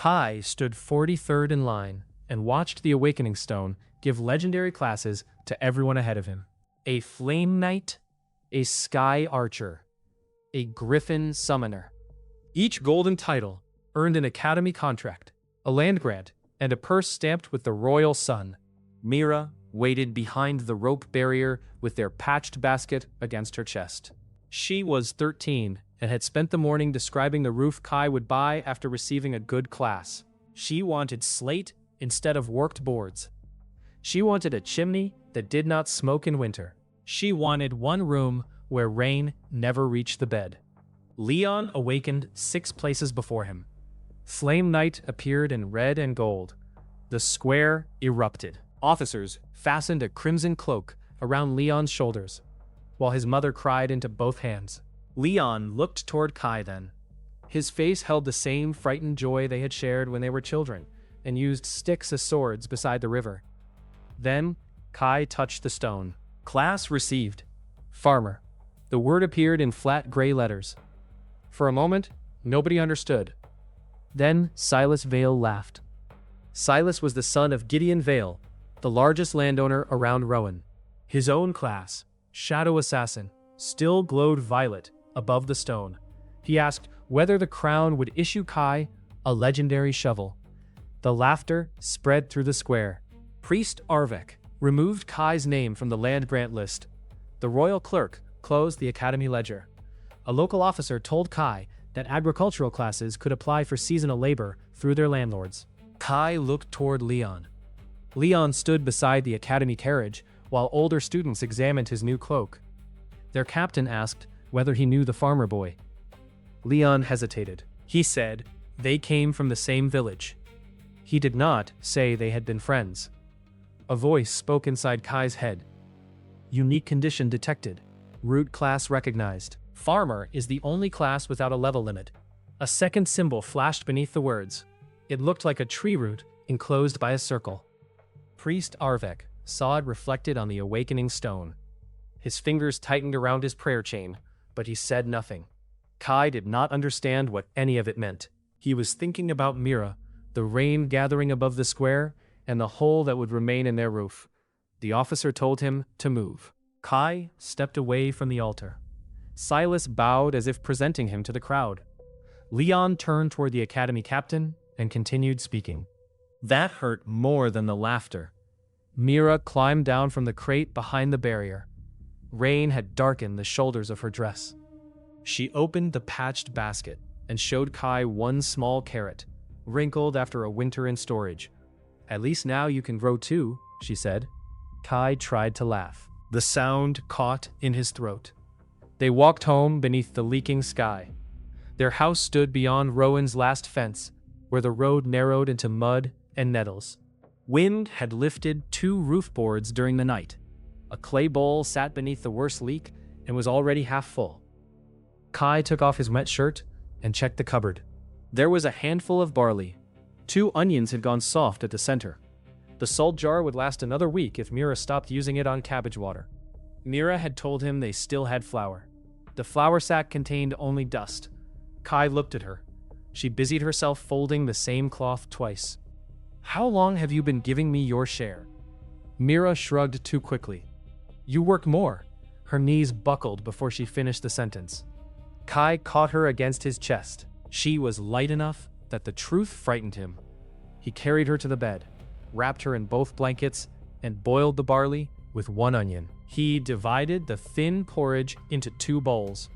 Kai stood 43rd in line and watched the Awakening Stone give legendary classes to everyone ahead of him. A Flame Knight, a Sky Archer, a Griffin Summoner. Each golden title earned an academy contract, a land grant, and a purse stamped with the royal sun. Mira waited behind the rope barrier with their patched basket against her chest. She was 13 and had spent the morning describing the roof Kai would buy after receiving a good class. She wanted slate instead of worked boards. She wanted a chimney that did not smoke in winter. She wanted one room where rain never reached the bed. Leon awakened 6 places before him. Flame Knight appeared in red and gold. The square erupted. Officers fastened a crimson cloak around Leon's shoulders, while his mother cried into both hands. Leon looked toward Kai then. His face held the same frightened joy they had shared when they were children, and used sticks as swords beside the river. Then, Kai touched the stone. Class received. Farmer. The word appeared in flat gray letters. For a moment, nobody understood. Then Silas Vale laughed. Silas was the son of Gideon Vale, the largest landowner around Rowan. His own class, Shadow Assassin, still glowed violet above the stone. He asked whether the crown would issue Kai a legendary shovel. The laughter spread through the square. Priest Arvek removed Kai's name from the land grant list. The royal clerk closed the academy ledger. A local officer told Kai that agricultural classes could apply for seasonal labor through their landlords. Kai looked toward Leon. Leon stood beside the academy carriage while older students examined his new cloak. Their captain asked whether he knew the farmer boy. Leon hesitated. He said they came from the same village. He did not say they had been friends. A voice spoke inside Kai's head. Unique condition detected. Root class recognized. Farmer is the only class without a level limit. A second symbol flashed beneath the words. It looked like a tree root enclosed by a circle. Priest Arvek saw it reflected on the awakening stone. His fingers tightened around his prayer chain, but he said nothing. Kai did not understand what any of it meant. He was thinking about Mira, the rain gathering above the square, and the hole that would remain in their roof. The officer told him to move. Kai stepped away from the altar. Silas bowed as if presenting him to the crowd. Leon turned toward the academy captain and continued speaking. That hurt more than the laughter. Mira climbed down from the crate behind the barrier. Rain had darkened the shoulders of her dress. She opened the patched basket and showed Kai one small carrot, wrinkled after a winter in storage. At least now you can grow too, she said. Kai tried to laugh. The sound caught in his throat. They walked home beneath the leaking sky. Their house stood beyond Rowan's last fence, where the road narrowed into mud and nettles. Wind had lifted 2 roof boards during the night. A clay bowl sat beneath the worst leak and was already half full. Kai took off his wet shirt and checked the cupboard. There was a handful of barley. 2 onions had gone soft at the center. The salt jar would last another week if Mira stopped using it on cabbage water. Mira had told him they still had flour. The flour sack contained only dust. Kai looked at her. She busied herself folding the same cloth twice. How long have you been giving me your share? Mira shrugged too quickly. You work more. Her knees buckled before she finished the sentence. Kai caught her against his chest. She was light enough that the truth frightened him. He carried her to the bed, wrapped her in both blankets, and boiled the barley with 1 onion. He divided the thin porridge into 2 bowls.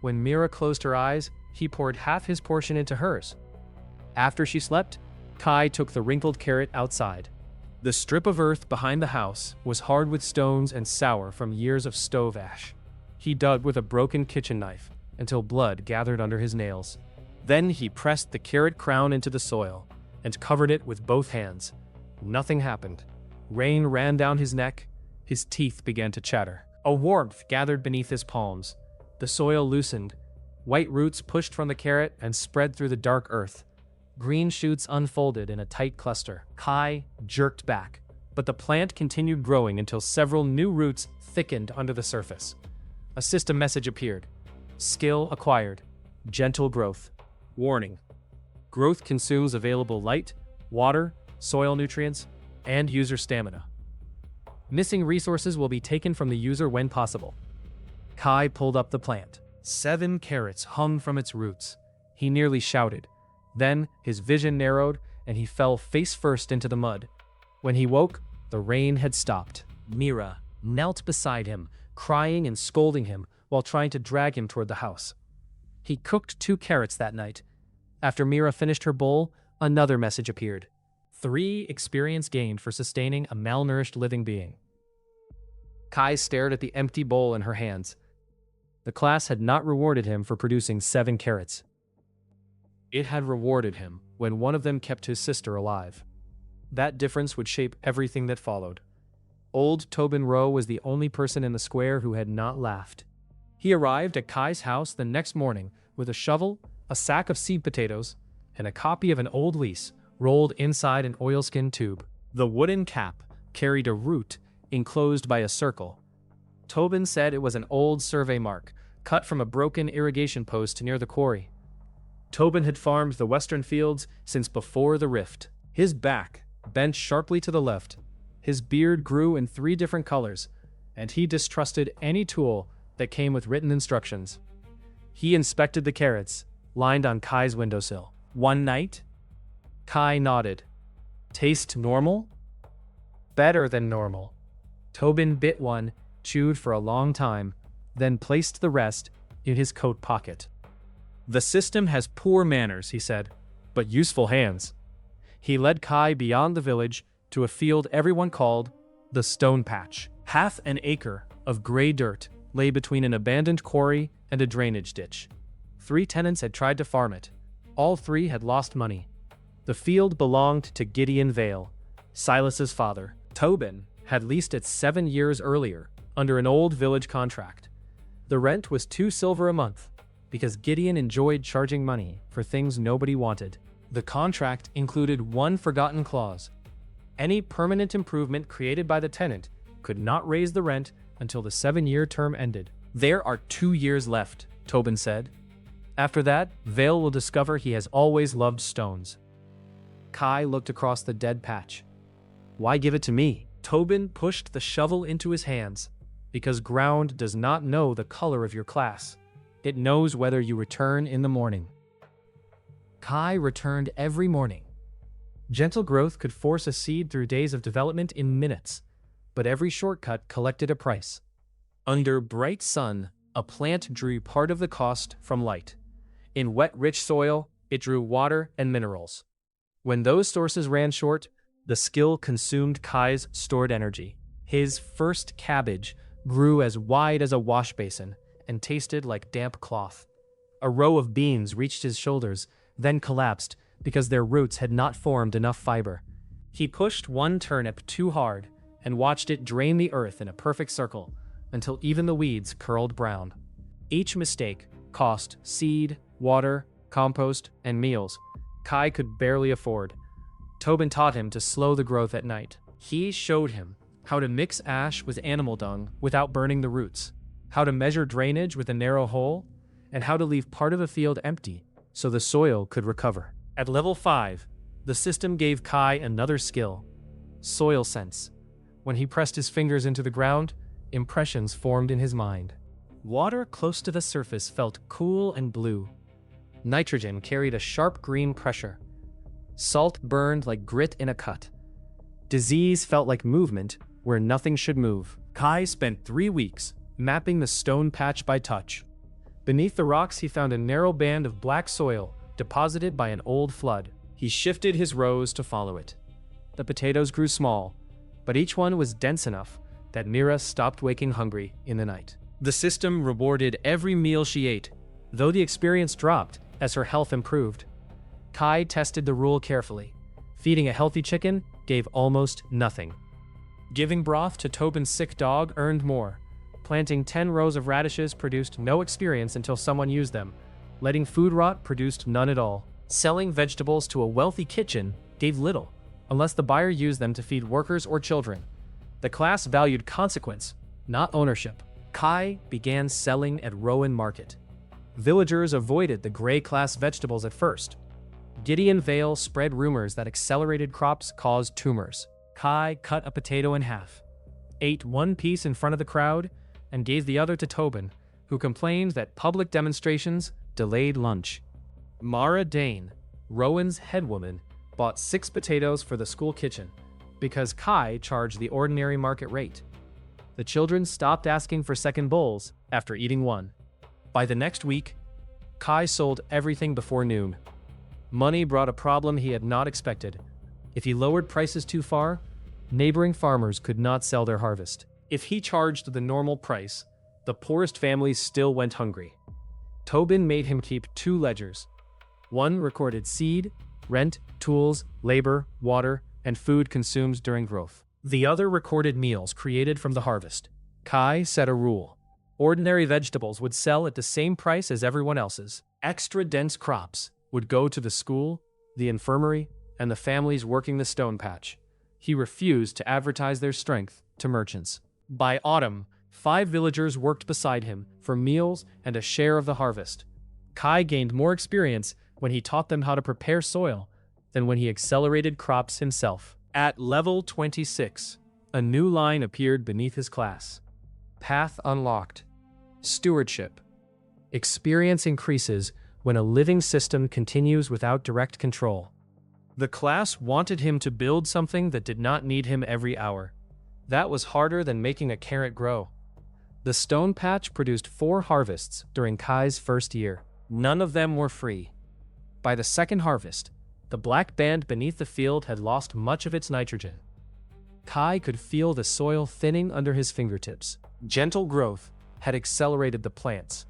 When Mira closed her eyes, he poured half his portion into hers. After she slept, Kai took the wrinkled carrot outside. The strip of earth behind the house was hard with stones and sour from years of stove ash. He dug with a broken kitchen knife until blood gathered under his nails. Then he pressed the carrot crown into the soil and covered it with both hands. Nothing happened. Rain ran down his neck. His teeth began to chatter. A warmth gathered beneath his palms. The soil loosened. White roots pushed from the carrot and spread through the dark earth. Green shoots unfolded in a tight cluster. Kai jerked back, but the plant continued growing until several new roots thickened under the surface. A system message appeared. Skill acquired. Gentle growth. Warning. Growth consumes available light, water, soil nutrients, and user stamina. Missing resources will be taken from the user when possible. Kai pulled up the plant. 7 carrots hung from its roots. He nearly shouted. Then his vision narrowed and he fell face first into the mud. When he woke, the rain had stopped. Mira knelt beside him, crying and scolding him while trying to drag him toward the house. He cooked 2 carrots that night. After Mira finished her bowl, another message appeared. 3 experience gained for sustaining a malnourished living being. Kai stared at the empty bowl in her hands. The class had not rewarded him for producing 7 carrots. It had rewarded him when one of them kept his sister alive. That difference would shape everything that followed. Old Tobin Rowe was the only person in the square who had not laughed. He arrived at Kai's house the next morning with a shovel, a sack of seed potatoes, and a copy of an old lease rolled inside an oilskin tube. The wooden cap carried a root enclosed by a circle. Tobin said it was an old survey mark, cut from a broken irrigation post near the quarry. Tobin had farmed the western fields since before the rift. His back bent sharply to the left. His beard grew in 3 different colors, and he distrusted any tool that came with written instructions. He inspected the carrots, lined on Kai's windowsill. One night, Kai nodded. Taste normal? Better than normal. Tobin bit one, chewed for a long time, then placed the rest in his coat pocket. The system has poor manners, he said, but useful hands. He led Kai beyond the village to a field everyone called the Stone Patch. Half an acre of gray dirt lay between an abandoned quarry and a drainage ditch. 3 tenants had tried to farm it. All 3 had lost money. The field belonged to Gideon Vale, Silas's father. Tobin had leased it 7 years earlier under an old village contract. The rent was 2 silver a month because Gideon enjoyed charging money for things nobody wanted. The contract included one forgotten clause. Any permanent improvement created by the tenant could not raise the rent until the 7-year term ended. There are 2 years left, Tobin said. After that, Vale will discover he has always loved stones. Kai looked across the dead patch. Why give it to me? Tobin pushed the shovel into his hands. Because ground does not know the color of your class. It knows whether you return in the morning. Kai returned every morning. Gentle growth could force a seed through days of development in minutes, but every shortcut collected a price. Under bright sun, a plant drew part of the cost from light. In wet, rich soil, it drew water and minerals. When those sources ran short, the skill consumed Kai's stored energy. His first cabbage grew as wide as a wash basin and tasted like damp cloth. A row of beans reached his shoulders, then collapsed because their roots had not formed enough fiber. He pushed one turnip too hard and watched it drain the earth in a perfect circle until even the weeds curled brown. Each mistake cost seed, water, compost, and meals Kai could barely afford. Tobin taught him to slow the growth at night. He showed him how to mix ash with animal dung without burning the roots, how to measure drainage with a narrow hole, and how to leave part of a field empty so the soil could recover. At level 5, the system gave Kai another skill, soil sense. When he pressed his fingers into the ground, impressions formed in his mind. Water close to the surface felt cool and blue. Nitrogen carried a sharp green pressure. Salt burned like grit in a cut. Disease felt like movement where nothing should move. Kai spent 3 weeks mapping the stone patch by touch. Beneath the rocks, he found a narrow band of black soil deposited by an old flood. He shifted his rows to follow it. The potatoes grew small, but each one was dense enough that Mira stopped waking hungry in the night. The system rewarded every meal she ate, though the experience dropped as her health improved. Kai tested the rule carefully. Feeding a healthy chicken gave almost nothing. Giving broth to Tobin's sick dog earned more. Planting 10 rows of radishes produced no experience until someone used them. Letting food rot produced none at all. Selling vegetables to a wealthy kitchen gave little, unless the buyer used them to feed workers or children. The class valued consequence, not ownership. Kai began selling at Rowan Market. Villagers avoided the gray class vegetables at first. Gideon Vale spread rumors that accelerated crops caused tumors. Kai cut a potato in half, ate one piece in front of the crowd, and gave the other to Tobin, who complained that public demonstrations delayed lunch. Mara Dane, Rowan's headwoman, bought 6 potatoes for the school kitchen because Kai charged the ordinary market rate. The children stopped asking for second bowls after eating one. By the next week, Kai sold everything before noon. Money brought a problem he had not expected. If he lowered prices too far, neighboring farmers could not sell their harvest. If he charged the normal price, the poorest families still went hungry. Tobin made him keep 2 ledgers. One recorded seed, rent, tools, labor, water, and food consumed during growth. The other recorded meals created from the harvest. Kai set a rule. Ordinary vegetables would sell at the same price as everyone else's. Extra dense crops would go to the school, the infirmary, and the families working the stone patch. He refused to advertise their strength to merchants. By autumn, 5 villagers worked beside him for meals and a share of the harvest. Kai gained more experience when he taught them how to prepare soil than when he accelerated crops himself. At level 26, a new line appeared beneath his class. Path unlocked. Stewardship. Experience increases when a living system continues without direct control. The class wanted him to build something that did not need him every hour. That was harder than making a carrot grow. The stone patch produced 4 harvests during Kai's first year. None of them were free. By the second harvest, the black band beneath the field had lost much of its nitrogen. Kai could feel the soil thinning under his fingertips. Gentle growth had accelerated the plants,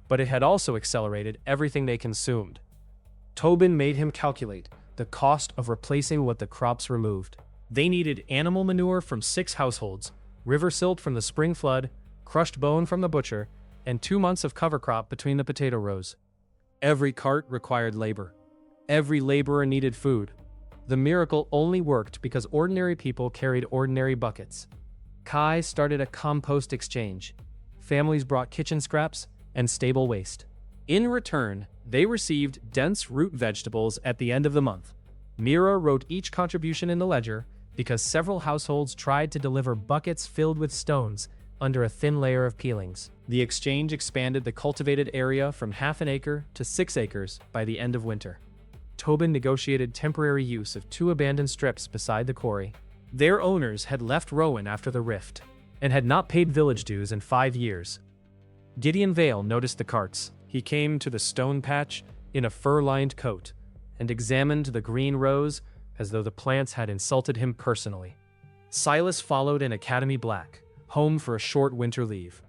but it had also accelerated everything they consumed. Tobin made him calculate the cost of replacing what the crops removed. They needed animal manure from 6 households, river silt from the spring flood, crushed bone from the butcher, and 2 months of cover crop between the potato rows. Every cart required labor. Every laborer needed food. The miracle only worked because ordinary people carried ordinary buckets. Kai started a compost exchange. Families brought kitchen scraps and stable waste. In return, they received dense root vegetables at the end of the month. Mira wrote each contribution in the ledger because several households tried to deliver buckets filled with stones under a thin layer of peelings. The exchange expanded the cultivated area from half an acre to 6 acres by the end of winter. Tobin negotiated temporary use of 2 abandoned strips beside the quarry. Their owners had left Rowan after the rift and had not paid village dues in 5 years. Gideon Vale noticed the carts. He came to the stone patch in a fur-lined coat and examined the green rows as though the plants had insulted him personally. Silas followed in Academy Black, home for a short winter leave.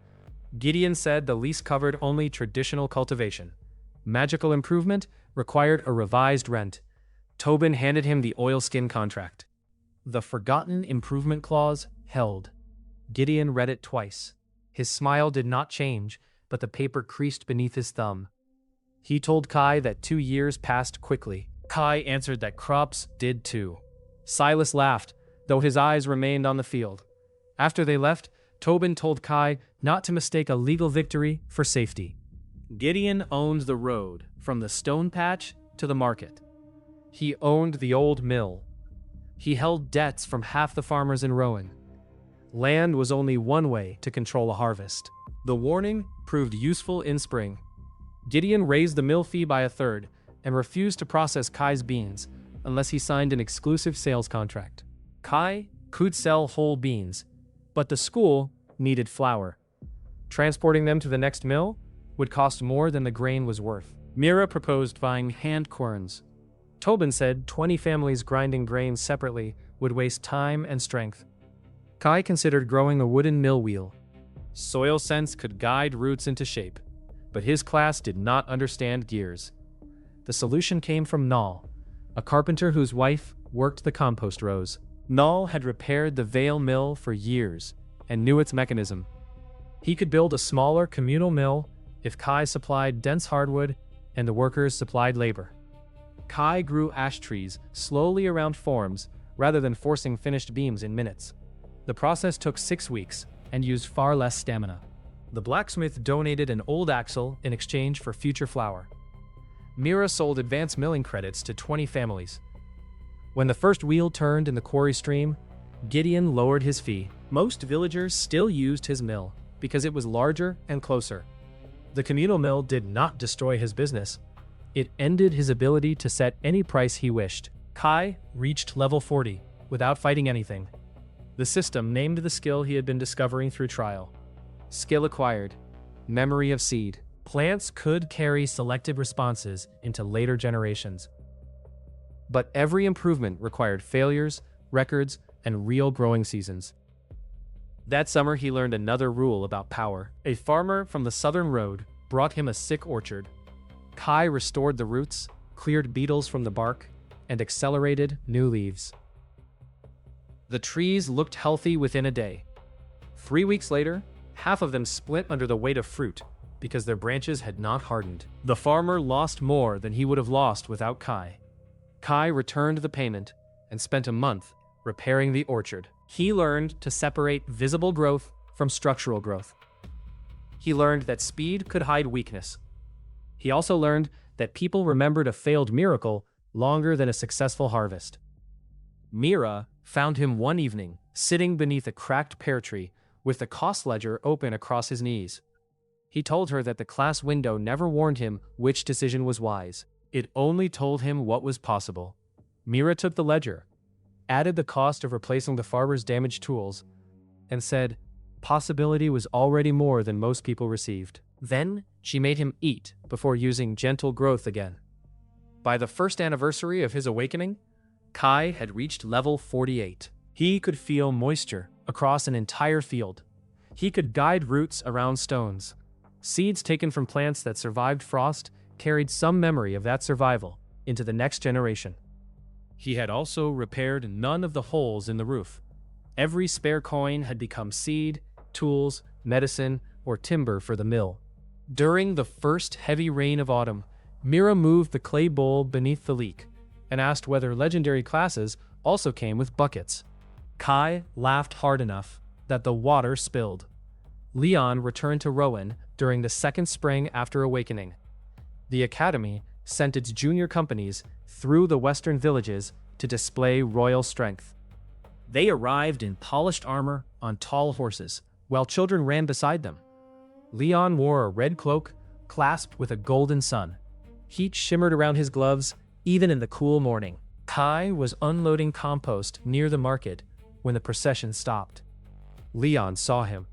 Gideon said the lease covered only traditional cultivation. Magical improvement required a revised rent. Tobin handed him the oilskin contract. The forgotten improvement clause held. Gideon read it twice. His smile did not change, but the paper creased beneath his thumb. He told Kai that 2 years passed quickly. Kai answered that crops did too. Silas laughed, though his eyes remained on the field. After they left, Tobin told Kai not to mistake a legal victory for safety. Gideon owned the road from the stone patch to the market. He owned the old mill. He held debts from half the farmers in Rowan. Land was only one way to control a harvest. The warning proved useful in spring. Gideon raised the mill fee by 1/3 and refused to process Kai's beans unless he signed an exclusive sales contract. Kai could sell whole beans, but the school needed flour. Transporting them to the next mill would cost more than the grain was worth. Mira proposed buying hand querns. Tobin said 20 families grinding grain separately would waste time and strength. Kai considered growing a wooden mill wheel. Soil sense could guide roots into shape, but his class did not understand gears. The solution came from Nall, a carpenter whose wife worked the compost rows. Nall had repaired the Vale mill for years and knew its mechanism. He could build a smaller communal mill if Kai supplied dense hardwood and the workers supplied labor. Kai grew ash trees slowly around forms rather than forcing finished beams in minutes. The process took 6 weeks and used far less stamina. The blacksmith donated an old axle in exchange for future flour. Mira sold advance milling credits to 20 families. When the first wheel turned in the quarry stream, Gideon lowered his fee. Most villagers still used his mill because it was larger and closer. The communal mill did not destroy his business. It ended his ability to set any price he wished. Kai reached level 40 without fighting anything. The system named the skill he had been discovering through trial. Skill acquired. Memory of seed. Plants could carry selective responses into later generations. But every improvement required failures, records, and real growing seasons. That summer, he learned another rule about power. A farmer from the southern road brought him a sick orchard. Kai restored the roots, cleared beetles from the bark, and accelerated new leaves. The trees looked healthy within a day. 3 weeks later, half of them split under the weight of fruit because their branches had not hardened. The farmer lost more than he would have lost without Kai. Kai returned the payment and spent a month repairing the orchard. He learned to separate visible growth from structural growth. He learned that speed could hide weakness. He also learned that people remembered a failed miracle longer than a successful harvest. Mira found him one evening, sitting beneath a cracked pear tree with the cost ledger open across his knees. He told her that the class window never warned him which decision was wise. It only told him what was possible. Mira took the ledger, added the cost of replacing the farmer's damaged tools, and said, possibility was already more than most people received. Then she made him eat before using gentle growth again. By the first anniversary of his awakening, Kai had reached level 48. He could feel moisture across an entire field. He could guide roots around stones. Seeds taken from plants that survived frost carried some memory of that survival into the next generation. He had also repaired none of the holes in the roof. Every spare coin had become seed, tools, medicine, or timber for the mill. During the first heavy rain of autumn, Mira moved the clay bowl beneath the leak and asked whether legendary classes also came with buckets. Kai laughed hard enough that the water spilled. Leon returned to Rowan during the second spring after awakening. The academy sent its junior companies through the western villages to display royal strength. They arrived in polished armor on tall horses, while children ran beside them. Leon wore a red cloak clasped with a golden sun. Heat shimmered around his gloves, even in the cool morning. Kai was unloading compost near the market when the procession stopped. Leon saw him.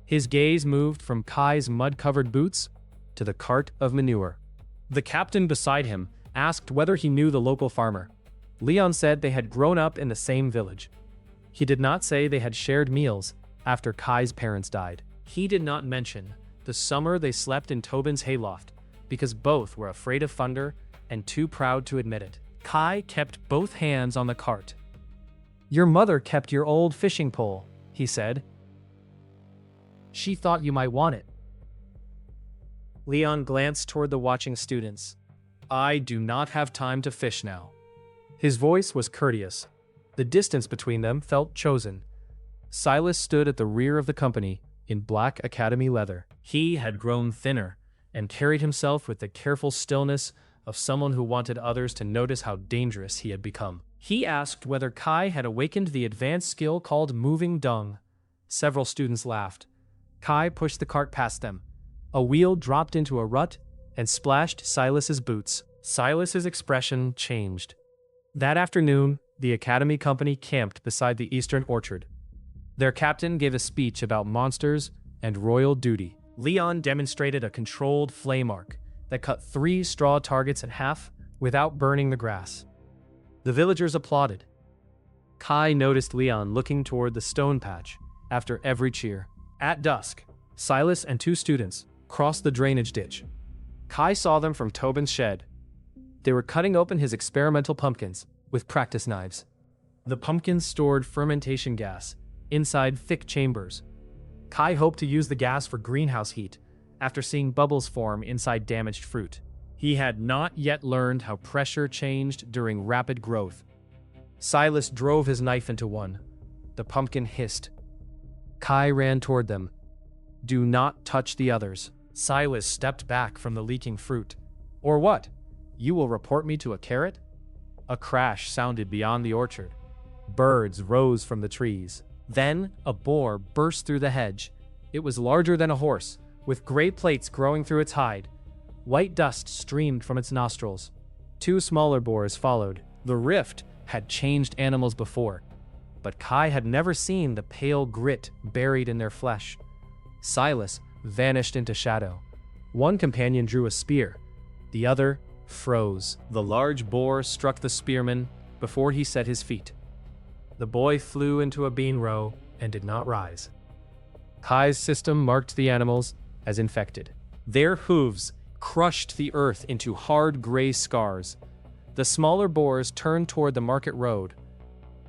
His gaze moved from Kai's mud-covered boots to the cart of manure. The captain beside him asked whether he knew the local farmer. Leon said they had grown up in the same village. He did not say they had shared meals after Kai's parents died. He did not mention the summer they slept in Tobin's hayloft because both were afraid of thunder and too proud to admit it. Kai kept both hands on the cart. "Your mother kept your old fishing pole," he said. "She thought you might want it." Leon glanced toward the watching students. "I do not have time to fish now." His voice was courteous. The distance between them felt chosen. Silas stood at the rear of the company in black academy leather. He had grown thinner and carried himself with the careful stillness of someone who wanted others to notice how dangerous he had become. He asked whether Kai had awakened the advanced skill called moving dung. Several students laughed. Kai pushed the cart past them. A wheel dropped into a rut and splashed Silas's boots. Silas's expression changed. That afternoon, the academy company camped beside the eastern orchard. Their captain gave a speech about monsters and royal duty. Leon demonstrated a controlled flame arc that cut 3 straw targets in half without burning the grass. The villagers applauded. Kai noticed Leon looking toward the stone patch after every cheer. At dusk, Silas and 2 students crossed the drainage ditch. Kai saw them from Tobin's shed. They were cutting open his experimental pumpkins with practice knives. The pumpkins stored fermentation gas inside thick chambers. Kai hoped to use the gas for greenhouse heat after seeing bubbles form inside damaged fruit. He had not yet learned how pressure changed during rapid growth. Silas drove his knife into one. The pumpkin hissed. Kai ran toward them. "Do not touch the others." Silas stepped back from the leaking fruit. "Or what?" You will report me to a carrot? A crash sounded beyond the orchard. Birds rose from the trees. Then a boar burst through the hedge. It was larger than a horse, with gray plates growing through its hide. White dust streamed from its nostrils. Two smaller boars followed. The rift had changed animals before, but Kai had never seen the pale grit buried in their flesh. Silas vanished into shadow. One companion drew a spear. The other froze. The large boar struck the spearman before he set his feet. The boy flew into a bean row and did not rise. Kai's system marked the animals as infected. Their hooves crushed the earth into hard gray scars. The smaller boars turned toward the market road.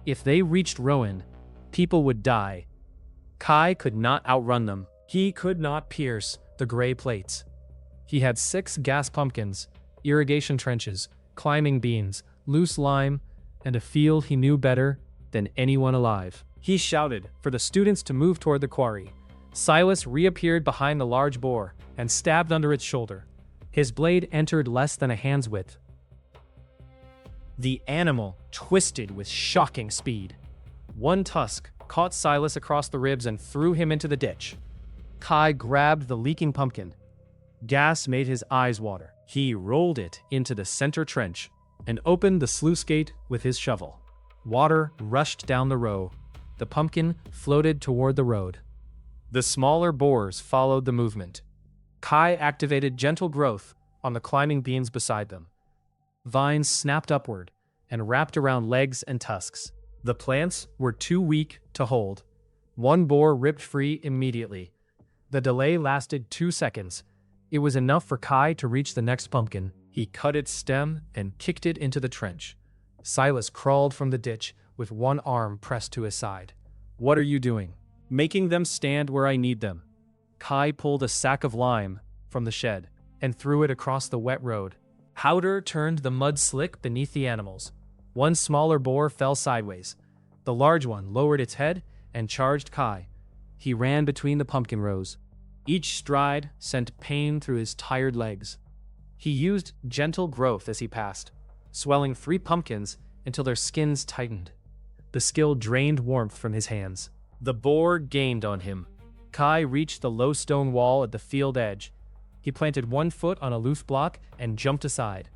If they reached Rowan, people would die. Kai could not outrun them. He could not pierce the gray plates. He had 6 gas pumpkins, irrigation trenches, climbing beans, loose lime, and a field he knew better than anyone alive. He shouted for the students to move toward the quarry. Silas reappeared behind the large boar and stabbed under its shoulder. His blade entered less than a hand's width. The animal twisted with shocking speed. One tusk caught Silas across the ribs and threw him into the ditch. Kai grabbed the leaking pumpkin. Gas made his eyes water. He rolled it into the center trench and opened the sluice gate with his shovel. Water rushed down the row. The pumpkin floated toward the road. The smaller boars followed the movement. Kai activated gentle growth on the climbing beans beside them. Vines snapped upward and wrapped around legs and tusks. The plants were too weak to hold. One boar ripped free immediately. The delay lasted 2 seconds. It was enough for Kai to reach the next pumpkin. He cut its stem and kicked it into the trench. Silas crawled from the ditch with one arm pressed to his side. "What are you doing?" "Making them stand where I need them." Kai pulled a sack of lime from the shed and threw it across the wet road. Powder turned the mud slick beneath the animals. One smaller boar fell sideways. The large one lowered its head and charged Kai. He ran between the pumpkin rows. Each stride sent pain through his tired legs. He used gentle growth as he passed, swelling 3 pumpkins until their skins tightened. The skill drained warmth from his hands. The boar gained on him. Kai reached the low stone wall at the field edge. He planted 1 foot on a loose block and jumped aside.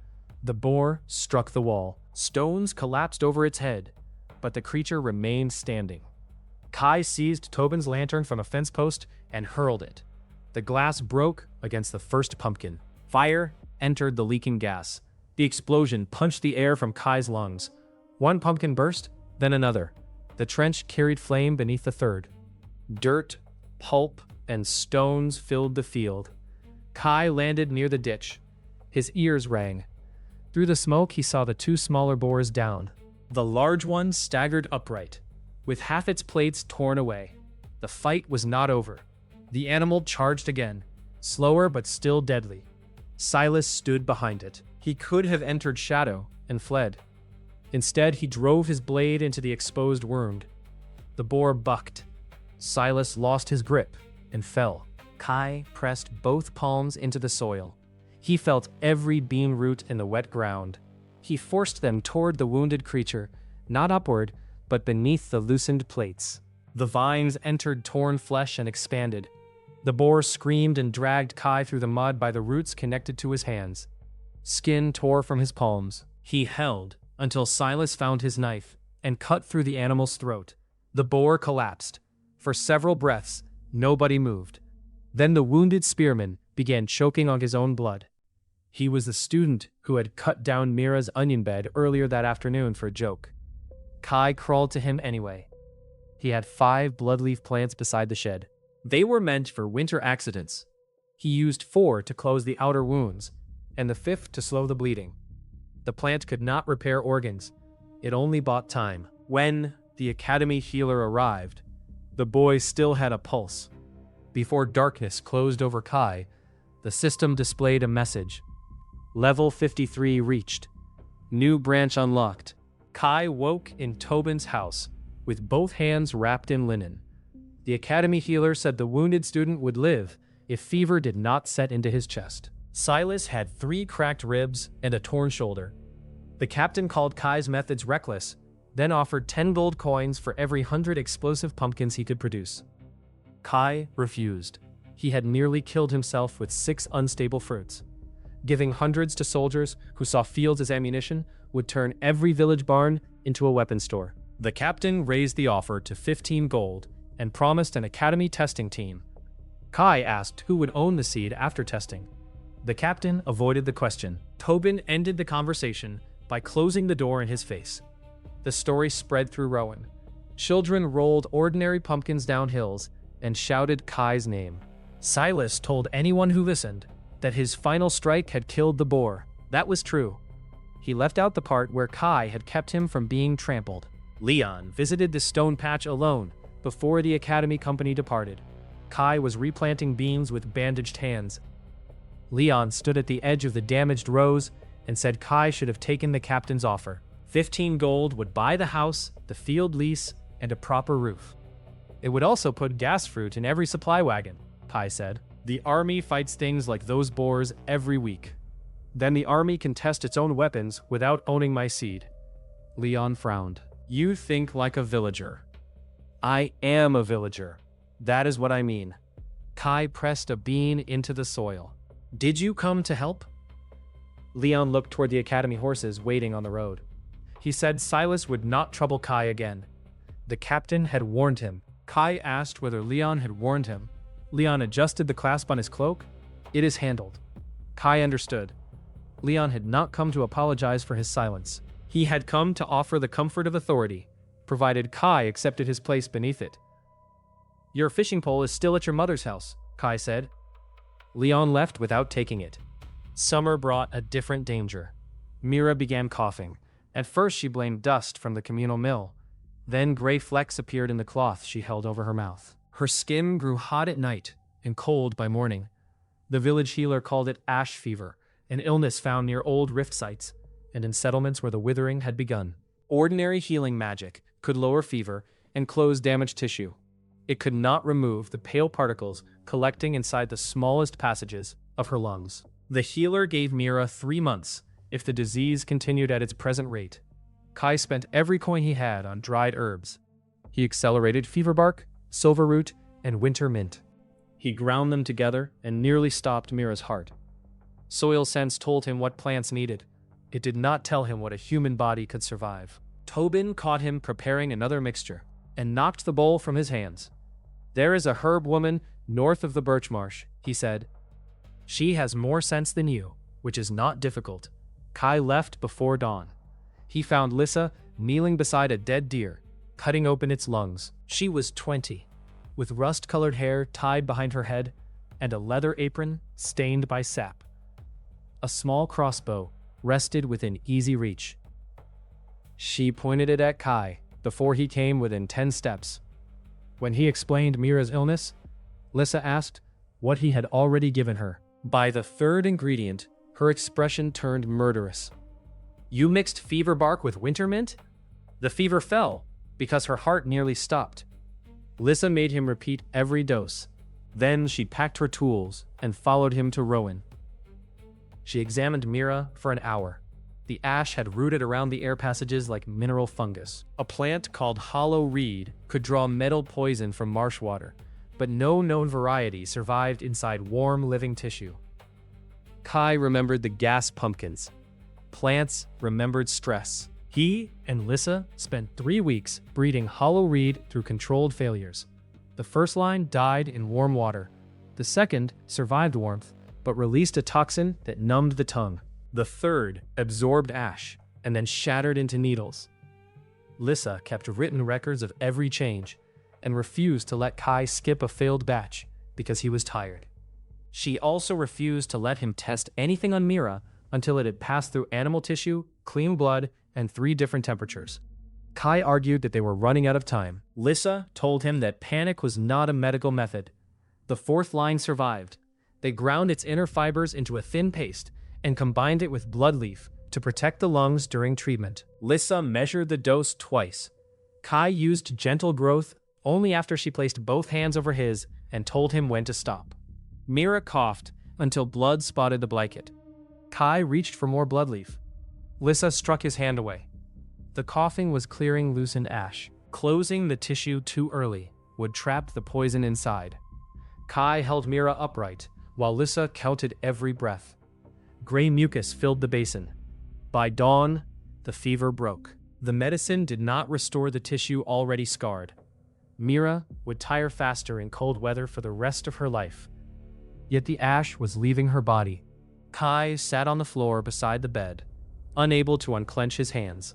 The boar struck the wall. Stones collapsed over its head, but the creature remained standing. Kai seized Tobin's lantern from a fence post and hurled it. The glass broke against the first pumpkin. Fire entered the leaking gas. The explosion punched the air from Kai's lungs. 1 pumpkin burst, then another. The trench carried flame beneath the third. Dirt, pulp, and stones filled the field. Kai landed near the ditch. His ears rang. Through the smoke, he saw the 2 smaller boars down. The large one staggered upright, with half its plates torn away. The fight was not over. The animal charged again, slower but still deadly. Silas stood behind it. He could have entered shadow and fled. Instead, he drove his blade into the exposed wound. The boar bucked. Silas lost his grip and fell. Kai pressed both palms into the soil. He felt every bean root in the wet ground. He forced them toward the wounded creature, not upward, but beneath the loosened plates. The vines entered torn flesh and expanded. The boar screamed and dragged Kai through the mud by the roots connected to his hands. Skin tore from his palms. He held until Silas found his knife and cut through the animal's throat. The boar collapsed. For several breaths, nobody moved. Then the wounded spearman began choking on his own blood. He was the student who had cut down Mira's onion bed earlier that afternoon for a joke. Kai crawled to him anyway. He had 5 bloodleaf plants beside the shed. They were meant for winter accidents. He used 4 to close the outer wounds, and the 5th to slow the bleeding. The plant could not repair organs. It only bought time. When the academy healer arrived, the boy still had a pulse. Before darkness closed over Kai, the system displayed a message. Level 53 reached. New branch unlocked. Kai woke in Tobin's house, with both hands wrapped in linen. The academy healer said the wounded student would live if fever did not set into his chest. Silas had 3 cracked ribs and a torn shoulder. The captain called Kai's methods reckless, then offered 10 gold coins for every 100 explosive pumpkins he could produce. Kai refused. He had nearly killed himself with 6 unstable fruits. Giving hundreds to soldiers who saw fields as ammunition would turn every village barn into a weapon store. The captain raised the offer to 15 gold and promised an academy testing team. Kai asked who would own the seed after testing. The captain avoided the question. Tobin ended the conversation by closing the door in his face. The story spread through Rowan. Children rolled ordinary pumpkins down hills and shouted Kai's name. Silas told anyone who listened that his final strike had killed the boar. That was true. He left out the part where Kai had kept him from being trampled. Leon visited the stone patch alone before the academy company departed. Kai was replanting beans with bandaged hands. Leon stood at the edge of the damaged rows and said Kai should have taken the captain's offer. 15 gold would buy the house, the field lease, and a proper roof. It would also put gas fruit in every supply wagon, Kai said. The army fights things like those boars every week. Then the army can test its own weapons without owning my seed. Leon frowned. You think like a villager. I am a villager. That is what I mean. Kai pressed a bean into the soil. Did you come to help? Leon looked toward the academy horses waiting on the road. He said Silas would not trouble Kai again. The captain had warned him. Kai asked whether Leon had warned him. Leon adjusted the clasp on his cloak. It is handled. Kai understood. Leon had not come to apologize for his silence. He had come to offer the comfort of authority, provided Kai accepted his place beneath it. Your fishing pole is still at your mother's house, Kai said. Leon left without taking it. Summer brought a different danger. Mira began coughing. At first she blamed dust from the communal mill. Then gray flecks appeared in the cloth she held over her mouth. Her skin grew hot at night and cold by morning. The village healer called it ash fever, an illness found near old rift sites and in settlements where the withering had begun. Ordinary healing magic could lower fever and close damaged tissue. It could not remove the pale particles collecting inside the smallest passages of her lungs. The healer gave Mira 3 months if the disease continued at its present rate. Kai spent every coin he had on dried herbs. He accelerated fever bark, silver root, and winter mint. He ground them together and nearly stopped Mira's heart. Soil sense told him what plants needed. It did not tell him what a human body could survive. Tobin caught him preparing another mixture and knocked the bowl from his hands. There is a herb woman north of the birch marsh, he said. She has more sense than you, which is not difficult. Kai left before dawn. He found Lissa kneeling beside a dead deer, cutting open its lungs. She was 20, with rust-colored hair tied behind her head and a leather apron stained by sap. A small crossbow rested within easy reach. She pointed it at Kai before he came within 10 steps. When he explained Mira's illness, Lissa asked what he had already given her. By the 3rd ingredient, her expression turned murderous. You mixed fever bark with winter mint? The fever fell because her heart nearly stopped. Lissa made him repeat every dose. Then she packed her tools and followed him to Rowan. She examined Mira for an hour. The ash had rooted around the air passages like mineral fungus. A plant called hollow reed could draw metal poison from marsh water, but no known variety survived inside warm living tissue. Kai remembered the gas pumpkins. Plants remembered stress. He and Lissa spent 3 weeks breeding hollow reed through controlled failures. The first line died in warm water. The second survived warmth, but released a toxin that numbed the tongue. The third absorbed ash and then shattered into needles. Lissa kept written records of every change and refused to let Kai skip a failed batch because he was tired. She also refused to let him test anything on Mira until it had passed through animal tissue, clean blood, and 3 different temperatures. Kai argued that they were running out of time. Lissa told him that panic was not a medical method. The 4th line survived. They ground its inner fibers into a thin paste and combined it with blood leaf to protect the lungs during treatment. Lissa measured the dose twice. Kai used gentle growth only after she placed both hands over his and told him when to stop. Mira coughed until blood spotted the blanket. Kai reached for more blood leaf. Lissa struck his hand away. The coughing was clearing loosened ash. Closing the tissue too early would trap the poison inside. Kai held Mira upright, while Lissa counted every breath. Gray mucus filled the basin. By dawn, the fever broke. The medicine did not restore the tissue already scarred. Mira would tire faster in cold weather for the rest of her life. Yet the ash was leaving her body. Kai sat on the floor beside the bed, unable to unclench his hands.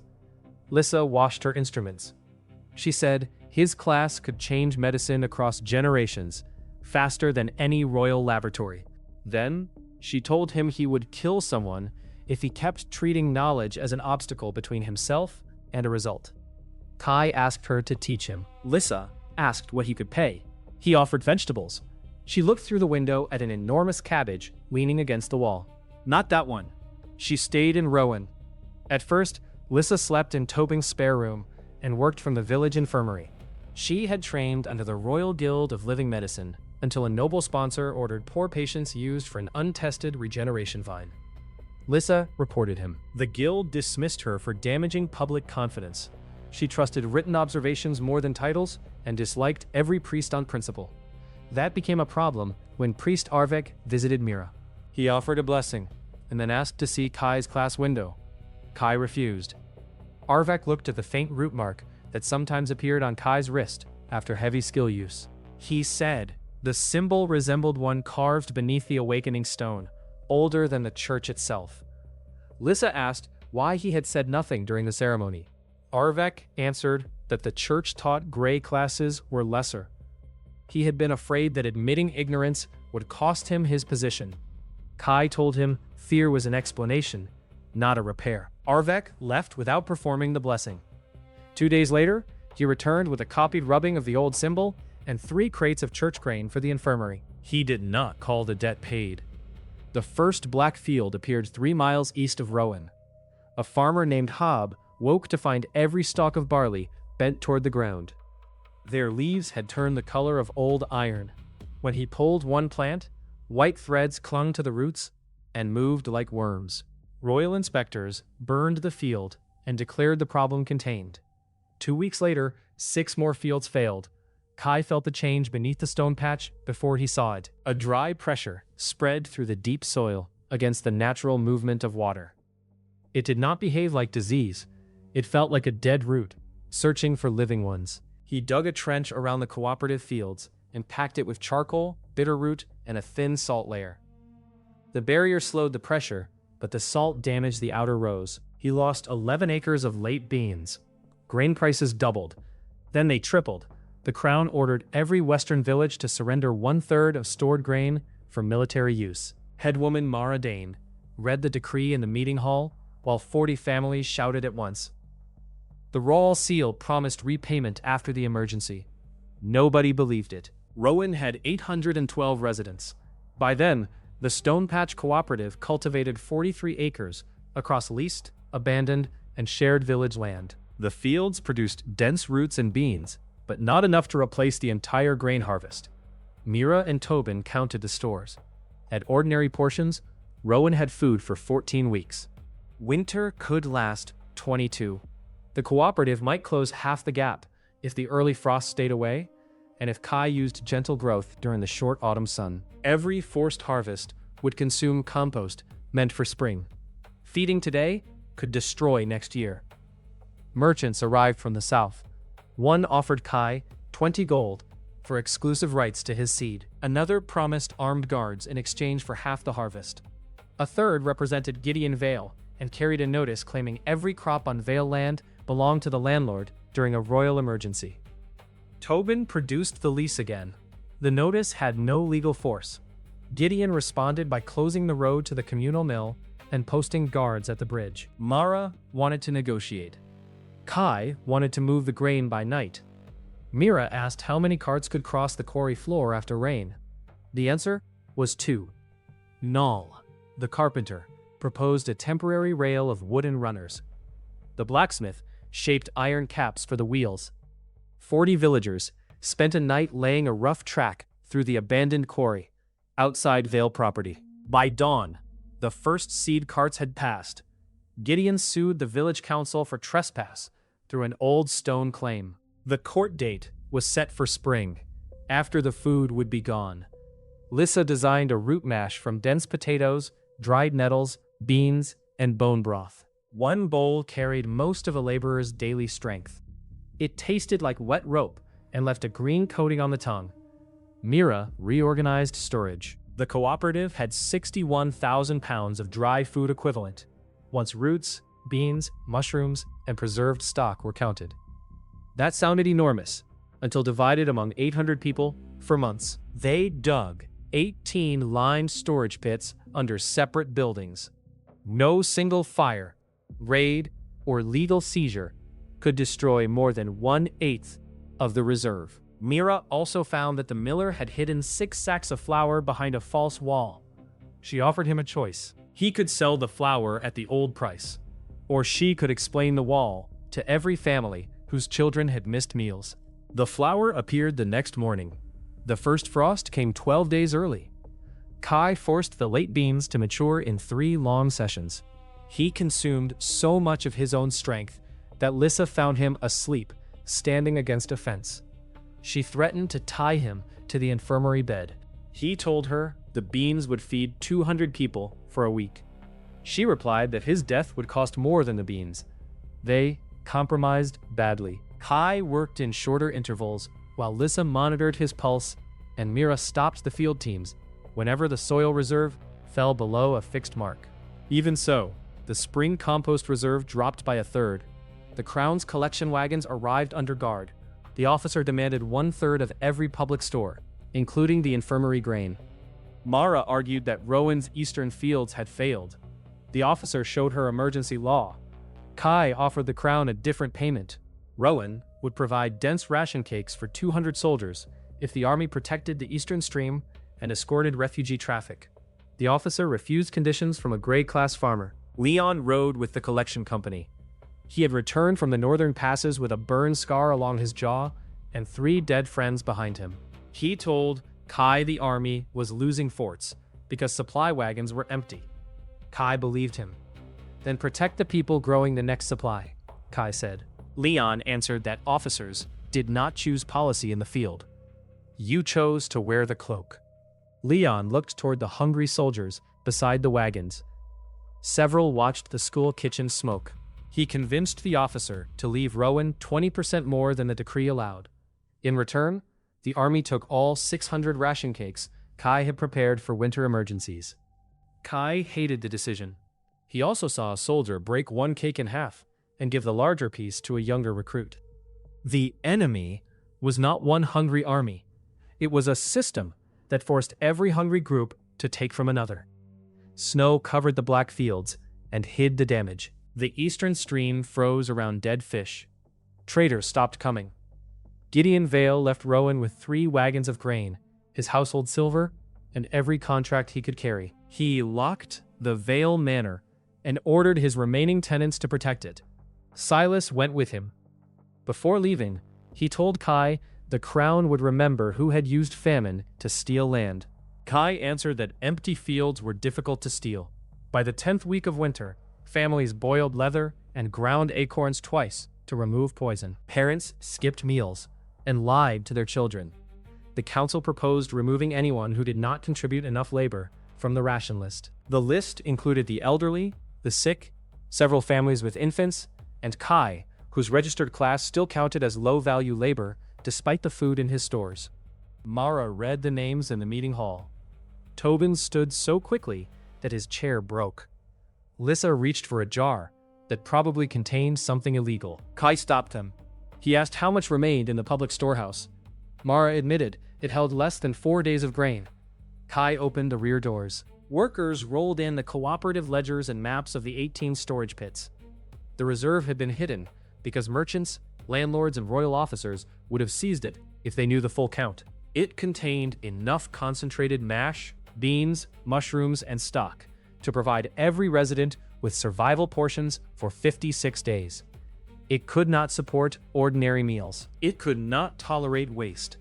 Lissa washed her instruments. She said his class could change medicine across generations, faster than any royal laboratory. Then, she told him he would kill someone if he kept treating knowledge as an obstacle between himself and a result. Kai asked her to teach him. Lissa asked what he could pay. He offered vegetables. She looked through the window at an enormous cabbage leaning against the wall. Not that one. She stayed in Rowan. At first, Lissa slept in Tobin's spare room and worked from the village infirmary. She had trained under the Royal Guild of Living Medicine until a noble sponsor ordered poor patients used for an untested regeneration vine. Lissa reported him. The guild dismissed her for damaging public confidence. She trusted written observations more than titles and disliked every priest on principle. That became a problem when Priest Arvek visited Mira. He offered a blessing and then asked to see Kai's class window. Kai refused. Arvek looked at the faint root mark that sometimes appeared on Kai's wrist after heavy skill use. He said the symbol resembled one carved beneath the awakening stone, older than the church itself. Lissa asked why he had said nothing during the ceremony. Arvek answered that the church taught gray classes were lesser. He had been afraid that admitting ignorance would cost him his position. Kai told him fear was an explanation, not a repair. Arvek left without performing the blessing. 2 days later, he returned with a copied rubbing of the old symbol and 3 crates of church grain for the infirmary. He did not call the debt paid. The first black field appeared 3 miles east of Rowan. A farmer named Hob woke to find every stalk of barley bent toward the ground. Their leaves had turned the color of old iron. When he pulled one plant, white threads clung to the roots and moved like worms. Royal inspectors burned the field and declared the problem contained. 2 weeks later, 6 more fields failed. Kai felt the change beneath the stone patch before he saw it. A dry pressure spread through the deep soil against the natural movement of water. It did not behave like disease. It felt like a dead root, searching for living ones. He dug a trench around the cooperative fields and packed it with charcoal, bitter root, and a thin salt layer. The barrier slowed the pressure, but the salt damaged the outer rows. He lost 11 acres of late beans. Grain prices doubled. Then they tripled. The crown ordered every western village to surrender 1/3 of stored grain for military use. Headwoman Mara Dane read the decree in the meeting hall while 40 families shouted at once. The royal seal promised repayment after the emergency. Nobody believed it. Rowan had 812 residents. By then, the Stone Patch Cooperative cultivated 43 acres across leased, abandoned, and shared village land. The fields produced dense roots and beans, but not enough to replace the entire grain harvest. Mira and Tobin counted the stores. At ordinary portions, Rowan had food for 14 weeks. Winter could last 22. The cooperative might close half the gap if the early frost stayed away, and if Kai used gentle growth during the short autumn sun. Every forced harvest would consume compost meant for spring. Feeding today could destroy next year. Merchants arrived from the south. One offered Kai 20 gold for exclusive rights to his seed. Another promised armed guards in exchange for half the harvest. A third represented Gideon Vale and carried a notice claiming every crop on Vale land belonged to the landlord during a royal emergency. Tobin produced the lease again. The notice had no legal force. Gideon responded by closing the road to the communal mill and posting guards at the bridge. Mara wanted to negotiate. Kai wanted to move the grain by night. Mira asked how many carts could cross the quarry floor after rain. The answer was 2. Null, the carpenter, proposed a temporary rail of wooden runners. The blacksmith shaped iron caps for the wheels. 40 villagers spent a night laying a rough track through the abandoned quarry outside Vale property. By dawn, the first seed carts had passed. Gideon sued the village council for trespass through an old stone claim. The court date was set for spring, after the food would be gone. Lissa designed a root mash from dense potatoes, dried nettles, beans, and bone broth. One bowl carried most of a laborer's daily strength. It tasted like wet rope and left a green coating on the tongue. Mira reorganized storage. The cooperative had 61,000 pounds of dry food equivalent, once roots, beans, mushrooms, and preserved stock were counted. That sounded enormous, until divided among 800 people for months. They dug 18 lined storage pits under separate buildings. No single fire, raid, or legal seizure could destroy more than 1/8 of the reserve. Mira also found that the miller had hidden 6 sacks of flour behind a false wall. She offered him a choice. He could sell the flour at the old price, or she could explain the wall to every family whose children had missed meals. The flour appeared the next morning. The first frost came 12 days early. Kai forced the late beans to mature in 3 long sessions. He consumed so much of his own strength that Lissa found him asleep, standing against a fence. She threatened to tie him to the infirmary bed. He told her the beans would feed 200 people for a week. She replied that his death would cost more than the beans. They compromised badly. Kai worked in shorter intervals while Lissa monitored his pulse, and Mira stopped the field teams whenever the soil reserve fell below a fixed mark. Even so, the spring compost reserve dropped by 1/3. The Crown's collection wagons arrived under guard. The officer demanded 1/3 of every public store, including the infirmary grain. Mara argued that Rowan's eastern fields had failed. The officer showed her emergency law. Kai offered the Crown a different payment. Rowan would provide dense ration cakes for 200 soldiers if the army protected the eastern stream and escorted refugee traffic. The officer refused conditions from a grade-class farmer. Leon rode with the collection company. He had returned from the northern passes with a burn scar along his jaw and 3 dead friends behind him. He told Kai the army was losing forts because supply wagons were empty. Kai believed him. Then protect the people growing the next supply, Kai said. Leon answered that officers did not choose policy in the field. You chose to wear the cloak. Leon looked toward the hungry soldiers beside the wagons. Several watched the school kitchen smoke. He convinced the officer to leave Rowan 20% more than the decree allowed. In return, the army took all 600 ration cakes Kai had prepared for winter emergencies. Kai hated the decision. He also saw a soldier break one cake in half and give the larger piece to a younger recruit. The enemy was not one hungry army. It was a system that forced every hungry group to take from another. Snow covered the black fields and hid the damage. The eastern stream froze around dead fish. Traders stopped coming. Gideon Vale left Rowan with 3 wagons of grain, his household silver, and every contract he could carry. He locked the Vale Manor and ordered his remaining tenants to protect it. Silas went with him. Before leaving, he told Kai the Crown would remember who had used famine to steal land. Kai answered that empty fields were difficult to steal. By the 10th week of winter, families boiled leather and ground acorns twice to remove poison. Parents skipped meals and lied to their children. The council proposed removing anyone who did not contribute enough labor from the ration list. The list included the elderly, the sick, several families with infants, and Kai, whose registered class still counted as low-value labor despite the food in his stores. Mara read the names in the meeting hall. Tobin stood so quickly that his chair broke. Lissa reached for a jar that probably contained something illegal. Kai stopped them. He asked how much remained in the public storehouse. Mara admitted it held less than 4 days of grain. Kai opened the rear doors. Workers rolled in the cooperative ledgers and maps of the 18 storage pits. The reserve had been hidden because merchants, landlords, and royal officers would have seized it if they knew the full count. It contained enough concentrated mash, beans, mushrooms, and stock to provide every resident with survival portions for 56 days. It could not support ordinary meals. It could not tolerate waste.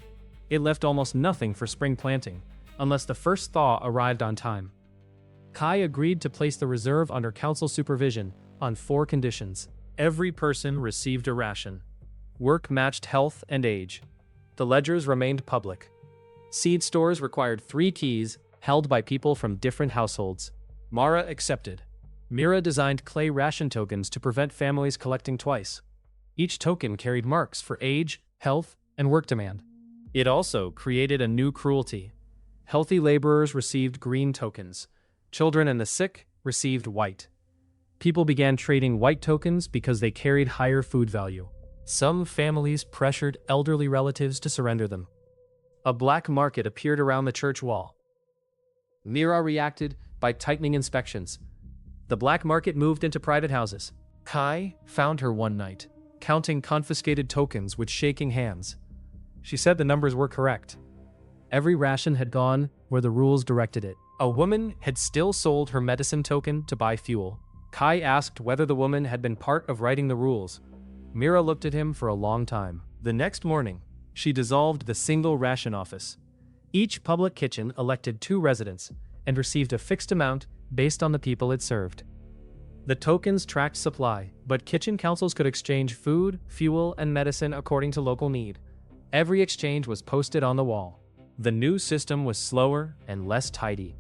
It left almost nothing for spring planting, unless the first thaw arrived on time. Kai agreed to place the reserve under council supervision on 4 conditions. Every person received a ration. Work matched health and age. The ledgers remained public. Seed stores required 3 keys held by people from different households. Mara accepted. Mira designed clay ration tokens to prevent families collecting twice. Each token carried marks for age, health, and work demand. It also created a new cruelty. Healthy laborers received green tokens. Children and the sick received white. People began trading white tokens because they carried higher food value. Some families pressured elderly relatives to surrender them. A black market appeared around the church wall. Mira reacted by tightening inspections. The black market moved into private houses. Kai found her one night, counting confiscated tokens with shaking hands. She said the numbers were correct. Every ration had gone where the rules directed it. A woman had still sold her medicine token to buy fuel. Kai asked whether the woman had been part of writing the rules. Mira looked at him for a long time. The next morning, she dissolved the single ration office. Each public kitchen elected 2 residents and received a fixed amount based on the people it served. The tokens tracked supply, but kitchen councils could exchange food, fuel, and medicine according to local need. Every exchange was posted on the wall. The new system was slower and less tidy.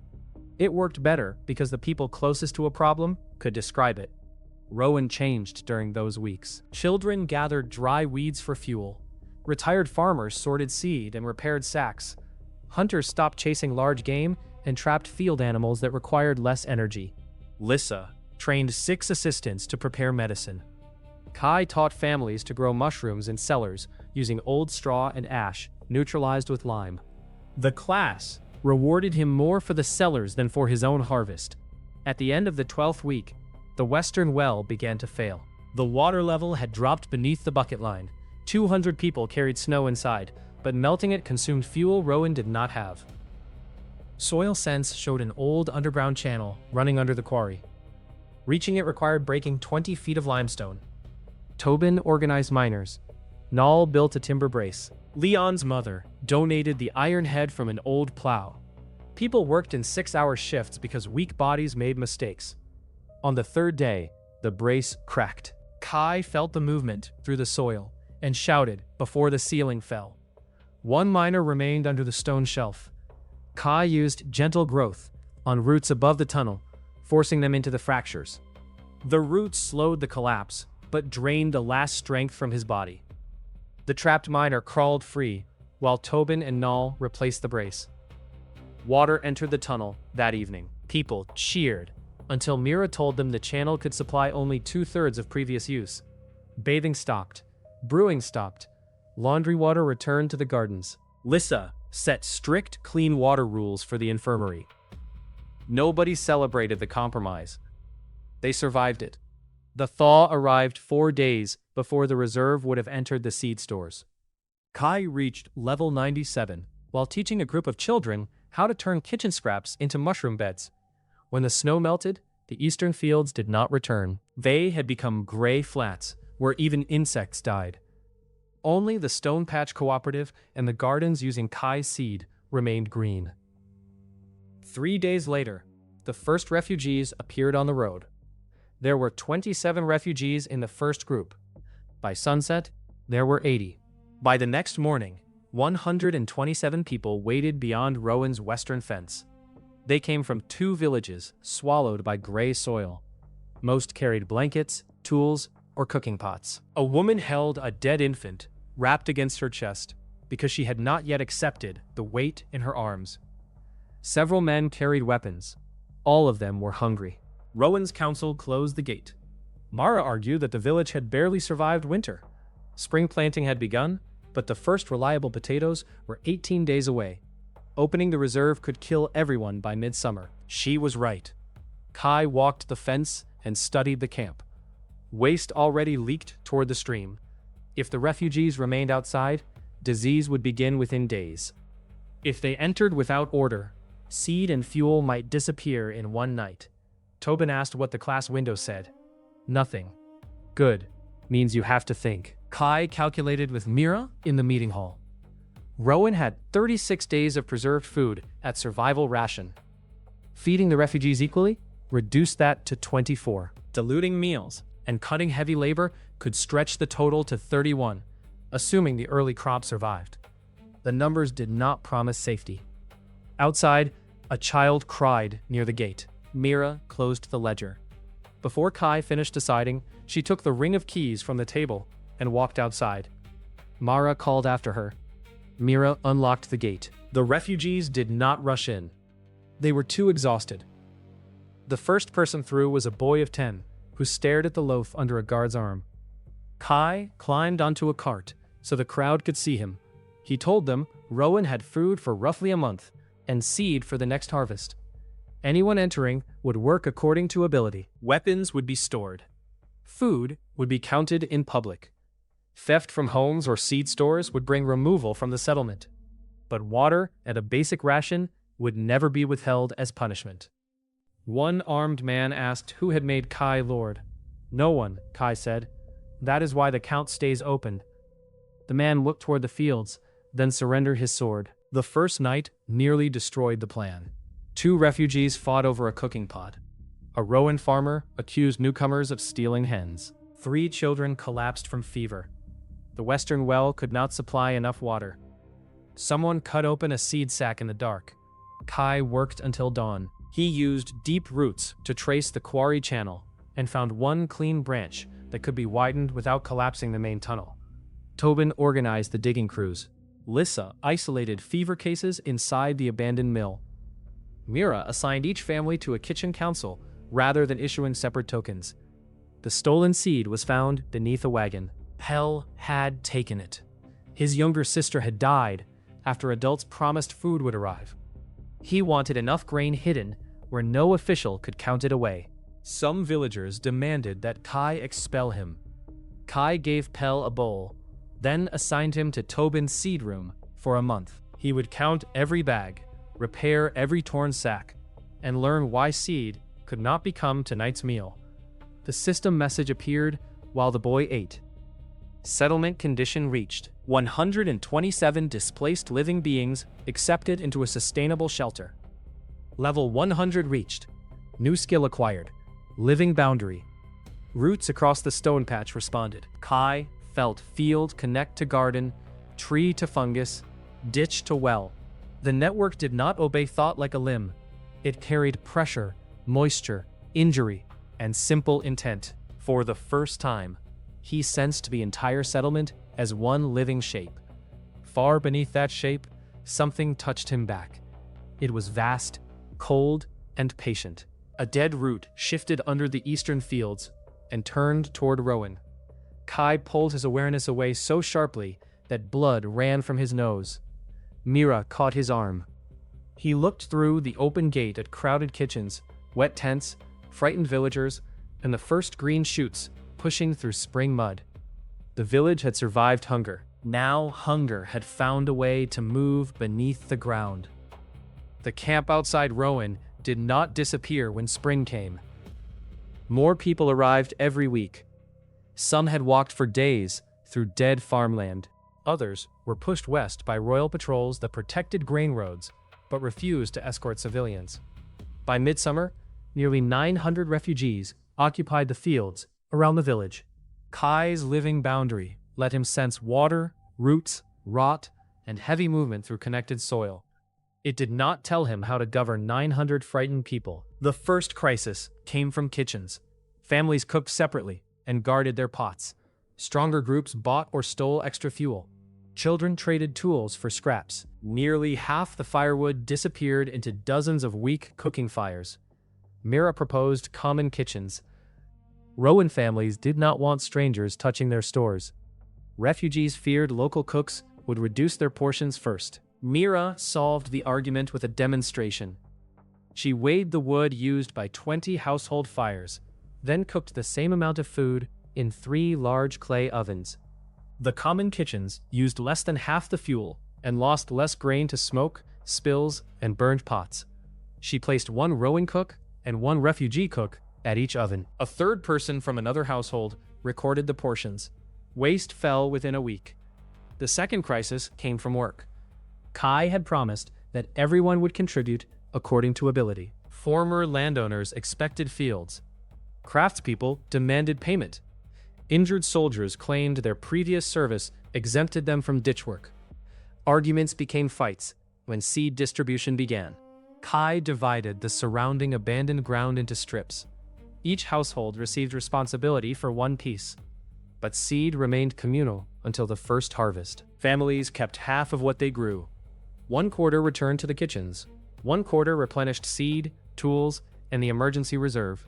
It worked better because the people closest to a problem could describe it. Rowan changed during those weeks. Children gathered dry weeds for fuel. Retired farmers sorted seed and repaired sacks. Hunters stopped chasing large game and trapped field animals that required less energy. Lissa trained 6 assistants to prepare medicine. Kai taught families to grow mushrooms in cellars using old straw and ash, neutralized with lime. The class rewarded him more for the cellars than for his own harvest. At the end of the 12th week, the western well began to fail. The water level had dropped beneath the bucket line. 200 people carried snow inside, but melting it consumed fuel Rowan did not have. Soil Sense showed an old underground channel running under the quarry. Reaching it required breaking 20 feet of limestone. Tobin organized miners. Nall built a timber brace. Leon's mother donated the iron head from an old plow. People worked in 6-hour shifts because weak bodies made mistakes. On the 3rd day, the brace cracked. Kai felt the movement through the soil and shouted before the ceiling fell. One miner remained under the stone shelf. Kai used gentle growth on roots above the tunnel, forcing them into the fractures. The roots slowed the collapse, but drained the last strength from his body. The trapped miner crawled free, while Tobin and Nall replaced the brace. Water entered the tunnel that evening. People cheered until Mira told them the channel could supply only 2/3 of previous use. Bathing stopped. Brewing stopped. Laundry water returned to the gardens. Lissa set strict clean water rules for the infirmary. Nobody celebrated the compromise. They survived it. The thaw arrived 4 days before the reserve would have entered the seed stores. Kai reached level 97 while teaching a group of children how to turn kitchen scraps into mushroom beds. When the snow melted, the eastern fields did not return. They had become gray flats where even insects died. Only the Stone Patch Cooperative and the gardens using Kai's seed remained green. 3 days later, the first refugees appeared on the road. There were 27 refugees in the first group. By sunset, there were 80. By the next morning, 127 people waited beyond Rowan's western fence. They came from 2 villages swallowed by gray soil. Most carried blankets, tools, or cooking pots. A woman held a dead infant wrapped against her chest because she had not yet accepted the weight in her arms. Several men carried weapons. All of them were hungry. Rowan's council closed the gate. Mara argued that the village had barely survived winter. Spring planting had begun, but the first reliable potatoes were 18 days away. Opening the reserve could kill everyone by midsummer. She was right. Kai walked the fence and studied the camp. Waste already leaked toward the stream. If the refugees remained outside, disease would begin within days. If they entered without order, seed and fuel might disappear in one night. Tobin asked what the class window said. Nothing. Good. Means you have to think. Kai calculated with Mira in the meeting hall. Rowan had 36 days of preserved food at survival ration. Feeding the refugees equally reduced that to 24. Diluting meals and cutting heavy labor could stretch the total to 31, assuming the early crop survived. The numbers did not promise safety. Outside, a child cried near the gate. Mira closed the ledger. Before Kai finished deciding, she took the ring of keys from the table and walked outside. Mara called after her. Mira unlocked the gate. The refugees did not rush in. They were too exhausted. The first person through was a boy of 10, who stared at the loaf under a guard's arm. Kai climbed onto a cart so the crowd could see him. He told them Rowan had food for roughly a month and seed for the next harvest. Anyone entering would work according to ability. Weapons would be stored. Food would be counted in public. Theft from homes or seed stores would bring removal from the settlement. But water and a basic ration would never be withheld as punishment. One armed man asked who had made Kai lord. No one, Kai said. That is why the count stays open. The man looked toward the fields, then surrendered his sword. The first night nearly destroyed the plan. 2 refugees fought over a cooking pot. A Rowan farmer accused newcomers of stealing hens. 3 children collapsed from fever. The western well could not supply enough water. Someone cut open a seed sack in the dark. Kai worked until dawn. He used deep roots to trace the quarry channel and found one clean branch that could be widened without collapsing the main tunnel. Tobin organized the digging crews. Lissa isolated fever cases inside the abandoned mill. Mira assigned each family to a kitchen council rather than issuing separate tokens. The stolen seed was found beneath a wagon. Pell had taken it. His younger sister had died after adults promised food would arrive. He wanted enough grain hidden where no official could count it away. Some villagers demanded that Kai expel him. Kai gave Pell a bowl, then assigned him to Tobin's seed room for a month. He would count every bag, repair every torn sack, and learn why seed could not become tonight's meal. The system message appeared while the boy ate. Settlement condition reached. 127 displaced living beings accepted into a sustainable shelter. Level 100 reached. New skill acquired. Living boundary. Roots across the stone patch responded. Kai felt field connect to garden, tree to fungus, ditch to well. The network did not obey thought like a limb. It carried pressure, moisture, injury, and simple intent. For the first time, he sensed the entire settlement as one living shape. Far beneath that shape, something touched him back. It was vast, cold, and patient. A dead root shifted under the eastern fields and turned toward Rowan. Kai pulled his awareness away so sharply that blood ran from his nose. Mira caught his arm. He looked through the open gate at crowded kitchens, wet tents, frightened villagers, and the first green shoots pushing through spring mud. The village had survived hunger. Now hunger had found a way to move beneath the ground. The camp outside Rowan did not disappear when spring came. More people arrived every week. Some had walked for days through dead farmland. Others were pushed west by royal patrols that protected grain roads but refused to escort civilians. By midsummer, nearly 900 refugees occupied the fields around the village. Kai's living boundary let him sense water, roots, rot, and heavy movement through connected soil. It did not tell him how to govern 900 frightened people. The first crisis came from kitchens. Families cooked separately and guarded their pots. Stronger groups bought or stole extra fuel. Children traded tools for scraps. Nearly half the firewood disappeared into dozens of weak cooking fires. Mira proposed common kitchens. Rowan families did not want strangers touching their stores. Refugees feared local cooks would reduce their portions first. Mira solved the argument with a demonstration. She weighed the wood used by 20 household fires, then cooked the same amount of food in 3 large clay ovens. The common kitchens used less than half the fuel and lost less grain to smoke, spills, and burned pots. She placed 1 Rowan cook and 1 refugee cook at each oven. A third person from another household recorded the portions. Waste fell within a week. The second crisis came from work. Kai had promised that everyone would contribute according to ability. Former landowners expected fields. Craftspeople demanded payment. Injured soldiers claimed their previous service exempted them from ditch work. Arguments became fights when seed distribution began. Kai divided the surrounding abandoned ground into strips. Each household received responsibility for one piece. But seed remained communal until the first harvest. Families kept half of what they grew. One quarter returned to the kitchens. One quarter replenished seed, tools, and the emergency reserve.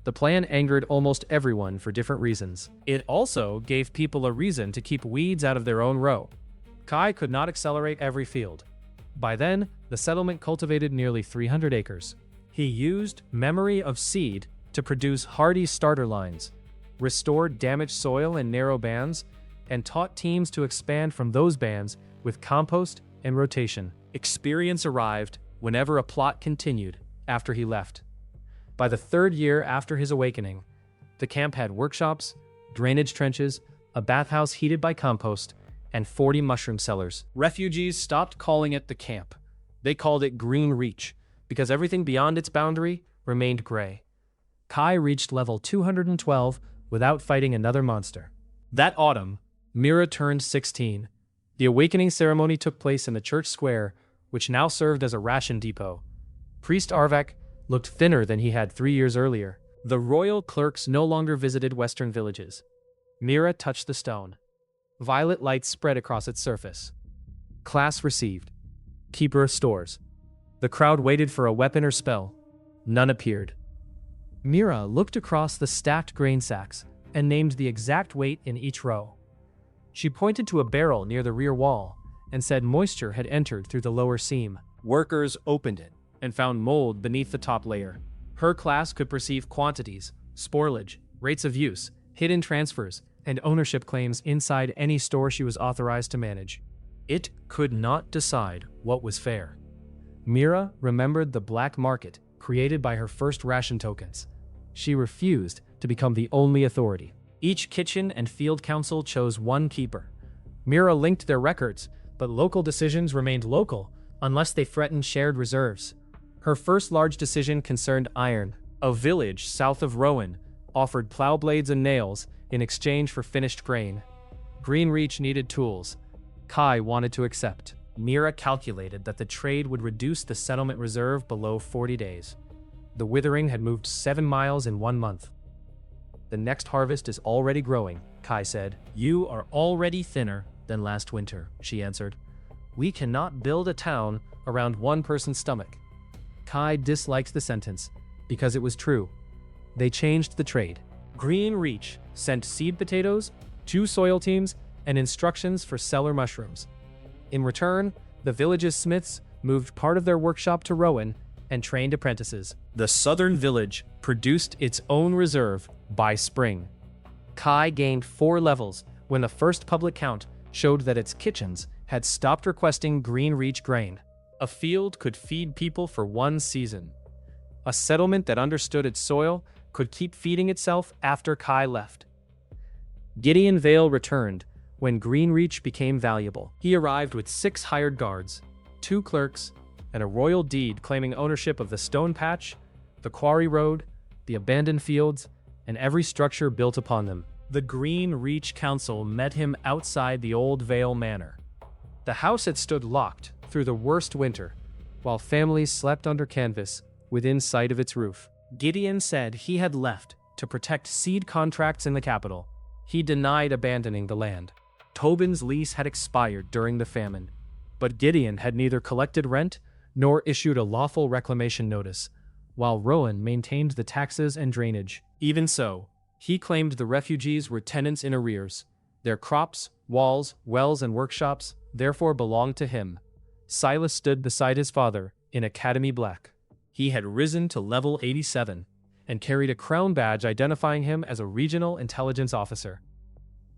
The plan angered almost everyone for different reasons. It also gave people a reason to keep weeds out of their own row. Kai could not accelerate every field. By then, the settlement cultivated nearly 300 acres. He used memory of seed to produce hardy starter lines, restored damaged soil in narrow bands, and taught teams to expand from those bands with compost and rotation. Experience arrived whenever a plot continued after he left. By the third year after his awakening, the camp had workshops, drainage trenches, a bathhouse heated by compost, and 40 mushroom cellars. Refugees stopped calling it the camp. They called it Green Reach, because everything beyond its boundary remained gray. Kai reached level 212 without fighting another monster. That autumn, Mira turned 16. The awakening ceremony took place in the church square, which now served as a ration depot. Priest Arvak looked thinner than he had 3 years earlier. The royal clerks no longer visited western villages. Mira touched the stone. Violet light spread across its surface. Class received. Keeper of stores. The crowd waited for a weapon or spell. None appeared. Mira looked across the stacked grain sacks and named the exact weight in each row. She pointed to a barrel near the rear wall and said moisture had entered through the lower seam. Workers opened it and found mold beneath the top layer. Her class could perceive quantities, spoilage, rates of use, hidden transfers, and ownership claims inside any store she was authorized to manage. It could not decide what was fair. Mira remembered the black market created by her first ration tokens. She refused to become the only authority. Each kitchen and field council chose one keeper. Mira linked their records, but local decisions remained local unless they threatened shared reserves. Her first large decision concerned Iron. A village south of Rowan offered plow blades and nails in exchange for finished grain. Green Reach needed tools. Kai wanted to accept. Mira calculated that the trade would reduce the settlement reserve below 40 days. The withering had moved 7 miles in 1 month. The next harvest is already growing, Kai said. You are already thinner than last winter, she answered. We cannot build a town around one person's stomach. Kai disliked the sentence because it was true. They changed the trade. Green Reach sent seed potatoes, 2 soil teams, and instructions for cellar mushrooms. In return, the village's smiths moved part of their workshop to Rowan and trained apprentices. The southern village produced its own reserve by spring. Kai gained 4 levels when the first public count showed that its kitchens had stopped requesting Green Reach grain. A field could feed people for 1 season. A settlement that understood its soil could keep feeding itself after Kai left. Gideon Vale returned when Green Reach became valuable. He arrived with 6 hired guards, 2 clerks, and a royal deed claiming ownership of the stone patch, the quarry road, the abandoned fields, and every structure built upon them. The Green Reach Council met him outside the old Vale Manor. The house had stood locked through the worst winter, while families slept under canvas within sight of its roof. Gideon said he had left to protect seed contracts in the capital. He denied abandoning the land. Tobin's lease had expired during the famine, but Gideon had neither collected rent nor issued a lawful reclamation notice, while Rowan maintained the taxes and drainage. Even so, he claimed the refugees were tenants in arrears. Their crops, walls, wells, and workshops therefore belonged to him. Silas stood beside his father in Academy Black. He had risen to level 87 and carried a crown badge identifying him as a regional intelligence officer.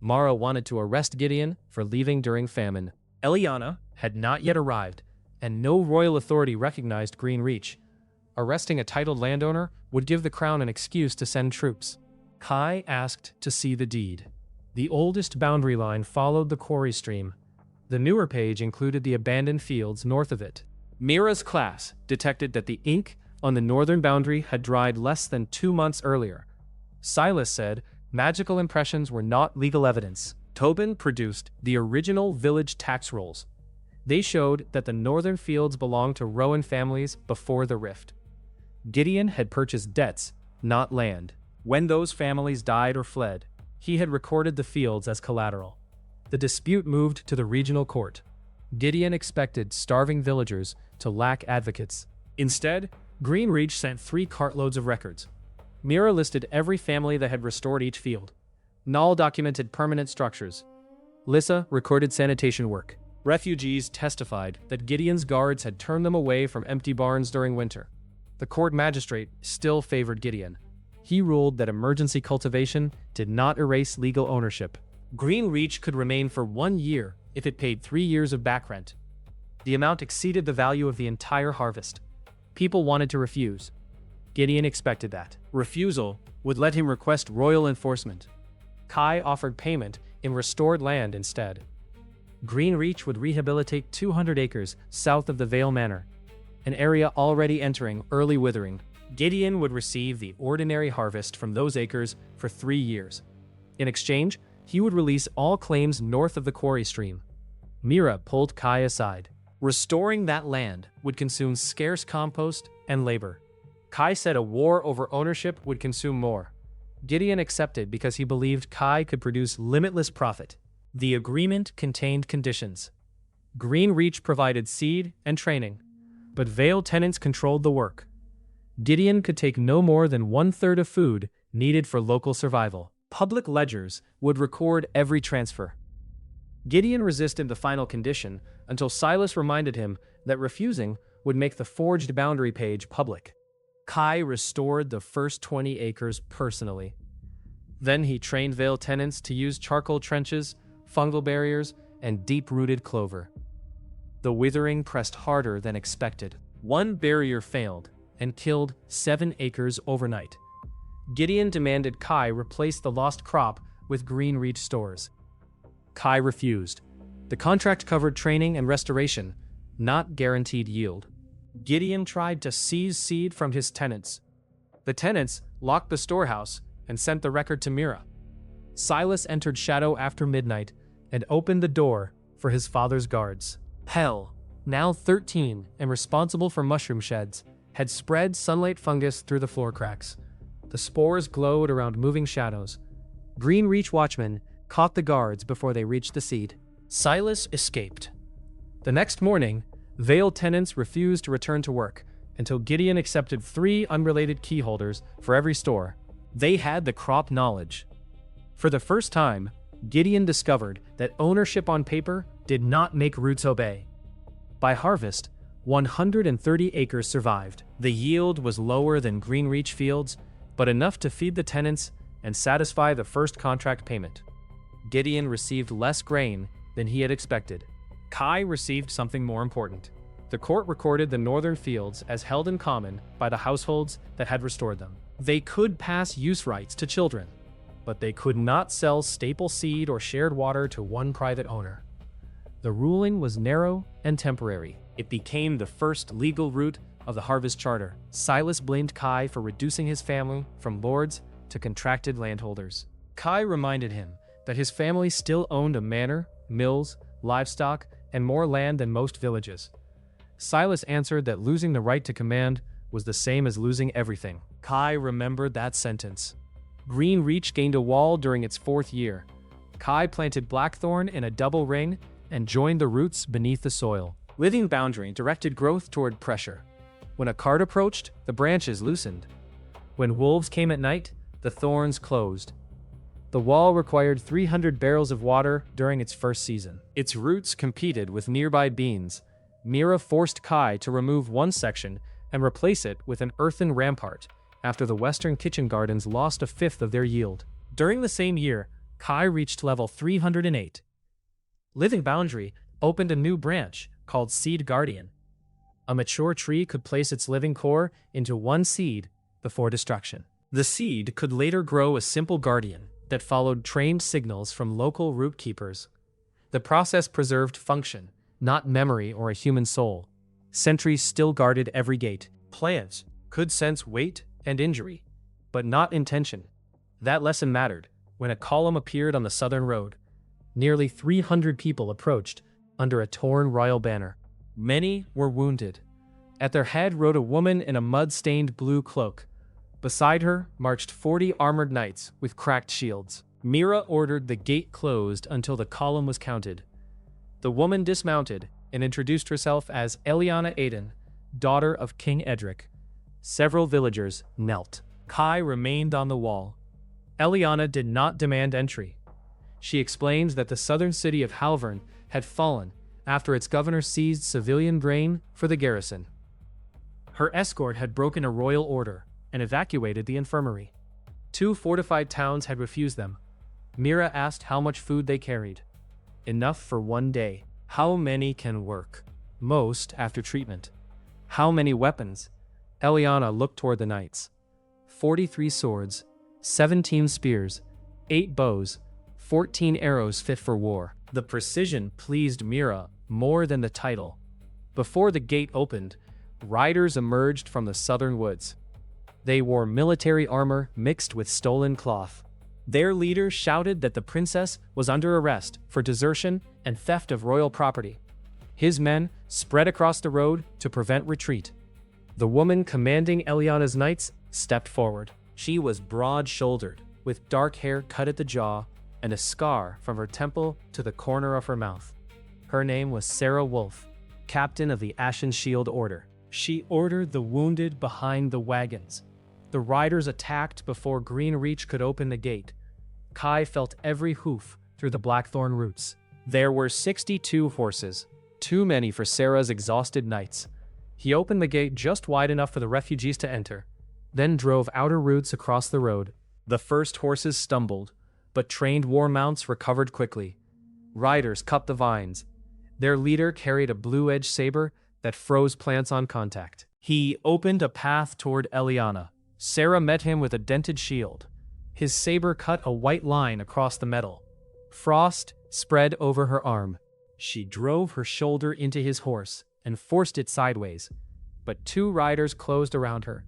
Mara wanted to arrest Gideon for leaving during famine. Eliana had not yet arrived, and no royal authority recognized Green Reach. Arresting a titled landowner would give the crown an excuse to send troops. Kai asked to see the deed. The oldest boundary line followed the quarry stream. The newer page included the abandoned fields north of it. Mira's class detected that the ink on the northern boundary had dried less than 2 months earlier. Silas said magical impressions were not legal evidence. Tobin produced the original village tax rolls. They showed that the northern fields belonged to Rowan families before the rift. Gideon had purchased debts, not land. When those families died or fled, he had recorded the fields as collateral. The dispute moved to the regional court. Gideon expected starving villagers to lack advocates. Instead, Greenreach sent 3 cartloads of records. Mira listed every family that had restored each field. Nall documented permanent structures. Lissa recorded sanitation work. Refugees testified that Gideon's guards had turned them away from empty barns during winter. The court magistrate still favored Gideon. He ruled that emergency cultivation did not erase legal ownership. Greenreach could remain for 1 year if it paid 3 years of back rent. The amount exceeded the value of the entire harvest. People wanted to refuse. Gideon expected that. Refusal would let him request royal enforcement. Kai offered payment in restored land instead. Greenreach would rehabilitate 200 acres south of the Vale Manor, an area already entering early withering. Gideon would receive the ordinary harvest from those acres for 3 years. In exchange, he would release all claims north of the quarry stream. Mira pulled Kai aside. Restoring that land would consume scarce compost and labor. Kai said a war over ownership would consume more. Gideon accepted because he believed Kai could produce limitless profit. The agreement contained conditions. Greenreach provided seed and training, but Vale tenants controlled the work. Gideon could take no more than 1/3 of food needed for local survival. Public ledgers would record every transfer. Gideon resisted the final condition until Silas reminded him that refusing would make the forged boundary page public. Kai restored the first 20 acres personally. Then he trained Vale tenants to use charcoal trenches, fungal barriers, and deep-rooted clover. The withering pressed harder than expected. One barrier failed and killed 7 acres overnight. Gideon demanded Kai replace the lost crop with Greenreach stores. Kai refused. The contract covered training and restoration, not guaranteed yield. Gideon tried to seize seed from his tenants. The tenants locked the storehouse and sent the record to Mira. Silas entered shadow after midnight and opened the door for his father's guards. Pell, now 13 and responsible for mushroom sheds, had spread sunlight fungus through the floor cracks. The spores glowed around moving shadows. Greenreach watchmen caught the guards before they reached the seed. Silas escaped. The next morning, Vale tenants refused to return to work until Gideon accepted 3 unrelated key holders for every store. They had the crop knowledge. For the first time, Gideon discovered that ownership on paper did not make roots obey. By harvest, 130 acres survived. The yield was lower than Greenreach fields, but enough to feed the tenants and satisfy the first contract payment. Gideon received less grain than he had expected. Kai received something more important. The court recorded the northern fields as held in common by the households that had restored them. They could pass use rights to children, but they could not sell staple seed or shared water to one private owner. The ruling was narrow and temporary. It became the first legal route of the Harvest Charter. Silas blamed Kai for reducing his family from lords to contracted landholders. Kai reminded him that his family still owned a manor, mills, livestock, and more land than most villages. Silas answered that losing the right to command was the same as losing everything. Kai remembered that sentence. Greenreach gained a wall during its 4th year. Kai planted blackthorn in a double ring and joined the roots beneath the soil. Living boundary directed growth toward pressure. When a cart approached, the branches loosened. When wolves came at night, the thorns closed. The wall required 300 barrels of water during its first season. Its roots competed with nearby beans. Mira forced Kai to remove one section and replace it with an earthen rampart after the western kitchen gardens lost 1/5 of their yield. During the same year, Kai reached level 308. Living Boundary opened a new branch called Seed Guardian. A mature tree could place its living core into one seed before destruction. The seed could later grow a simple guardian that followed trained signals from local root keepers. The process preserved function, not memory or a human soul. Sentries still guarded every gate. Plants could sense weight and injury, but not intention. That lesson mattered when a column appeared on the southern road. Nearly 300 people approached under a torn royal banner. Many were wounded. At their head rode a woman in a mud-stained blue cloak. Beside her marched 40 armored knights with cracked shields. Mira ordered the gate closed until the column was counted. The woman dismounted and introduced herself as Eliana Aiden, daughter of King Edric. Several villagers knelt. Kai remained on the wall. Eliana did not demand entry. She explained that the southern city of Halvern had fallen after its governor seized civilian grain for the garrison. Her escort had broken a royal order and evacuated the infirmary. 2 fortified towns had refused them. Mira asked how much food they carried. Enough for 1 day. How many can work? Most after treatment. How many weapons? Eliana looked toward the knights. 43 swords, 17 spears, 8 bows, 14 arrows fit for war. The precision pleased Mira more than the title. Before the gate opened, riders emerged from the southern woods. They wore military armor mixed with stolen cloth. Their leader shouted that the princess was under arrest for desertion and theft of royal property. His men spread across the road to prevent retreat. The woman commanding Eliana's knights stepped forward. She was broad-shouldered, with dark hair cut at the jaw and a scar from her temple to the corner of her mouth. Her name was Sarah Wolf, captain of the Ashen Shield Order. She ordered the wounded behind the wagons. The riders attacked before Greenreach could open the gate. Kai felt every hoof through the blackthorn roots. There were 62 horses, too many for Sarah's exhausted knights. He opened the gate just wide enough for the refugees to enter, then drove outer routes across the road. The first horses stumbled, but trained war mounts recovered quickly. Riders cut the vines. Their leader carried a blue-edged saber that froze plants on contact. He opened a path toward Eliana. Sarah met him with a dented shield. His saber cut a white line across the metal. Frost spread over her arm. She drove her shoulder into his horse and forced it sideways, but 2 riders closed around her.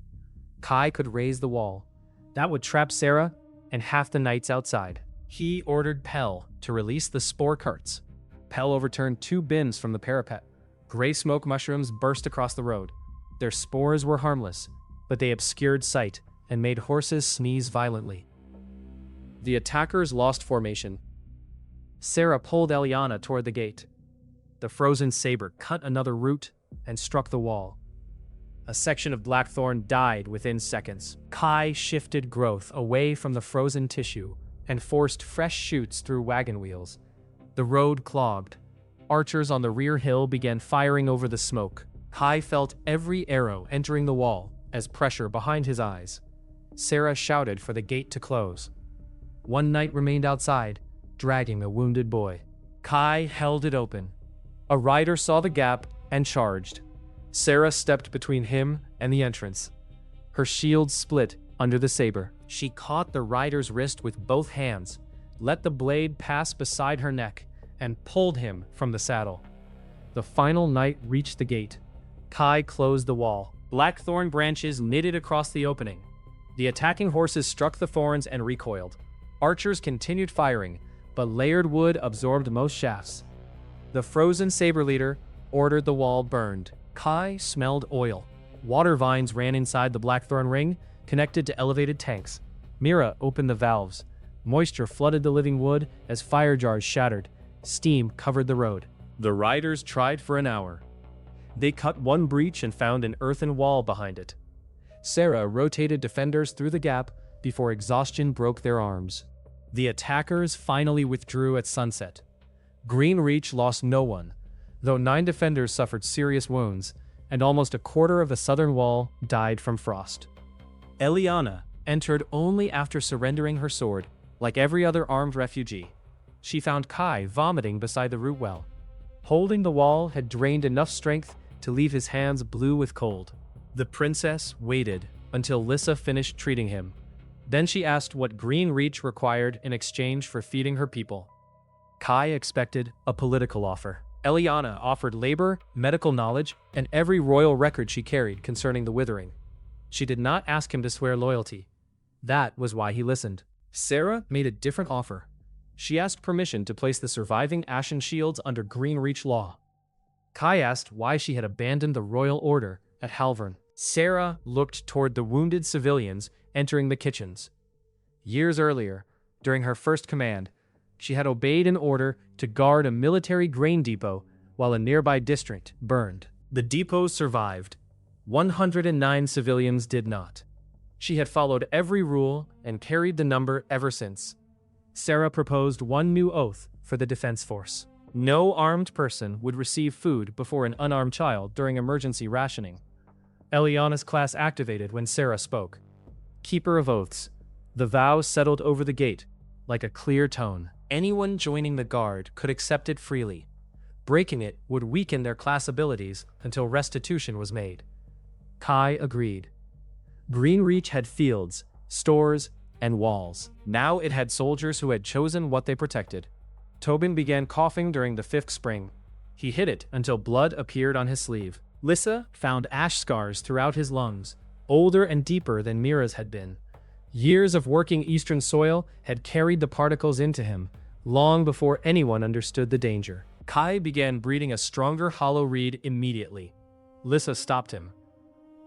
Kai could raise the wall. That would trap Sarah and half the knights outside. He ordered Pell to release the spore carts. Pell overturned 2 bins from the parapet. Gray smoke mushrooms burst across the road. Their spores were harmless, but they obscured sight and made horses sneeze violently. The attackers lost formation. Sarah pulled Eliana toward the gate. The frozen saber cut another root and struck the wall. A section of blackthorn died within seconds. Kai shifted growth away from the frozen tissue and forced fresh shoots through wagon wheels. The road clogged. Archers on the rear hill began firing over the smoke. Kai felt every arrow entering the wall as pressure behind his eyes. Sarah shouted for the gate to close. 1 knight remained outside, dragging the wounded boy. Kai held it open. A rider saw the gap and charged. Sarah stepped between him and the entrance. Her shield split under the saber. She caught the rider's wrist with both hands, let the blade pass beside her neck, and pulled him from the saddle. The final knight reached the gate. Kai closed the wall. Blackthorn branches knitted across the opening. The attacking horses struck the thorns and recoiled. Archers continued firing, but layered wood absorbed most shafts. The frozen saber leader ordered the wall burned. Kai smelled oil. Water vines ran inside the blackthorn ring, connected to elevated tanks. Mira opened the valves. Moisture flooded the living wood as fire jars shattered. Steam covered the road. The riders tried for an hour. They cut 1 breach and found an earthen wall behind it. Sarah rotated defenders through the gap before exhaustion broke their arms. The attackers finally withdrew at sunset. Greenreach lost no one, though 9 defenders suffered serious wounds, and almost a quarter of the southern wall died from frost. Eliana entered only after surrendering her sword, like every other armed refugee. She found Kai vomiting beside the root well. Holding the wall had drained enough strength to leave his hands blue with cold. The princess waited until Lissa finished treating him. Then she asked what Greenreach required in exchange for feeding her people. Kai expected a political offer. Eliana offered labor, medical knowledge, and every royal record she carried concerning the withering. She did not ask him to swear loyalty. That was why he listened. Sarah made a different offer. She asked permission to place the surviving Ashen shields under Greenreach law. Kai asked why she had abandoned the royal order at Halvern. Sarah looked toward the wounded civilians entering the kitchens. Years earlier, during her first command, she had obeyed an order to guard a military grain depot while a nearby district burned. The depot survived. 109 civilians did not. She had followed every rule and carried the number ever since. Sarah proposed one new oath for the defense force. No armed person would receive food before an unarmed child during emergency rationing. Eliana's class activated when Sarah spoke. Keeper of Oaths. The vow settled over the gate, like a clear tone. Anyone joining the guard could accept it freely. Breaking it would weaken their class abilities until restitution was made. Kai agreed. Greenreach had fields, stores, and walls. Now it had soldiers who had chosen what they protected. Tobin began coughing during the 5th spring. He hid it until blood appeared on his sleeve. Lissa found ash scars throughout his lungs, older and deeper than Mira's had been. Years of working eastern soil had carried the particles into him, long before anyone understood the danger. Kai began breeding a stronger hollow reed immediately. Lissa stopped him.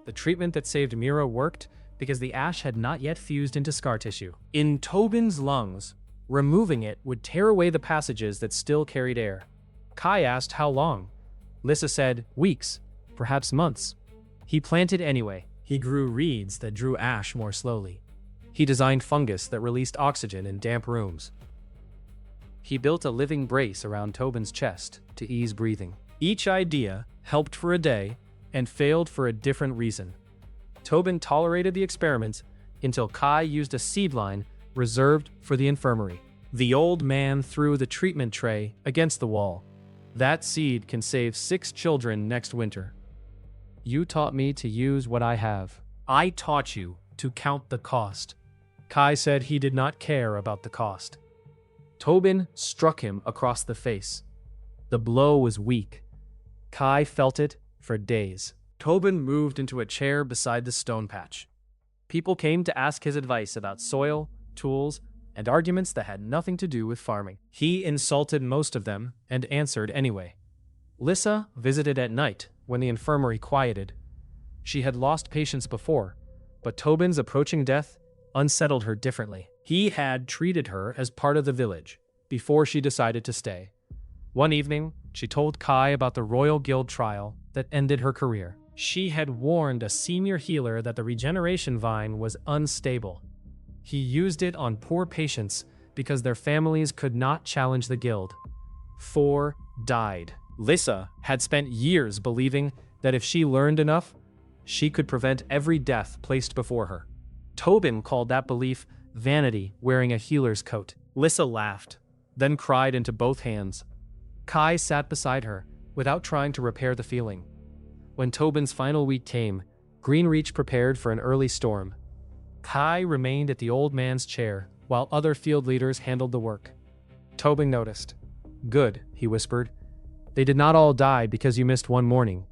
The treatment that saved Mira worked because the ash had not yet fused into scar tissue. In Tobin's lungs, removing it would tear away the passages that still carried air. Kai asked how long. Lissa said weeks, perhaps months. He planted anyway. He grew reeds that drew ash more slowly. He designed fungus that released oxygen in damp rooms. He built a living brace around Tobin's chest to ease breathing. Each idea helped for a day and failed for a different reason. Tobin tolerated the experiments until Kai used a seed line reserved for the infirmary. The old man threw the treatment tray against the wall. That seed can save 6 children next winter. You taught me to use what I have. I taught you to count the cost. Kai said he did not care about the cost. Tobin struck him across the face. The blow was weak. Kai felt it for days. Tobin moved into a chair beside the stone patch. People came to ask his advice about soil, tools, and arguments that had nothing to do with farming. He insulted most of them and answered anyway. Lissa visited at night when the infirmary quieted. She had lost patience before, but Tobin's approaching death unsettled her differently. He had treated her as part of the village before she decided to stay. One evening, she told Kai about the Royal Guild trial that ended her career. She had warned a senior healer that the regeneration vine was unstable. He used it on poor patients because their families could not challenge the guild. 4 died. Lissa had spent years believing that if she learned enough, she could prevent every death placed before her. Tobin called that belief vanity wearing a healer's coat. Lissa laughed, then cried into both hands. Kai sat beside her, without trying to repair the feeling. When Tobin's final week came, Greenreach prepared for an early storm. Kai remained at the old man's chair, while other field leaders handled the work. Tobin noticed. Good, he whispered. They did not all die because you missed one morning.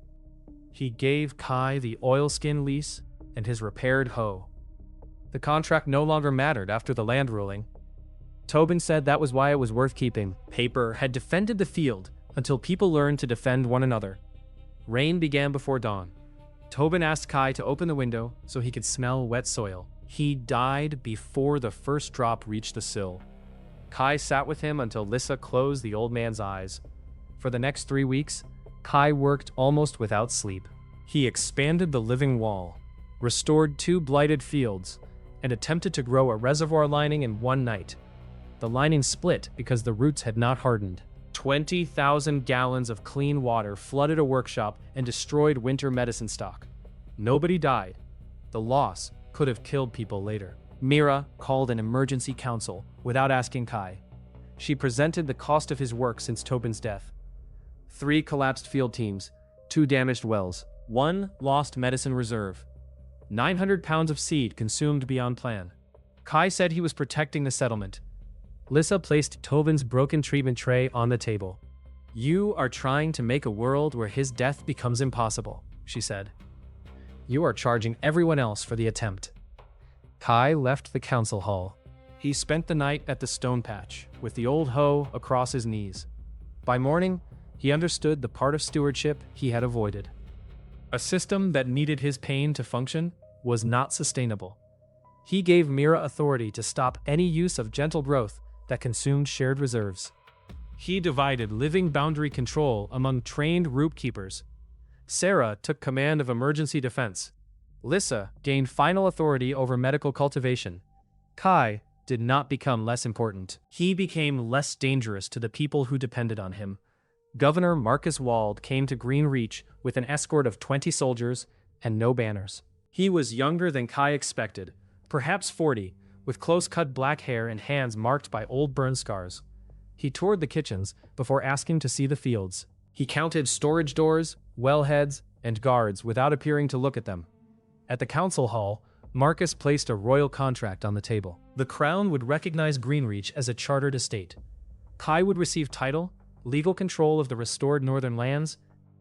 He gave Kai the oilskin lease and his repaired hoe. The contract no longer mattered after the land ruling. Tobin said that was why it was worth keeping. Paper had defended the field until people learned to defend one another. Rain began before dawn. Tobin asked Kai to open the window so he could smell wet soil. He died before the first drop reached the sill. Kai sat with him until Lissa closed the old man's eyes. For the next 3 weeks, Kai worked almost without sleep. He expanded the living wall, restored 2 blighted fields, and attempted to grow a reservoir lining in one night. The lining split because the roots had not hardened. 20,000 gallons of clean water flooded a workshop and destroyed winter medicine stock. Nobody died. The loss could have killed people later. Mira called an emergency council without asking Kai. She presented the cost of his work since Tobin's death. 3 collapsed field teams, 2 damaged wells, 1 lost medicine reserve. 900 pounds of seed consumed beyond plan. Kai said he was protecting the settlement. Lissa placed Tobin's broken treatment tray on the table. You are trying to make a world where his death becomes impossible, she said. You are charging everyone else for the attempt. Kai left the council hall. He spent the night at the stone patch, with the old hoe across his knees. By morning, he understood the part of stewardship he had avoided. A system that needed his pain to function was not sustainable. He gave Mira authority to stop any use of gentle growth that consumed shared reserves. He divided living boundary control among trained root keepers. Sarah took command of emergency defense. Lissa gained final authority over medical cultivation. Kai did not become less important. He became less dangerous to the people who depended on him. Governor Marcus Wald came to Green Reach with an escort of 20 soldiers and no banners. He was younger than Kai expected, perhaps 40, with close-cut black hair and hands marked by old burn scars. He toured the kitchens before asking to see the fields. He counted storage doors, wellheads, and guards without appearing to look at them. At the council hall, Marcus placed a royal contract on the table. The crown would recognize Greenreach as a chartered estate. Kai would receive title, legal control of the restored northern lands,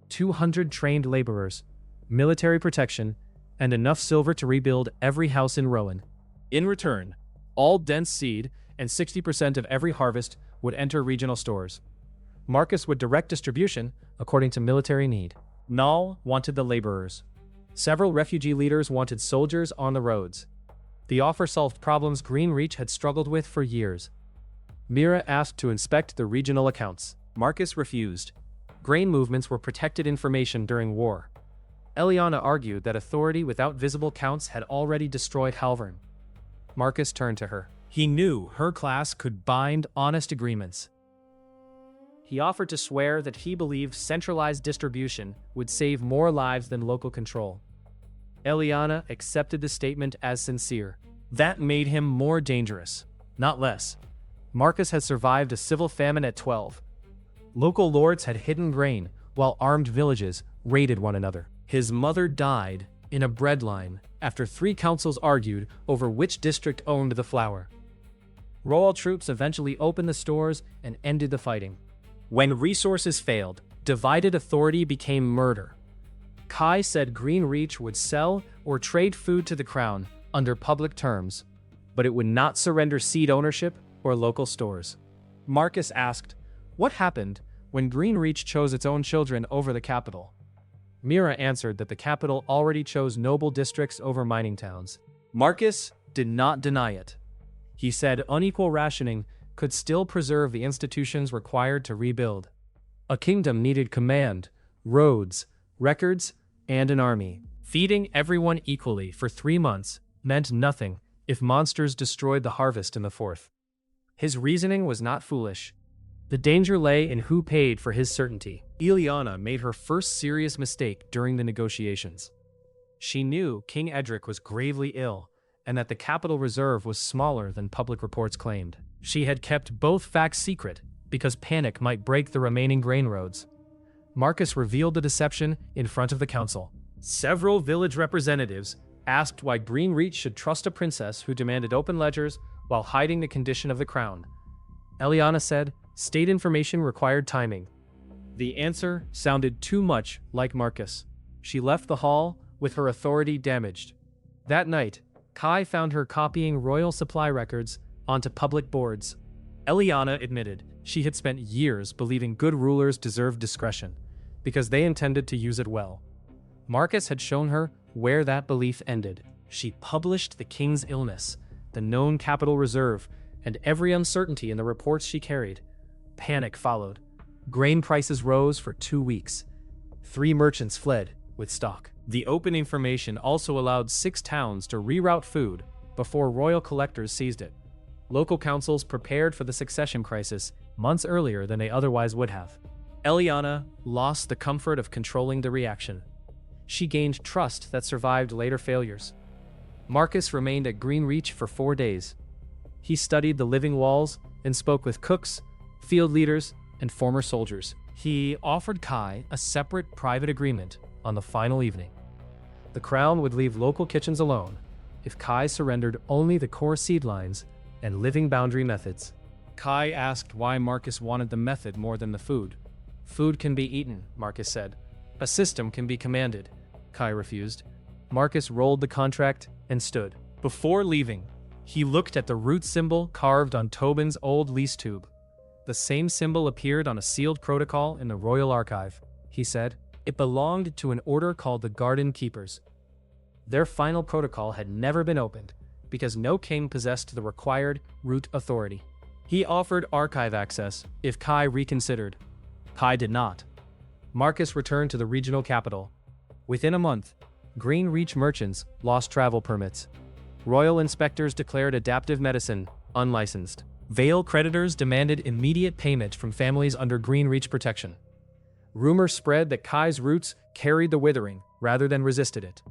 200 trained laborers, military protection, and enough silver to rebuild every house in Rowan. In return, all dense seed and 60% of every harvest would enter regional stores. Marcus would direct distribution according to military need. Nal wanted the laborers. Several refugee leaders wanted soldiers on the roads. The offer solved problems Greenreach had struggled with for years. Mira asked to inspect the regional accounts. Marcus refused. Grain movements were protected information during war. Eliana argued that authority without visible counts had already destroyed Halvern. Marcus turned to her. He knew her class could bind honest agreements. He offered to swear that he believed centralized distribution would save more lives than local control. Eliana accepted the statement as sincere. That made him more dangerous, not less. Marcus had survived a civil famine at 12. Local lords had hidden grain, while armed villages raided one another. His mother died in a bread line after 3 councils argued over which district owned the flour. Royal troops eventually opened the stores and ended the fighting. When resources failed, divided authority became murder. Kai said Greenreach would sell or trade food to the crown under public terms, but it would not surrender seed ownership or local stores. Marcus asked, what happened when Greenreach chose its own children over the capital? Mira answered that the capital already chose noble districts over mining towns. Marcus did not deny it. He said unequal rationing could still preserve the institutions required to rebuild. A kingdom needed command, roads, records, and an army. Feeding everyone equally for 3 months meant nothing if monsters destroyed the harvest in the 4th. His reasoning was not foolish. The danger lay in who paid for his certainty. Eliana made her first serious mistake during the negotiations. She knew King Edric was gravely ill, and that the capital reserve was smaller than public reports claimed. She had kept both facts secret because panic might break the remaining grain roads. Marcus revealed the deception in front of the council. Several village representatives asked why Greenreach should trust a princess who demanded open ledgers while hiding the condition of the crown. Eliana said, state information required timing. The answer sounded too much like Marcus. She left the hall with her authority damaged. That night, Kai found her copying royal supply records onto public boards. Eliana admitted she had spent years believing good rulers deserved discretion, because they intended to use it well. Marcus had shown her where that belief ended. She published the king's illness, the known capital reserve, and every uncertainty in the reports she carried. Panic followed. Grain prices rose for 2 weeks. 3 merchants fled with stock. The open information also allowed 6 towns to reroute food before royal collectors seized it. Local councils prepared for the succession crisis months earlier than they otherwise would have. Eliana lost the comfort of controlling the reaction. She gained trust that survived later failures. Marcus remained at Greenreach for 4 days. He studied the living walls and spoke with cooks, field leaders, and former soldiers. He offered Kai a separate private agreement on the final evening. The crown would leave local kitchens alone if Kai surrendered only the core seed lines and living boundary methods. Kai asked why Marcus wanted the method more than the food. Food can be eaten, Marcus said. A system can be commanded. Kai refused. Marcus rolled the contract and stood. Before leaving, he looked at the root symbol carved on Tobin's old lease tube. The same symbol appeared on a sealed protocol in the Royal Archive, he said. It belonged to an order called the Garden Keepers. Their final protocol had never been opened because no king possessed the required root authority. He offered archive access if Kai reconsidered. Kai did not. Marcus returned to the regional capital. Within a month, Green Reach merchants lost travel permits. Royal inspectors declared adaptive medicine unlicensed. Vale creditors demanded immediate payment from families under Green Reach protection. Rumors spread that Kai's roots carried the withering rather than resisted it.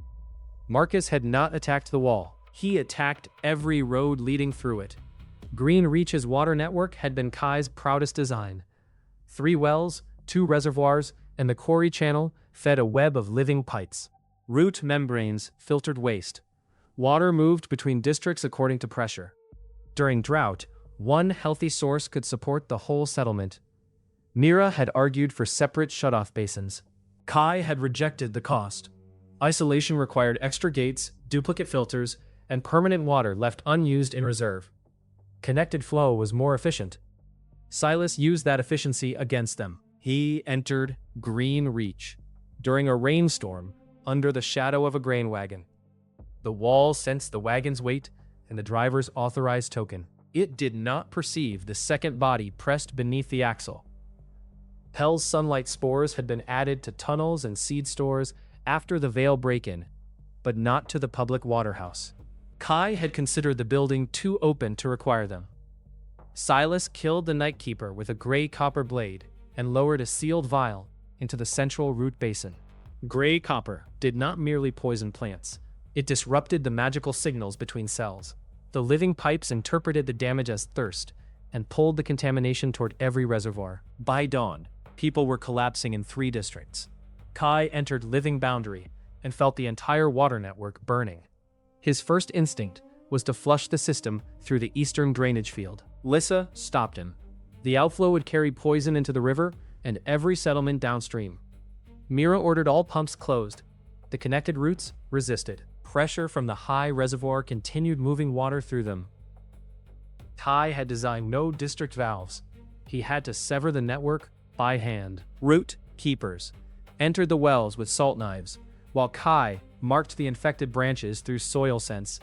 Marcus had not attacked the wall. He attacked every road leading through it. Green Reach's water network had been Kai's proudest design. 3 wells, 2 reservoirs, and the quarry channel fed a web of living pipes. Root membranes filtered waste. Water moved between districts according to pressure. During drought, one healthy source could support the whole settlement. Mira had argued for separate shutoff basins. Kai had rejected the cost. Isolation required extra gates, duplicate filters, and permanent water left unused in reserve. Connected flow was more efficient. Silas used that efficiency against them. He entered Green Reach during a rainstorm under the shadow of a grain wagon. The wall sensed the wagon's weight and the driver's authorized token. It did not perceive the second body pressed beneath the axle. Pell's sunlight spores had been added to tunnels and seed stores after the Vale break-in, but not to the public waterhouse. Kai had considered the building too open to require them. Silas killed the Nightkeeper with a gray copper blade and lowered a sealed vial into the central root basin. Gray copper did not merely poison plants. It disrupted the magical signals between cells. The living pipes interpreted the damage as thirst and pulled the contamination toward every reservoir. By dawn, people were collapsing in 3 districts. Kai entered Living Boundary and felt the entire water network burning. His first instinct was to flush the system through the eastern drainage field. Lissa stopped him. The outflow would carry poison into the river and every settlement downstream. Mira ordered all pumps closed. The connected roots resisted. Pressure from the high reservoir continued moving water through them. Kai had designed no district valves. He had to sever the network by hand. Root keepers entered the wells with salt knives, while Kai marked the infected branches through soil scents.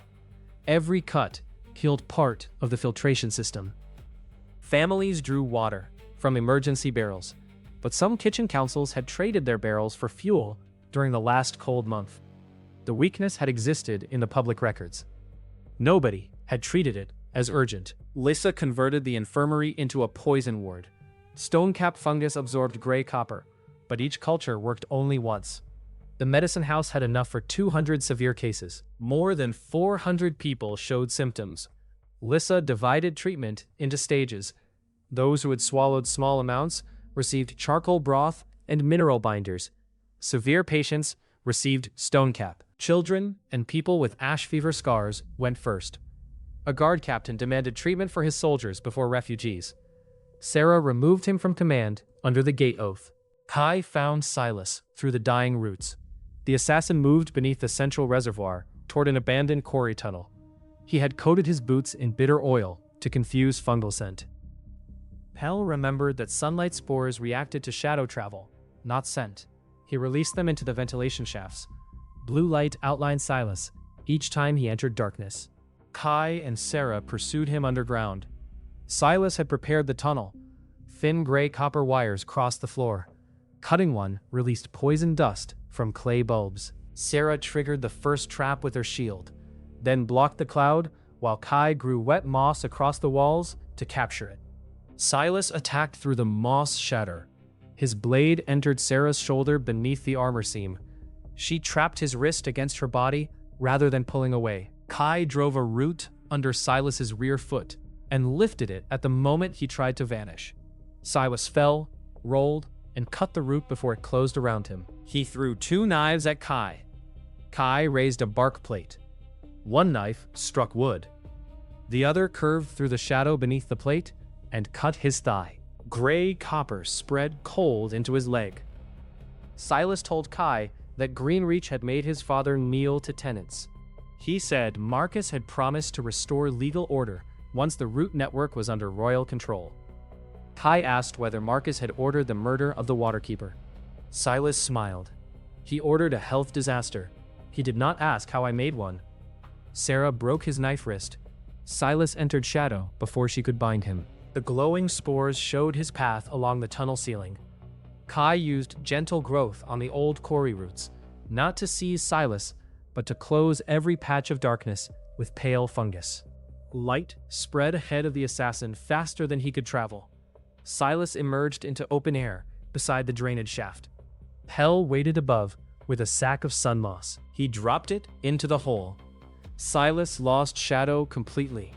Every cut killed part of the filtration system. Families drew water from emergency barrels, but some kitchen councils had traded their barrels for fuel during the last cold month. The weakness had existed in the public records. Nobody had treated it as urgent. Lissa converted the infirmary into a poison ward. Stonecap fungus absorbed gray copper, but each culture worked only once. The medicine house had enough for 200 severe cases. More than 400 people showed symptoms. Lissa divided treatment into stages. Those who had swallowed small amounts received charcoal broth and mineral binders. Severe patients received stonecap. Children and people with ash fever scars went first. A guard captain demanded treatment for his soldiers before refugees. Sarah removed him from command under the gate oath. Kai found Silas through the dying roots. The assassin moved beneath the central reservoir toward an abandoned quarry tunnel. He had coated his boots in bitter oil to confuse fungal scent. Pell remembered that sunlight spores reacted to shadow travel, not scent. He released them into the ventilation shafts. Blue light outlined Silas each time he entered darkness. Kai and Sarah pursued him underground. Silas had prepared the tunnel. Thin gray copper wires crossed the floor. Cutting one released poison dust from clay bulbs. Sarah triggered the first trap with her shield, then blocked the cloud while Kai grew wet moss across the walls to capture it. Silas attacked through the moss shatter. His blade entered Sarah's shoulder beneath the armor seam. She trapped his wrist against her body rather than pulling away. Kai drove a root under Silas's rear foot and lifted it at the moment he tried to vanish. Silas fell, rolled, and cut the root before it closed around him. He threw 2 knives at Kai. Kai raised a bark plate. One knife struck wood. The other curved through the shadow beneath the plate and cut his thigh. Gray copper spread cold into his leg. Silas told Kai that Greenreach had made his father kneel to tenants. He said Marcus had promised to restore legal order once the root network was under royal control. Kai asked whether Marcus had ordered the murder of the waterkeeper. Silas smiled. He ordered a health disaster. He did not ask how I made one. Sarah broke his knife wrist. Silas entered shadow before she could bind him. The glowing spores showed his path along the tunnel ceiling. Kai used gentle growth on the old quarry roots, not to seize Silas, but to close every patch of darkness with pale fungus. Light spread ahead of the assassin faster than he could travel. Silas emerged into open air beside the drainage shaft. Hell waited above with a sack of sun moss. He dropped it into the hole. Silas lost shadow completely.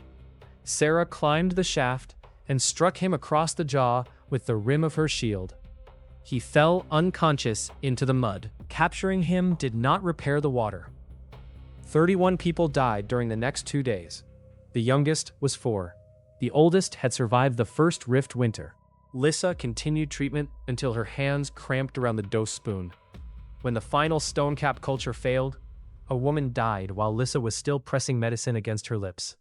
Sarah climbed the shaft and struck him across the jaw with the rim of her shield. He fell unconscious into the mud. Capturing him did not repair the water. 31 people died during the next 2 days. The youngest was 4. The oldest had survived the first rift winter. Lissa continued treatment until her hands cramped around the dose spoon. When the final stone cap culture failed, a woman died while Lissa was still pressing medicine against her lips.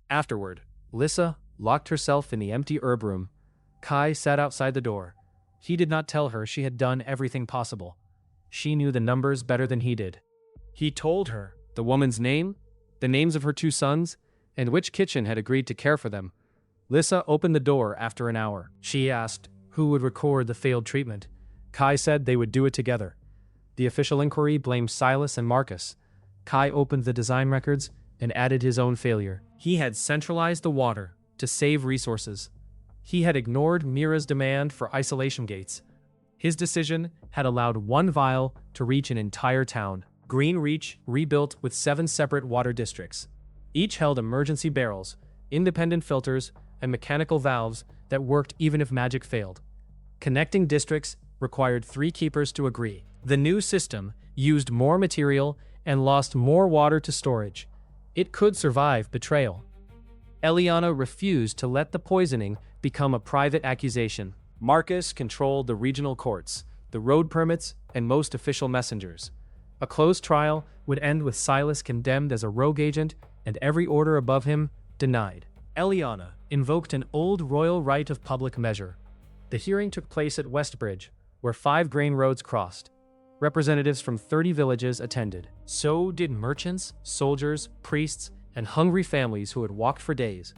Afterward, Lissa locked herself in the empty herb room. Kai sat outside the door. He did not tell her she had done everything possible. She knew the numbers better than he did. He told her the woman's name, the names of her 2 sons, and which kitchen had agreed to care for them. Lissa opened the door after an hour. She asked who would record the failed treatment. Kai said they would do it together. The official inquiry blamed Silas and Marcus. Kai opened the design records and added his own failure. He had centralized the water to save resources. He had ignored Mira's demand for isolation gates. His decision had allowed 1 vial to reach an entire town. Greenreach rebuilt with 7 separate water districts. Each held emergency barrels, independent filters, and mechanical valves that worked even if magic failed. Connecting districts required 3 keepers to agree. The new system used more material and lost more water to storage. It could survive betrayal. Eliana refused to let the poisoning become a private accusation. Marcus controlled the regional courts, the road permits, and most official messengers. A closed trial would end with Silas condemned as a rogue agent and every order above him denied. Eliana invoked an old royal right of public measure. The hearing took place at Westbridge, where 5 grain roads crossed. Representatives from 30 villages attended. So did merchants, soldiers, priests, and hungry families who had walked for days.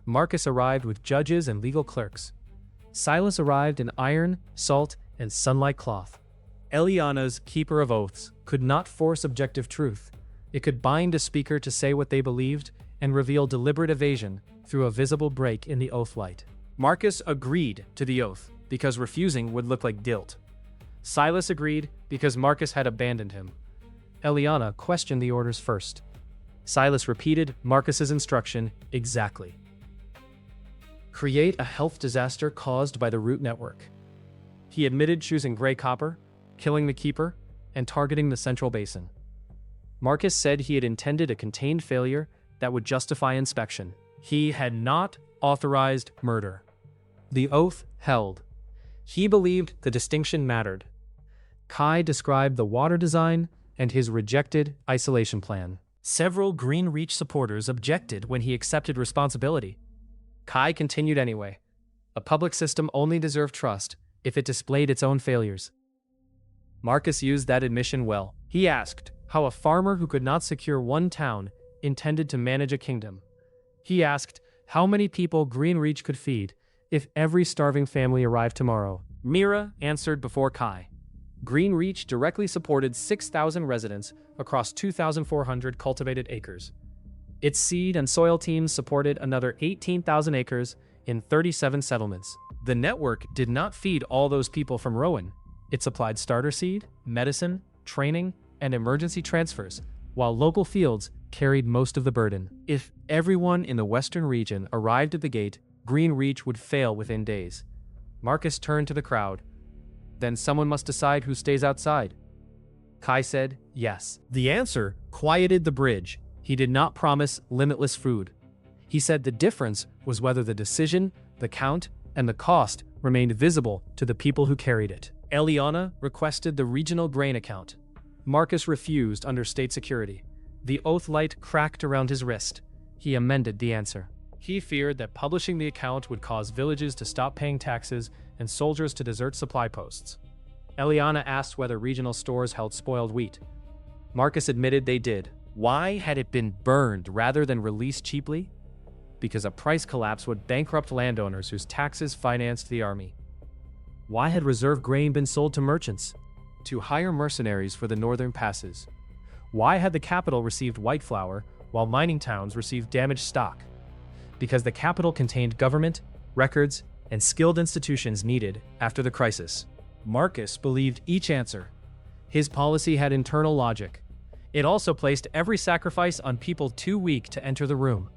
Marcus arrived with judges and legal clerks. Silas arrived in iron, salt, and sunlight cloth. Eliana's keeper of oaths could not force objective truth. It could bind a speaker to say what they believed and reveal deliberate evasion through a visible break in the oath light. Marcus agreed to the oath because refusing would look like guilt. Silas agreed because Marcus had abandoned him. Eliana questioned the orders first. Silas repeated Marcus's instruction exactly. Create a health disaster caused by the root network. He admitted choosing gray copper, killing the keeper, and targeting the central basin. Marcus said he had intended a contained failure that would justify inspection. He had not authorized murder. The oath held. He believed the distinction mattered. Kai described the water design and his rejected isolation plan. Several Greenreach supporters objected when he accepted responsibility. Kai continued anyway. A public system only deserved trust if it displayed its own failures. Marcus used that admission well. He asked how a farmer who could not secure 1 town intended to manage a kingdom. He asked how many people Greenreach could feed if every starving family arrived tomorrow. Mira answered before Kai. Greenreach directly supported 6,000 residents across 2,400 cultivated acres. Its seed and soil teams supported another 18,000 acres in 37 settlements. The network did not feed all those people from Rowan. It supplied starter seed, medicine, training, and emergency transfers, while local fields carried most of the burden. If everyone in the western region arrived at the gate, Greenreach would fail within days. Marcus turned to the crowd. Then someone must decide who stays outside. Kai said, yes. The answer quieted the bridge. He did not promise limitless food. He said the difference was whether the decision, the count, and the cost remained visible to the people who carried it. Eliana requested the regional grain account. Marcus refused under state security. The oath light cracked around his wrist. He amended the answer. He feared that publishing the account would cause villages to stop paying taxes and soldiers to desert supply posts. Eliana asked whether regional stores held spoiled wheat. Marcus admitted they did. Why had it been burned rather than released cheaply? Because a price collapse would bankrupt landowners whose taxes financed the army. Why had reserve grain been sold to merchants? To hire mercenaries for the northern passes. Why had the capital received white flour while mining towns received damaged stock? Because the capital contained government, records, and skilled institutions needed after the crisis. Marcus believed each answer. His policy had internal logic. It also placed every sacrifice on people too weak to enter the room.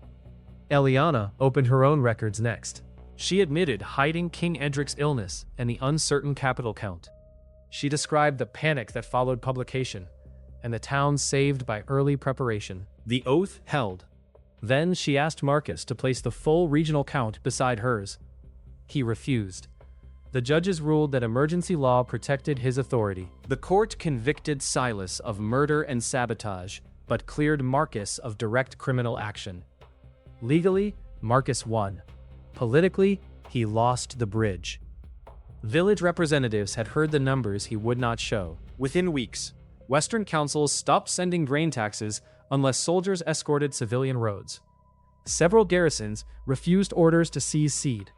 Eliana opened her own records next. She admitted hiding King Edric's illness and the uncertain capital count. She described the panic that followed publication and the towns saved by early preparation. The oath held. Then she asked Marcus to place the full regional count beside hers. He refused. The judges ruled that emergency law protected his authority. The court convicted Silas of murder and sabotage, but cleared Marcus of direct criminal action. Legally, Marcus won. Politically, he lost the bridge. Village representatives had heard the numbers he would not show. Within weeks, Western councils stopped sending grain taxes unless soldiers escorted civilian roads. Several garrisons refused orders to seize seed.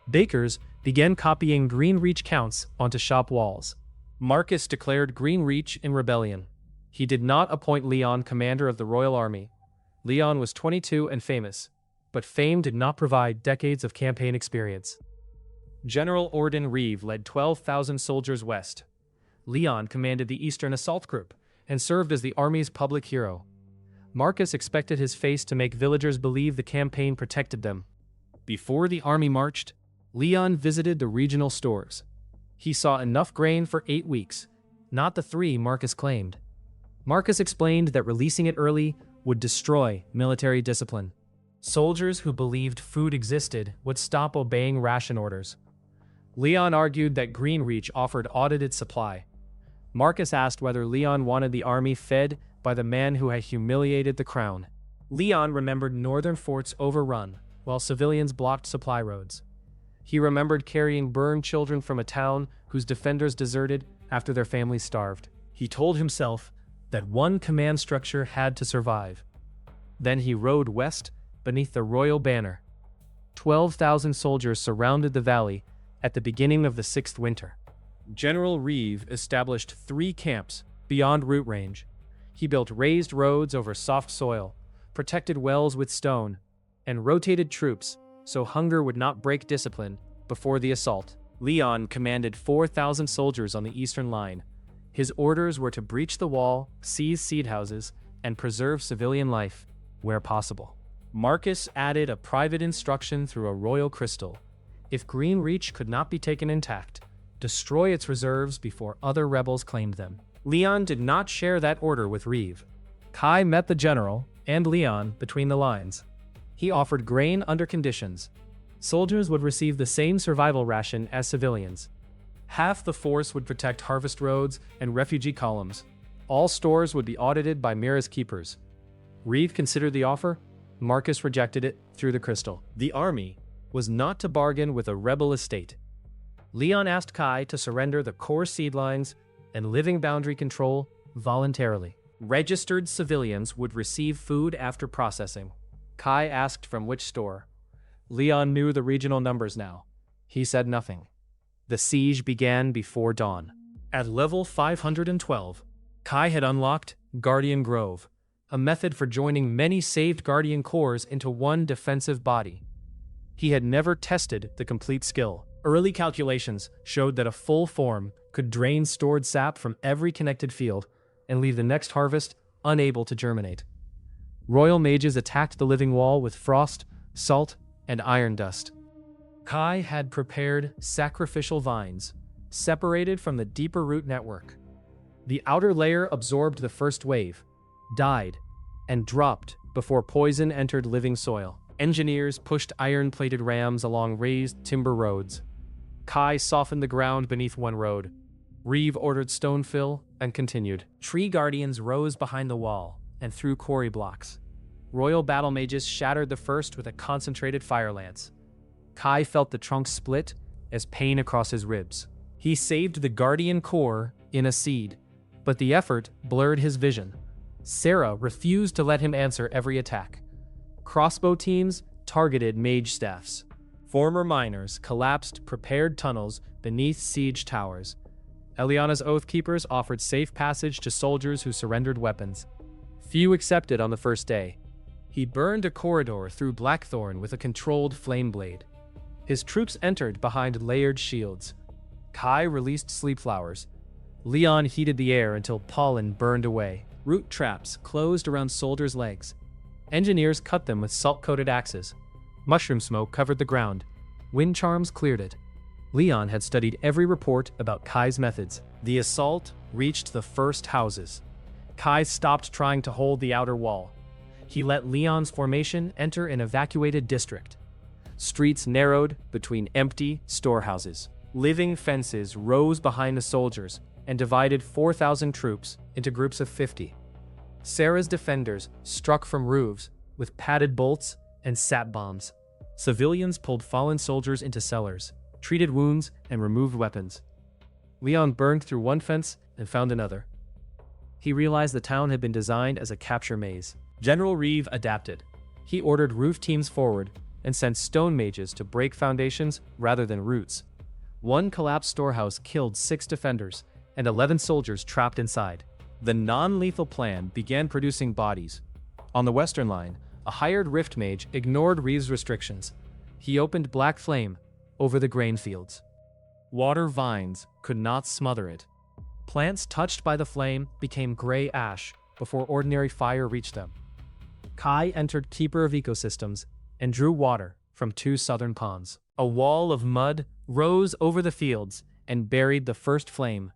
Bakers began copying Greenreach counts onto shop walls. Marcus declared Greenreach in rebellion. He did not appoint Leon commander of the Royal Army. Leon was 22 and famous, but fame did not provide decades of campaign experience. General Orden Reeve led 12,000 soldiers west. Leon commanded the Eastern Assault Group and served as the army's public hero. Marcus expected his face to make villagers believe the campaign protected them. Before the army marched, Leon visited the regional stores. He saw enough grain for 8 weeks, not the 3 Marcus claimed. Marcus explained that releasing it early would destroy military discipline. Soldiers who believed food existed would stop obeying ration orders. Leon argued that Greenreach offered audited supply. Marcus asked whether Leon wanted the army fed by the man who had humiliated the crown. Leon remembered northern forts overrun, while civilians blocked supply roads. He remembered carrying burned children from a town whose defenders deserted after their families starved. He told himself that one command structure had to survive. Then he rode west beneath the royal banner. 12,000 soldiers surrounded the valley at the beginning of the 6th winter. General Reeve established 3 camps beyond route range. He built raised roads over soft soil, protected wells with stone, and rotated troops so hunger would not break discipline before the assault. Leon commanded 4,000 soldiers on the eastern line. His orders were to breach the wall, seize seed houses, and preserve civilian life where possible. Marcus added a private instruction through a royal crystal. If Greenreach could not be taken intact, destroy its reserves before other rebels claimed them. Leon did not share that order with Reeve. Kai met the general and Leon between the lines. He offered grain under conditions. Soldiers would receive the same survival ration as civilians. Half the force would protect harvest roads and refugee columns. All stores would be audited by Mira's keepers. Reeve considered the offer. Marcus rejected it through the crystal. The army was not to bargain with a rebel estate. Leon asked Kai to surrender the core seedlines and living boundary control voluntarily. Registered civilians would receive food after processing. Kai asked from which store. Leon knew the regional numbers now. He said nothing. The siege began before dawn. At level 512, Kai had unlocked Guardian Grove, a method for joining many saved Guardian cores into one defensive body. He had never tested the complete skill. Early calculations showed that a full form could drain stored sap from every connected field and leave the next harvest unable to germinate. Royal mages attacked the living wall with frost, salt, and iron dust. Kai had prepared sacrificial vines, separated from the deeper root network. The outer layer absorbed the first wave, died, and dropped before poison entered living soil. Engineers pushed iron-plated rams along raised timber roads. Kai softened the ground beneath one road. Reeve ordered stone fill and continued. Tree guardians rose behind the wall and threw quarry blocks. Royal battle mages shattered the first with a concentrated fire lance. Kai felt the trunk split as pain across his ribs. He saved the guardian core in a seed, but the effort blurred his vision. Sarah refused to let him answer every attack. Crossbow teams targeted mage staffs. Former miners collapsed prepared tunnels beneath siege towers. Eliana's Oathkeepers offered safe passage to soldiers who surrendered weapons. Few accepted on the first day. He burned a corridor through Blackthorn with a controlled flame blade. His troops entered behind layered shields. Kai released sleep flowers. Leon heated the air until pollen burned away. Root traps closed around soldiers' legs. Engineers cut them with salt-coated axes. Mushroom smoke covered the ground. Wind charms cleared it. Leon had studied every report about Kai's methods. The assault reached the first houses. Kai stopped trying to hold the outer wall. He let Leon's formation enter an evacuated district. Streets narrowed between empty storehouses. Living fences rose behind the soldiers and divided 4,000 troops into groups of 50. Sarah's defenders struck from roofs with padded bolts and sap bombs. Civilians pulled fallen soldiers into cellars, treated wounds, and removed weapons. Leon burned through one fence and found another. He realized the town had been designed as a capture maze. General Reeve adapted. He ordered roof teams forward and sent stone mages to break foundations rather than roots. One collapsed storehouse killed 6 defenders and 11 soldiers trapped inside. The non-lethal plan began producing bodies. On the western line, a hired rift mage ignored Reeve's restrictions. He opened Black Flame over the grain fields. Water vines could not smother it. Plants touched by the flame became gray ash before ordinary fire reached them. Kai entered Keeper of Ecosystems and drew water from 2 southern ponds. A wall of mud rose over the fields and buried the first flame.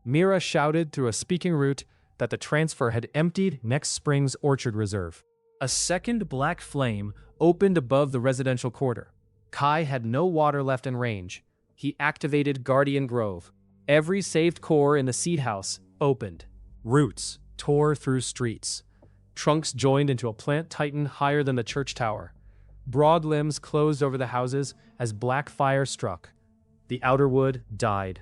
Mira shouted through a speaking root that the transfer had emptied next spring's orchard reserve. A second black flame opened above the residential quarter. Kai had no water left in range. He activated Guardian Grove. Every saved core in the seed house opened. Roots tore through streets. Trunks joined into a plant titan higher than the church tower. Broad limbs closed over the houses as black fire struck. The outer wood died.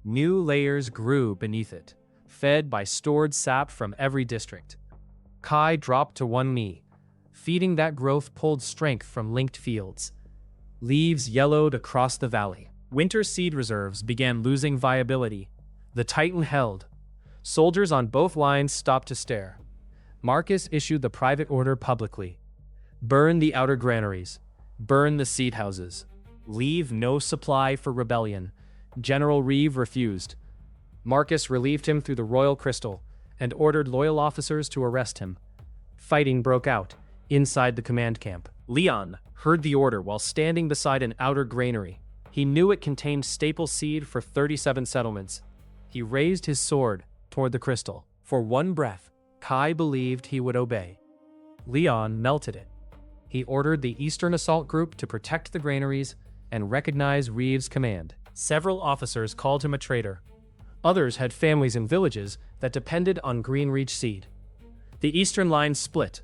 New layers grew beneath it, fed by stored sap from every district. Kai dropped to one knee. Feeding that growth pulled strength from linked fields. Leaves yellowed across the valley. Winter seed reserves began losing viability. The Titan held. Soldiers on both lines stopped to stare. Marcus issued the private order publicly. Burn the outer granaries. Burn the seed houses. Leave no supply for rebellion. General Reeve refused. Marcus relieved him through the royal crystal and ordered loyal officers to arrest him. Fighting broke out inside the command camp. Leon heard the order while standing beside an outer granary. He knew it contained staple seed for 37 settlements. He raised his sword toward the crystal. For one breath, Kai believed he would obey. Leon melted it. He ordered the Eastern Assault Group to protect the granaries and recognize Reeve's command. Several officers called him a traitor. Others had families in villages that depended on Greenreach seed. The Eastern line split.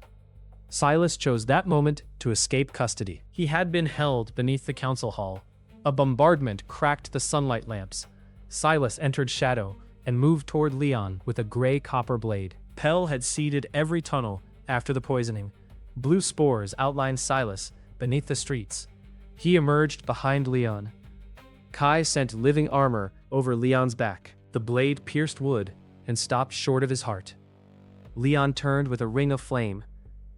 Silas chose that moment to escape custody. He had been held beneath the council hall. A bombardment cracked the sunlight lamps. Silas entered shadow and moved toward Leon with a gray copper blade. Pell had seeded every tunnel after the poisoning. Blue spores outlined Silas beneath the streets. He emerged behind Leon. Kai sent living armor over Leon's back. The blade pierced wood and stopped short of his heart. Leon turned with a ring of flame.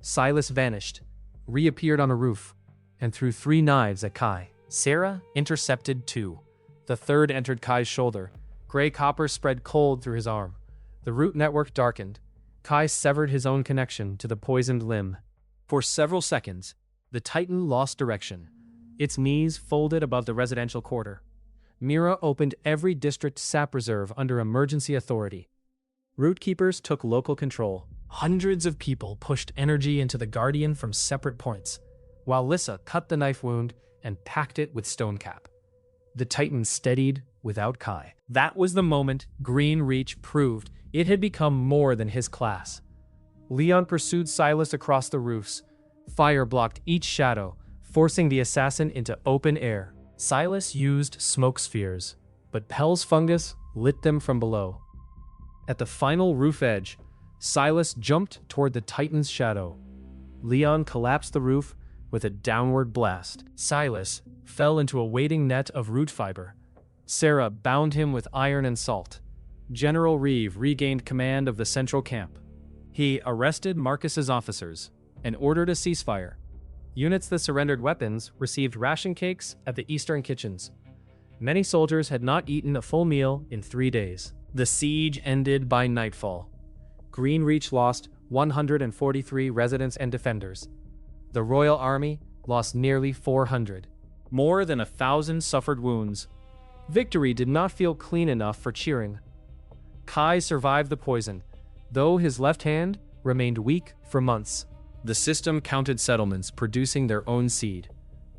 Silas vanished, reappeared on a roof, and threw 3 knives at Kai. Sarah intercepted 2. The third entered Kai's shoulder. Gray copper spread cold through his arm. The root network darkened. Kai severed his own connection to the poisoned limb. For several seconds, the Titan lost direction. Its knees folded above the residential quarter. Mira opened every district sap reserve under emergency authority. Root keepers took local control. Hundreds of people pushed energy into the Guardian from separate points, while Lissa cut the knife wound and packed it with stone cap. The Titan steadied without Kai. That was the moment Green Reach proved it had become more than his class. Leon pursued Silas across the roofs. Fire blocked each shadow, forcing the assassin into open air. Silas used smoke spheres, but Pell's fungus lit them from below. At the final roof edge, Silas jumped toward the Titan's shadow. Leon collapsed the roof with a downward blast. Silas fell into a waiting net of root fiber. Sarah bound him with iron and salt. General Reeve regained command of the central camp. He arrested Marcus's officers and ordered a ceasefire. Units that surrendered weapons received ration cakes at the eastern kitchens. Many soldiers had not eaten a full meal in 3 days. The siege ended by nightfall. Green Reach lost 143 residents and defenders. The Royal Army lost nearly 400. More than 1,000 suffered wounds. Victory did not feel clean enough for cheering. Kai survived the poison, though his left hand remained weak for months. The system counted settlements producing their own seed.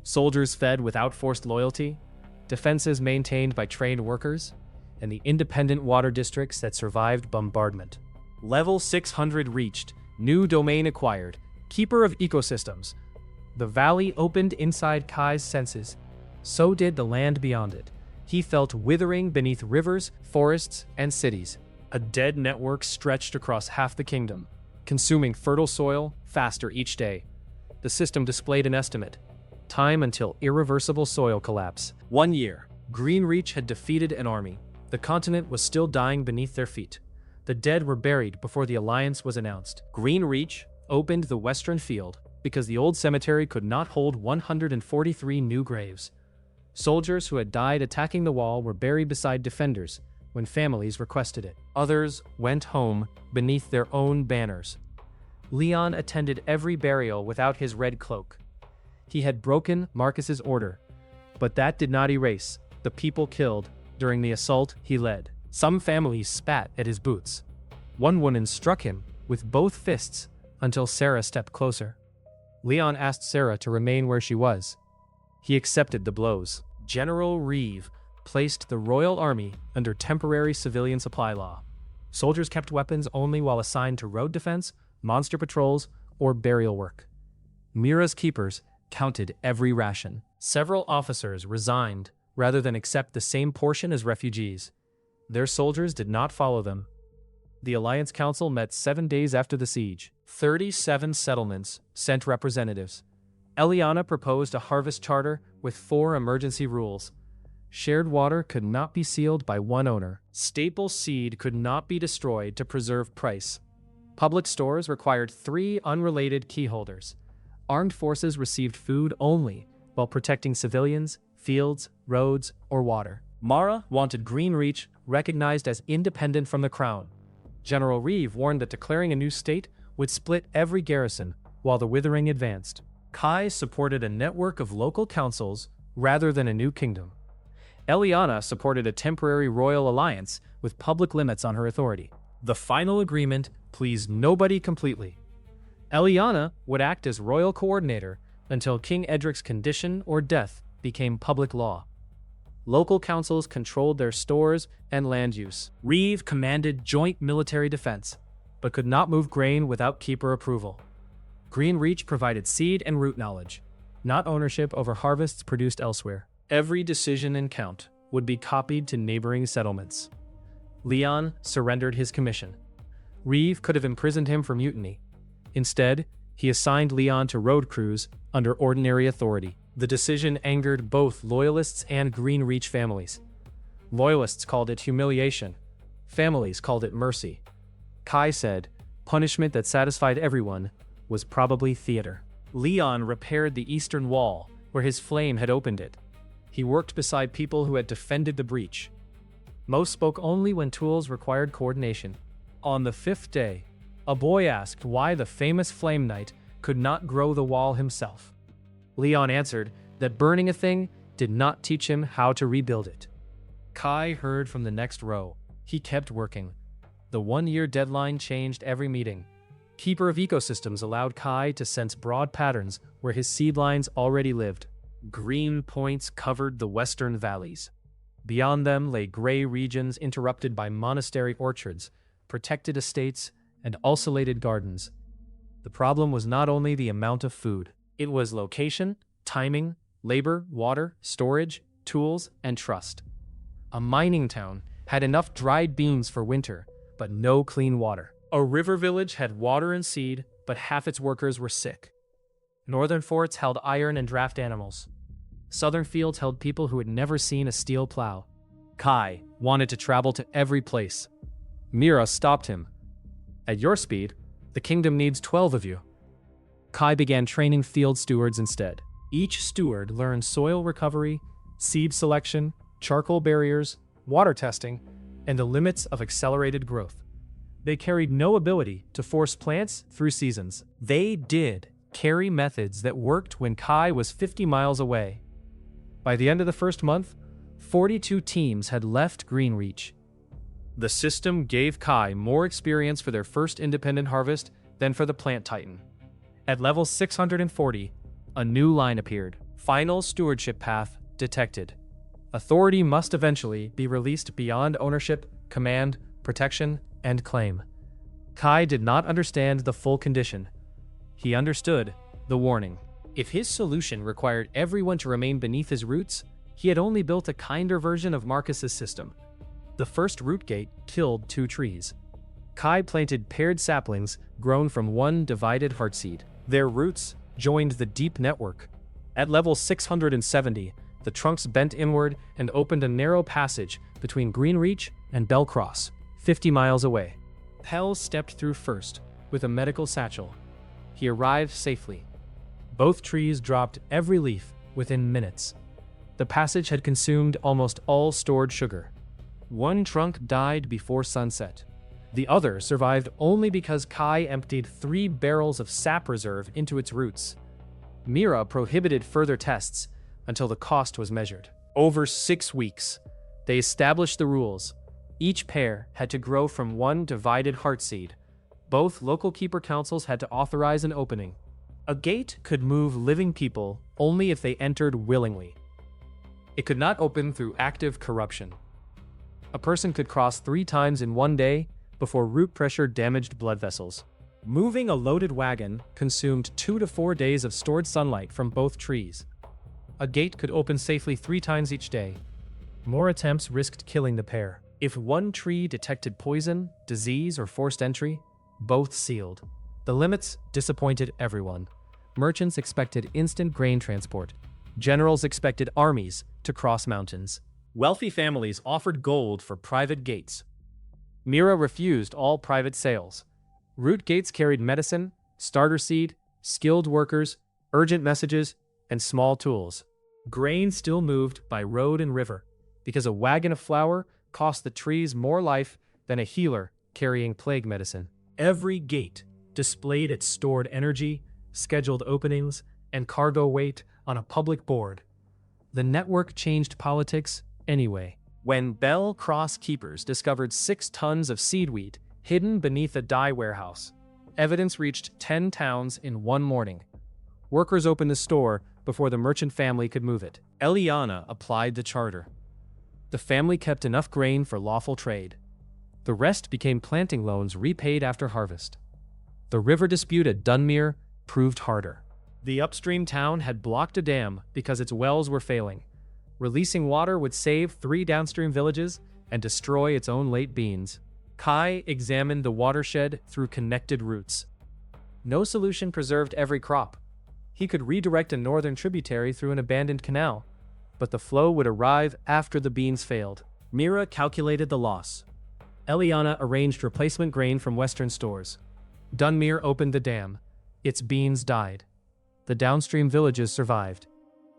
Soldiers fed without forced loyalty, defenses maintained by trained workers, and the independent water districts that survived bombardment. Level 600 reached, new domain acquired, keeper of ecosystems. The valley opened inside Kai's senses. So did the land beyond it. He felt withering beneath rivers, forests, and cities. A dead network stretched across half the kingdom, consuming fertile soil faster each day. The system displayed an estimate. Time until irreversible soil collapse. 1 year. Green Reach had defeated an army. The continent was still dying beneath their feet. The dead were buried before the alliance was announced. Green Reach opened the western field because the old cemetery could not hold 143 new graves. Soldiers who had died attacking the wall were buried beside defenders when families requested it. Others went home beneath their own banners. Leon attended every burial without his red cloak. He had broken Marcus's order, but that did not erase the people killed during the assault he led. Some families spat at his boots. One woman struck him with both fists until Sarah stepped closer. Leon asked Sarah to remain where she was. He accepted the blows. General Reeve placed the Royal Army under temporary civilian supply law. Soldiers kept weapons only while assigned to road defense, monster patrols, or burial work. Mira's keepers counted every ration. Several officers resigned rather than accept the same portion as refugees. Their soldiers did not follow them. The Alliance Council met 7 days after the siege. 37 settlements sent representatives. Eliana proposed a harvest charter with 4 emergency rules. Shared water could not be sealed by one owner. Staple seed could not be destroyed to preserve price. Public stores required 3 unrelated key holders. Armed forces received food only while protecting civilians, fields, roads, or water. Mara wanted Green Reach recognized as independent from the crown. General Reeve warned that declaring a new state would split every garrison while the withering advanced. Kai supported a network of local councils rather than a new kingdom. Eliana supported a temporary royal alliance with public limits on her authority. The final agreement pleased nobody completely. Eliana would act as royal coordinator until King Edric's condition or death became public law. Local councils controlled their stores and land use. Reeve commanded joint military defense, but could not move grain without keeper approval. Green Reach provided seed and root knowledge, not ownership over harvests produced elsewhere. Every decision and count would be copied to neighboring settlements. Leon surrendered his commission. Reeve could have imprisoned him for mutiny. Instead, he assigned Leon to road crews under ordinary authority. The decision angered both Loyalists and Green Reach families. Loyalists called it humiliation. Families called it mercy. Kai said, punishment that satisfied everyone was probably theater. Leon repaired the eastern wall where his flame had opened it. He worked beside people who had defended the breach. Most spoke only when tools required coordination. On the 5th day, a boy asked why the famous Flame Knight could not grow the wall himself. Leon answered that burning a thing did not teach him how to rebuild it. Kai heard from the next row. He kept working. The 1-year deadline changed every meeting. Keeper of Ecosystems allowed Kai to sense broad patterns where his seed lines already lived. Green points covered the western valleys. Beyond them lay gray regions interrupted by monastery orchards, protected estates, and isolated gardens. The problem was not only the amount of food, it was location, timing, labor, water, storage, tools, and trust. A mining town had enough dried beans for winter, but no clean water. A river village had water and seed, but half its workers were sick. Northern forts held iron and draft animals. Southern fields held people who had never seen a steel plow. Kai wanted to travel to every place. Mira stopped him. At your speed, the kingdom needs 12 of you. Kai began training field stewards instead. Each steward learned soil recovery, seed selection, charcoal barriers, water testing, and the limits of accelerated growth. They carried no ability to force plants through seasons. They did carry methods that worked when Kai was 50 miles away. By the end of the first month, 42 teams had left Greenreach. The system gave Kai more experience for their first independent harvest than for the plant titan. At level 640, a new line appeared. Final stewardship path detected. Authority must eventually be released beyond ownership, command, protection, and claim. Kai did not understand the full condition. He understood the warning. If his solution required everyone to remain beneath his roots, he had only built a kinder version of Marcus's system. The first root gate killed 2 trees. Kai planted paired saplings grown from one divided heartseed. Their roots joined the deep network. At level 670, the trunks bent inward and opened a narrow passage between Greenreach and Bellcross, 50 miles away. Pell stepped through first, with a medical satchel. He arrived safely. Both trees dropped every leaf within minutes. The passage had consumed almost all stored sugar. One trunk died before sunset. The other survived only because Kai emptied 3 barrels of sap reserve into its roots. Mira prohibited further tests until the cost was measured. Over 6 weeks, they established the rules. Each pair had to grow from one divided heartseed. Both local keeper councils had to authorize an opening. A gate could move living people only if they entered willingly. It could not open through active corruption. A person could cross 3 times in one day before root pressure damaged blood vessels. Moving a loaded wagon consumed 2 to 4 days of stored sunlight from both trees. A gate could open safely 3 times each day. More attempts risked killing the pair. If one tree detected poison, disease, or forced entry, both sealed. The limits disappointed everyone. Merchants expected instant grain transport. Generals expected armies to cross mountains. Wealthy families offered gold for private gates. Mira refused all private sales. Root gates carried medicine, starter seed, skilled workers, urgent messages, and small tools. Grain still moved by road and river, because a wagon of flour cost the trees more life than a healer carrying plague medicine. Every gate displayed its stored energy, scheduled openings, and cargo weight on a public board. The network changed politics anyway. When Bell Cross keepers discovered 6 tons of seed wheat hidden beneath a dye warehouse, evidence reached 10 towns in one morning. Workers opened the store before the merchant family could move it. Eliana applied the charter. The family kept enough grain for lawful trade. The rest became planting loans repaid after harvest. The river dispute at Dunmere proved harder. The upstream town had blocked a dam because its wells were failing. Releasing water would save 3 downstream villages and destroy its own late beans. Kai examined the watershed through connected routes. No solution preserved every crop. He could redirect a northern tributary through an abandoned canal, but the flow would arrive after the beans failed. Mira calculated the loss. Eliana arranged replacement grain from western stores. Dunmere opened the dam. Its beans died. The downstream villages survived.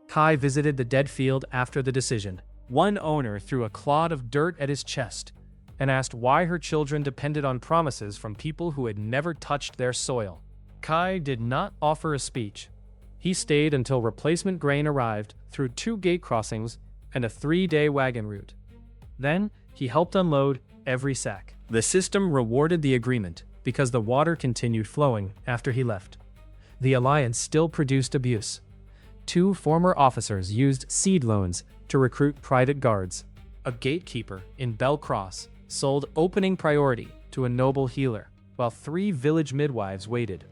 Kai visited the dead field after the decision. One owner threw a clod of dirt at his chest and asked why her children depended on promises from people who had never touched their soil. Kai did not offer a speech. He stayed until replacement grain arrived through 2 gate crossings and a 3-day wagon route. Then, he helped unload every sack. The system rewarded the agreement because the water continued flowing after he left. The alliance still produced abuse. 2 former officers used seed loans to recruit private guards. A gatekeeper in Bell Cross sold opening priority to a noble healer, while 3 village midwives waited.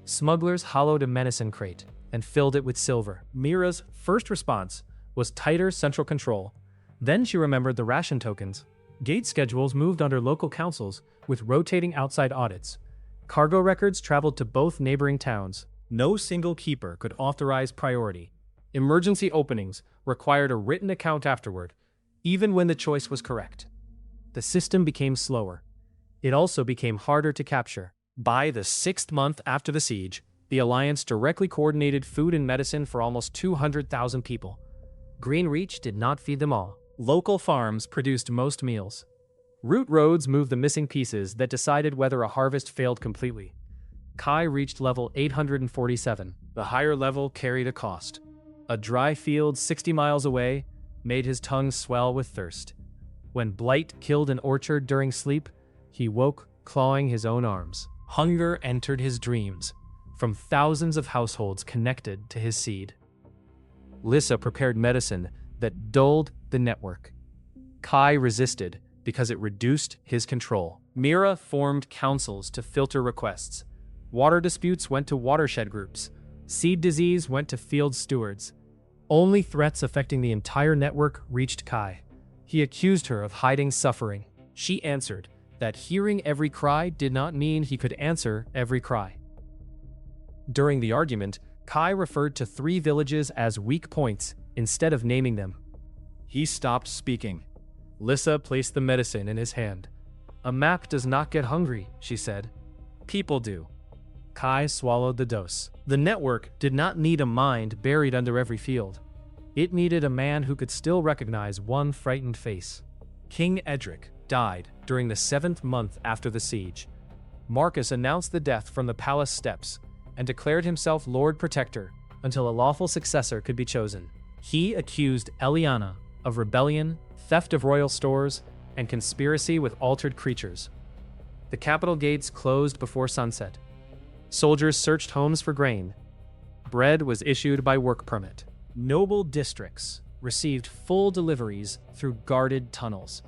Smugglers hollowed a medicine crate and filled it with silver. Mira's first response was tighter central control. Then she remembered the ration tokens. Gate schedules moved under local councils with rotating outside audits. Cargo records traveled to both neighboring towns. No single keeper could authorize priority. Emergency openings required a written account afterward, even when the choice was correct. The system became slower. It also became harder to capture. By the 6th month after the siege, the Alliance directly coordinated food and medicine for almost 200,000 people. Greenreach did not feed them all. Local farms produced most meals. Route roads moved the missing pieces that decided whether a harvest failed completely. Kai reached level 847. The higher level carried a cost. A dry field 60 miles away made his tongue swell with thirst. When blight killed an orchard during sleep, he woke, clawing his own arms. Hunger entered his dreams, from thousands of households connected to his seed. Lissa prepared medicine that dulled the network. Kai resisted because it reduced his control. Mira formed councils to filter requests. Water disputes went to watershed groups. Seed disease went to field stewards. Only threats affecting the entire network reached Kai. He accused her of hiding suffering. She answered that hearing every cry did not mean he could answer every cry. During the argument, Kai referred to 3 villages as weak points instead of naming them. He stopped speaking. Lissa placed the medicine in his hand. "A map does not get hungry," she said. "People do." Kai swallowed the dose. The network did not need a mind buried under every field. It needed a man who could still recognize one frightened face. King Edric died during the 7th month after the siege. Marcus announced the death from the palace steps and declared himself Lord Protector until a lawful successor could be chosen. He accused Eliana of rebellion, theft of royal stores, and conspiracy with altered creatures. The capital gates closed before sunset. Soldiers searched homes for grain. Bread was issued by work permit. Noble districts received full deliveries through guarded tunnels.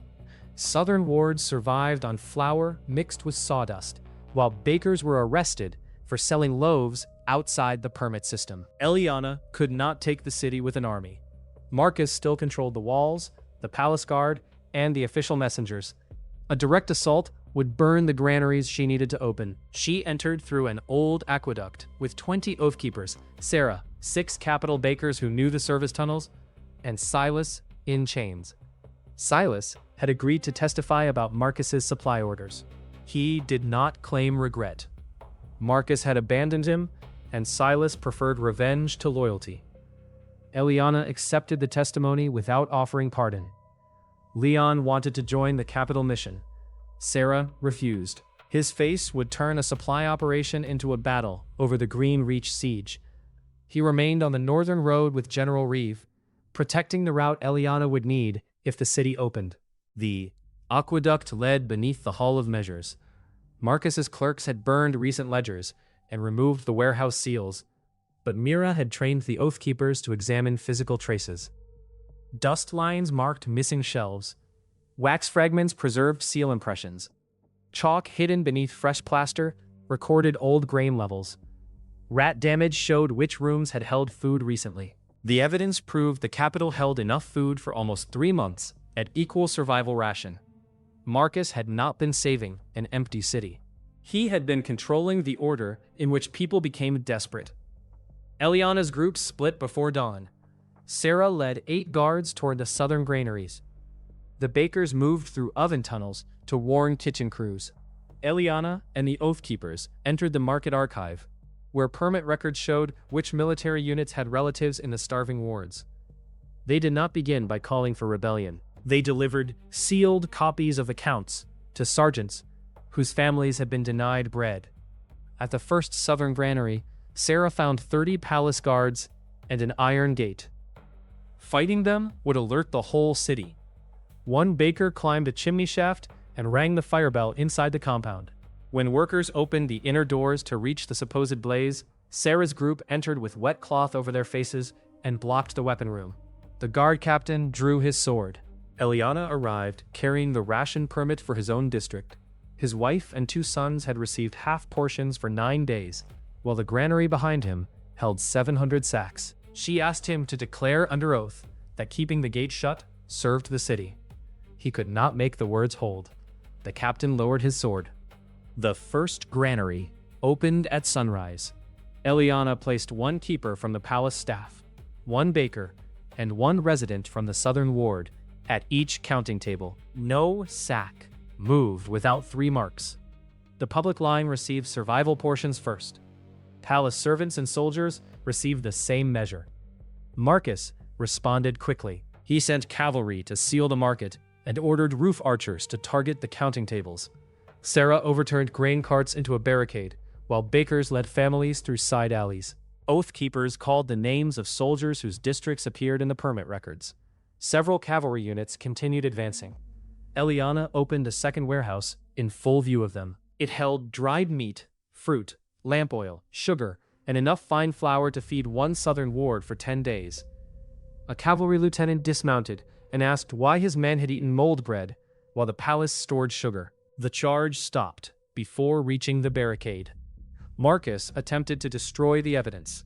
Southern wards survived on flour mixed with sawdust, while bakers were arrested for selling loaves outside the permit system. Eliana could not take the city with an army. Marcus still controlled the walls, the palace guard, and the official messengers. A direct assault would burn the granaries she needed to open. She entered through an old aqueduct with 20 oathkeepers, Sarah, 6 capital bakers who knew the service tunnels, and Silas in chains. Silas had agreed to testify about Marcus's supply orders. He did not claim regret. Marcus had abandoned him, and Silas preferred revenge to loyalty. Eliana accepted the testimony without offering pardon. Leon wanted to join the capital mission. Sarah refused. His face would turn a supply operation into a battle over the Greenreach siege. He remained on the northern road with General Reeve, protecting the route Eliana would need if the city opened. The aqueduct led beneath the Hall of Measures. Marcus's clerks had burned recent ledgers and removed the warehouse seals, but Mira had trained the oathkeepers to examine physical traces. Dust lines marked missing shelves. Wax fragments preserved seal impressions. Chalk hidden beneath fresh plaster recorded old grain levels. Rat damage showed which rooms had held food recently. The evidence proved the capital held enough food for almost 3 months at equal survival ration. Marcus had not been saving an empty city. He had been controlling the order in which people became desperate. Eliana's group split before dawn. Sarah led 8 guards toward the southern granaries. The bakers moved through oven tunnels to warn kitchen crews. Eliana and the Oathkeepers entered the market archive, where permit records showed which military units had relatives in the starving wards. They did not begin by calling for rebellion. They delivered sealed copies of accounts to sergeants whose families had been denied bread. At the first southern granary, Sarah found 30 palace guards and an iron gate. Fighting them would alert the whole city. One baker climbed a chimney shaft and rang the fire bell inside the compound. When workers opened the inner doors to reach the supposed blaze, Sarah's group entered with wet cloth over their faces and blocked the weapon room. The guard captain drew his sword. Eliana arrived, carrying the ration permit for his own district. His wife and 2 sons had received half portions for 9 days, while the granary behind him held 700 sacks. She asked him to declare under oath that keeping the gate shut served the city. He could not make the words hold. The captain lowered his sword. The first granary opened at sunrise. Eliana placed 1 keeper from the palace staff, 1 baker, and 1 resident from the southern ward at each counting table. No sack moved without 3 marks. The public line received survival portions first. Palace servants and soldiers received the same measure. Marcus responded quickly. He sent cavalry to seal the market and ordered roof archers to target the counting tables. Sarah overturned grain carts into a barricade, while bakers led families through side alleys. Oath keepers called the names of soldiers whose districts appeared in the permit records. Several cavalry units continued advancing. Eliana opened a second warehouse in full view of them. It held dried meat, fruit, lamp oil, sugar, and enough fine flour to feed 1 southern ward for 10 days. A cavalry lieutenant dismounted and asked why his men had eaten mold bread while the palace stored sugar. The charge stopped before reaching the barricade. Marcus attempted to destroy the evidence.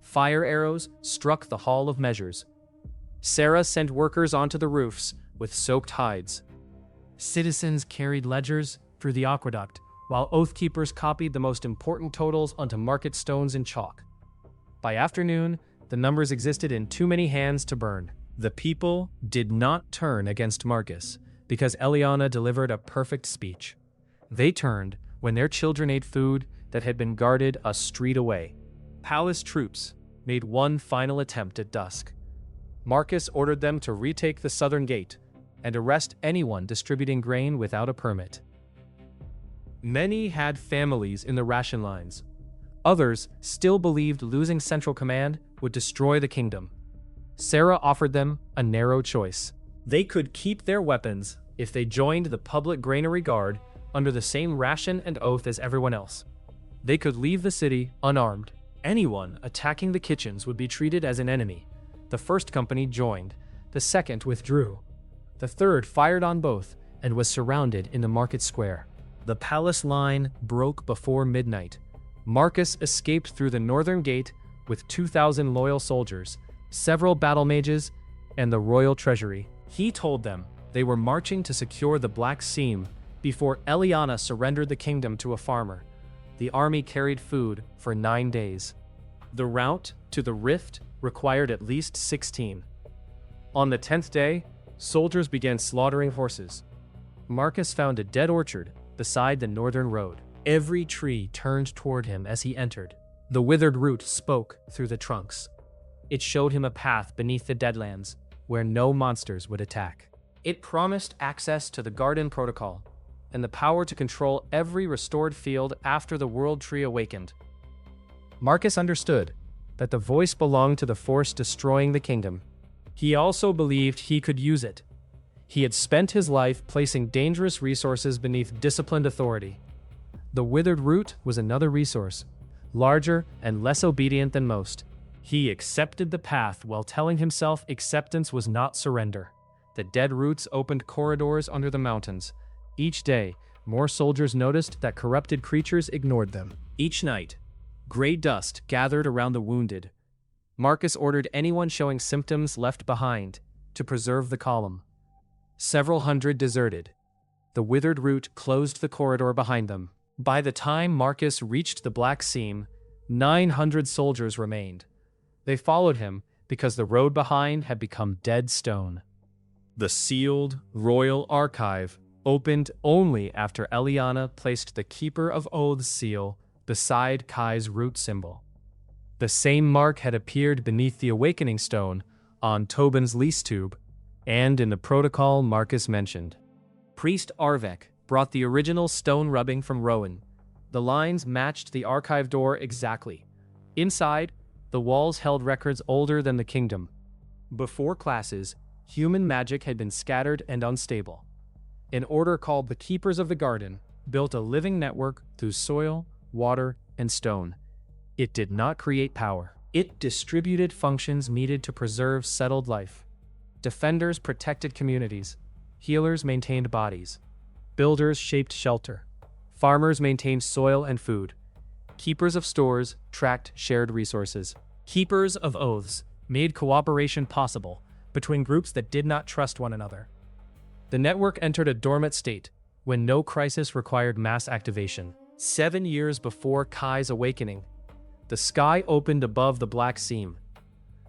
Fire arrows struck the Hall of Measures. Sarah sent workers onto the roofs with soaked hides. Citizens carried ledgers through the aqueduct, while oath keepers copied the most important totals onto market stones in chalk. By afternoon, the numbers existed in too many hands to burn. The people did not turn against Marcus because Eliana delivered a perfect speech. They turned when their children ate food that had been guarded a street away. Palace troops made 1 final attempt at dusk. Marcus ordered them to retake the southern gate and arrest anyone distributing grain without a permit. Many had families in the ration lines. Others still believed losing central command would destroy the kingdom. Sarah offered them a narrow choice. They could keep their weapons if they joined the public granary guard under the same ration and oath as everyone else. They could leave the city unarmed. Anyone attacking the kitchens would be treated as an enemy. The first company joined. The second withdrew. The third fired on both and was surrounded in the market square. The palace line broke before midnight. Marcus escaped through the northern gate with 2,000 loyal soldiers, several battle mages, and the royal treasury. He told them they were marching to secure the Black Seam before Eliana surrendered the kingdom to a farmer. The army carried food for 9 days. The route to the rift required at least 16. On the 10th day, soldiers began slaughtering horses. Marcus found a dead orchard beside the northern road. Every tree turned toward him as he entered. The withered root spoke through the trunks. It showed him a path beneath the deadlands where no monsters would attack. It promised access to the garden protocol and the power to control every restored field after the world tree awakened. Marcus understood that the voice belonged to the force destroying the kingdom. He also believed he could use it. He had spent his life placing dangerous resources beneath disciplined authority. The withered root was another resource, larger and less obedient than most. He accepted the path while telling himself acceptance was not surrender. The dead roots opened corridors under the mountains. Each day, more soldiers noticed that corrupted creatures ignored them. Each night, gray dust gathered around the wounded. Marcus ordered anyone showing symptoms left behind to preserve the column. Several hundred deserted. The withered root closed the corridor behind them. By the time Marcus reached the Black Seam, 900 soldiers remained. They followed him because the road behind had become dead stone. The sealed royal archive opened only after Eliana placed the Keeper of Oaths seal beside Kai's root symbol. The same mark had appeared beneath the awakening stone on Tobin's lease tube and in the protocol Marcus mentioned. Priest Arvek brought the original stone rubbing from Rowan. The lines matched the archive door exactly. Inside, the walls held records older than the kingdom. Before classes, human magic had been scattered and unstable. An order called the Keepers of the Garden built a living network through soil, water, and stone. It did not create power. It distributed functions needed to preserve settled life. Defenders protected communities. Healers maintained bodies. Builders shaped shelter. Farmers maintained soil and food. Keepers of stores tracked shared resources. Keepers of oaths made cooperation possible between groups that did not trust one another. The network entered a dormant state when no crisis required mass activation. 7 years before Kai's awakening, the sky opened above the Black Sea.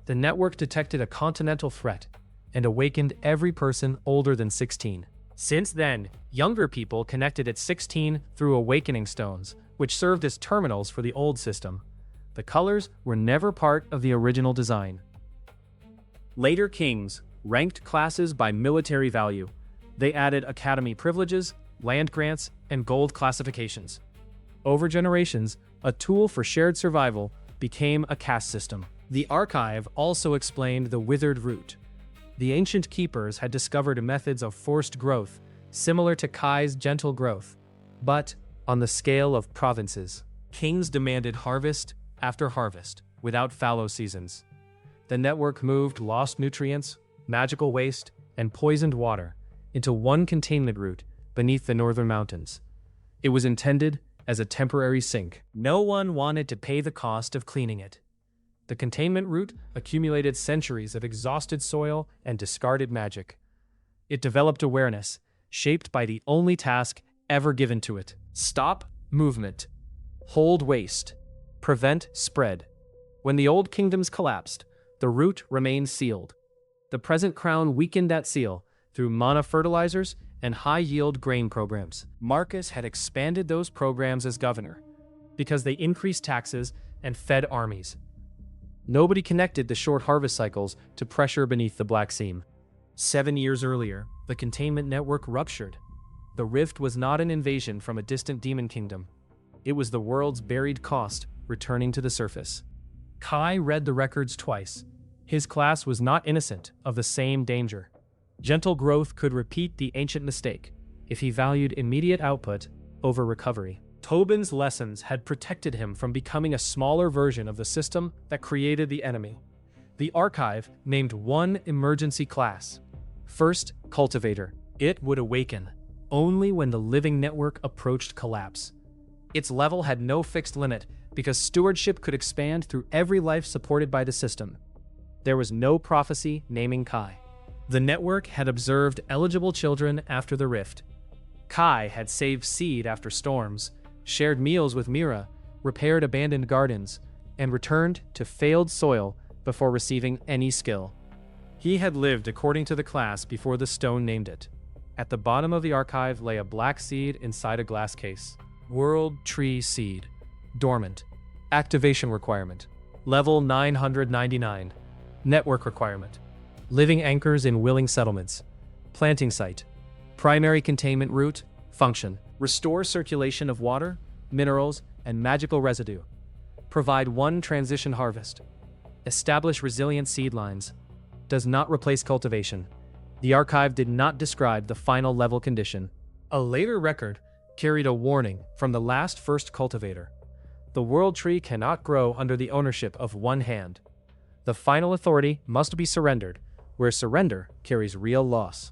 The network detected a continental threat and awakened every person older than 16. Since then, younger people connected at 16 through awakening stones, which served as terminals for the old system. The colors were never part of the original design. Later kings ranked classes by military value. They added academy privileges, land grants, and gold classifications. Over generations, a tool for shared survival became a caste system. The archive also explained the withered root. The ancient keepers had discovered methods of forced growth, similar to Kai's gentle growth, but on the scale of provinces. Kings demanded harvest after harvest, without fallow seasons. The network moved lost nutrients, magical waste, and poisoned water into one containment route beneath the northern mountains. It was intended as a temporary sink. No one wanted to pay the cost of cleaning it. The containment route accumulated centuries of exhausted soil and discarded magic. It developed awareness, shaped by the only task ever given to it: stop movement, hold waste, prevent spread. When the old kingdoms collapsed, the route remained sealed. The present crown weakened that seal through mana fertilizers and high-yield grain programs. Marcus had expanded those programs as governor because they increased taxes and fed armies. Nobody connected the short harvest cycles to pressure beneath the Black Sea. 7 years earlier, the containment network ruptured. The rift was not an invasion from a distant demon kingdom. It was the world's buried cost returning to the surface. Kai read the records twice. His class was not innocent of the same danger. Gentle growth could repeat the ancient mistake if he valued immediate output over recovery. Tobin's lessons had protected him from becoming a smaller version of the system that created the enemy. The archive named one emergency class. First, Cultivator. It would awaken only when the living network approached collapse. Its level had no fixed limit because stewardship could expand through every life supported by the system. There was no prophecy naming Kai. The network had observed eligible children after the rift. Kai had saved seed after storms, shared meals with Mira, repaired abandoned gardens, and returned to failed soil before receiving any skill. He had lived according to the class before the stone named it. At the bottom of the archive lay a black seed inside a glass case. World Tree Seed. Dormant. Activation requirement. Level 999. Network requirement. Living anchors in willing settlements. Planting site. Primary containment route. Function. Restore circulation of water, minerals, and magical residue. Provide one transition harvest. Establish resilient seed lines. Does not replace cultivation. The archive did not describe the final level condition. A later record carried a warning from the last first cultivator. The world tree cannot grow under the ownership of one hand. The final authority must be surrendered, where surrender carries real loss.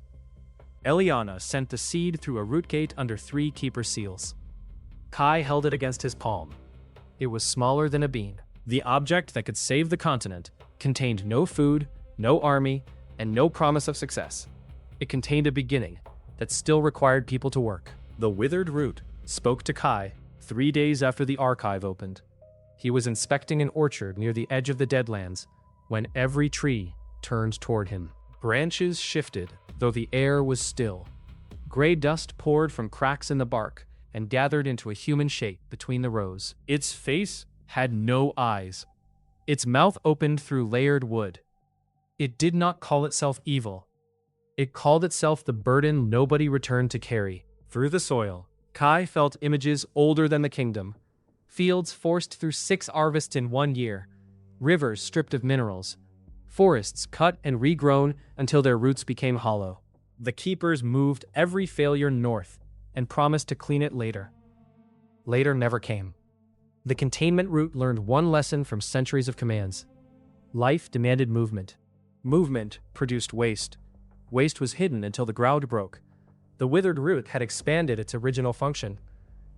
Eliana sent the seed through a root gate under 3 keeper seals. Kai held it against his palm. It was smaller than a bean. The object that could save the continent contained no food, no army, and no promise of success. It contained a beginning that still required people to work. The withered root spoke to Kai 3 days after the archive opened. He was inspecting an orchard near the edge of the Deadlands when every tree turned toward him. Branches shifted, though the air was still. Gray dust poured from cracks in the bark and gathered into a human shape between the rows. Its face had no eyes. Its mouth opened through layered wood. It did not call itself evil. It called itself the burden nobody returned to carry. Through the soil, Kai felt images older than the kingdom. Fields forced through 6 harvests in 1 year. Rivers stripped of minerals. Forests cut and regrown until their roots became hollow. The keepers moved every failure north and promised to clean it later. Later never came. The containment root learned one lesson from centuries of commands. Life demanded movement. Movement produced waste. Waste was hidden until the ground broke. The withered root had expanded its original function.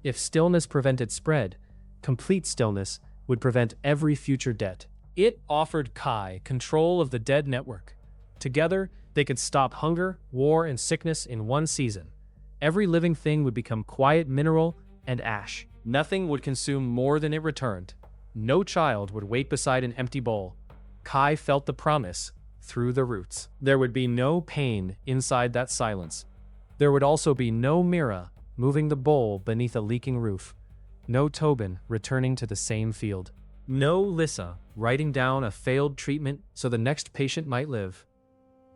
If stillness prevented spread, complete stillness would prevent every future debt. It offered Kai control of the dead network. Together, they could stop hunger, war, and sickness in one season. Every living thing would become quiet mineral and ash. Nothing would consume more than it returned. No child would wait beside an empty bowl. Kai felt the promise through the roots. There would be no pain inside that silence. There would also be no Mira moving the bowl beneath a leaking roof. No Tobin returning to the same field. No Lissa writing down a failed treatment so the next patient might live.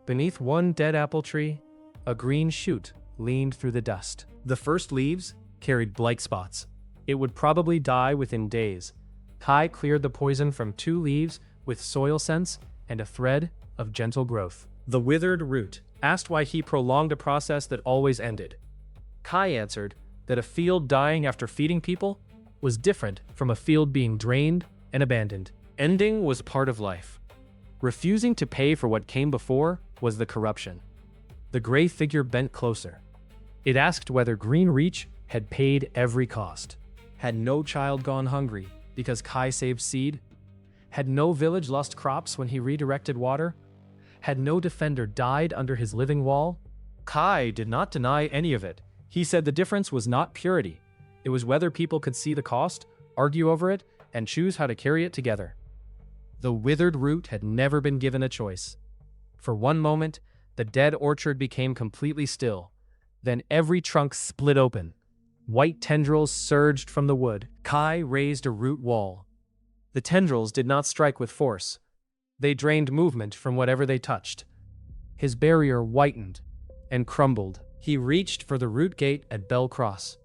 Beneath one dead apple tree, a green shoot leaned through the dust. The first leaves carried blight spots. It would probably die within days. Kai cleared the poison from 2 leaves with soil scents and a thread of gentle growth. The withered root asked why he prolonged a process that always ended. Kai answered that a field dying after feeding people was different from a field being drained and abandoned. Ending was part of life. Refusing to pay for what came before was the corruption. The gray figure bent closer. It asked whether Green Reach had paid every cost. Had no child gone hungry because Kai saved seed? Had no village lost crops when he redirected water? Had no defender died under his living wall? Kai did not deny any of it. He said the difference was not purity. It was whether people could see the cost, argue over it, and choose how to carry it together. The withered root had never been given a choice. For one moment, the dead orchard became completely still. Then every trunk split open. White tendrils surged from the wood. Kai raised a root wall. The tendrils did not strike with force. They drained movement from whatever they touched. His barrier whitened and crumbled. He reached for the root gate at Bell Cross,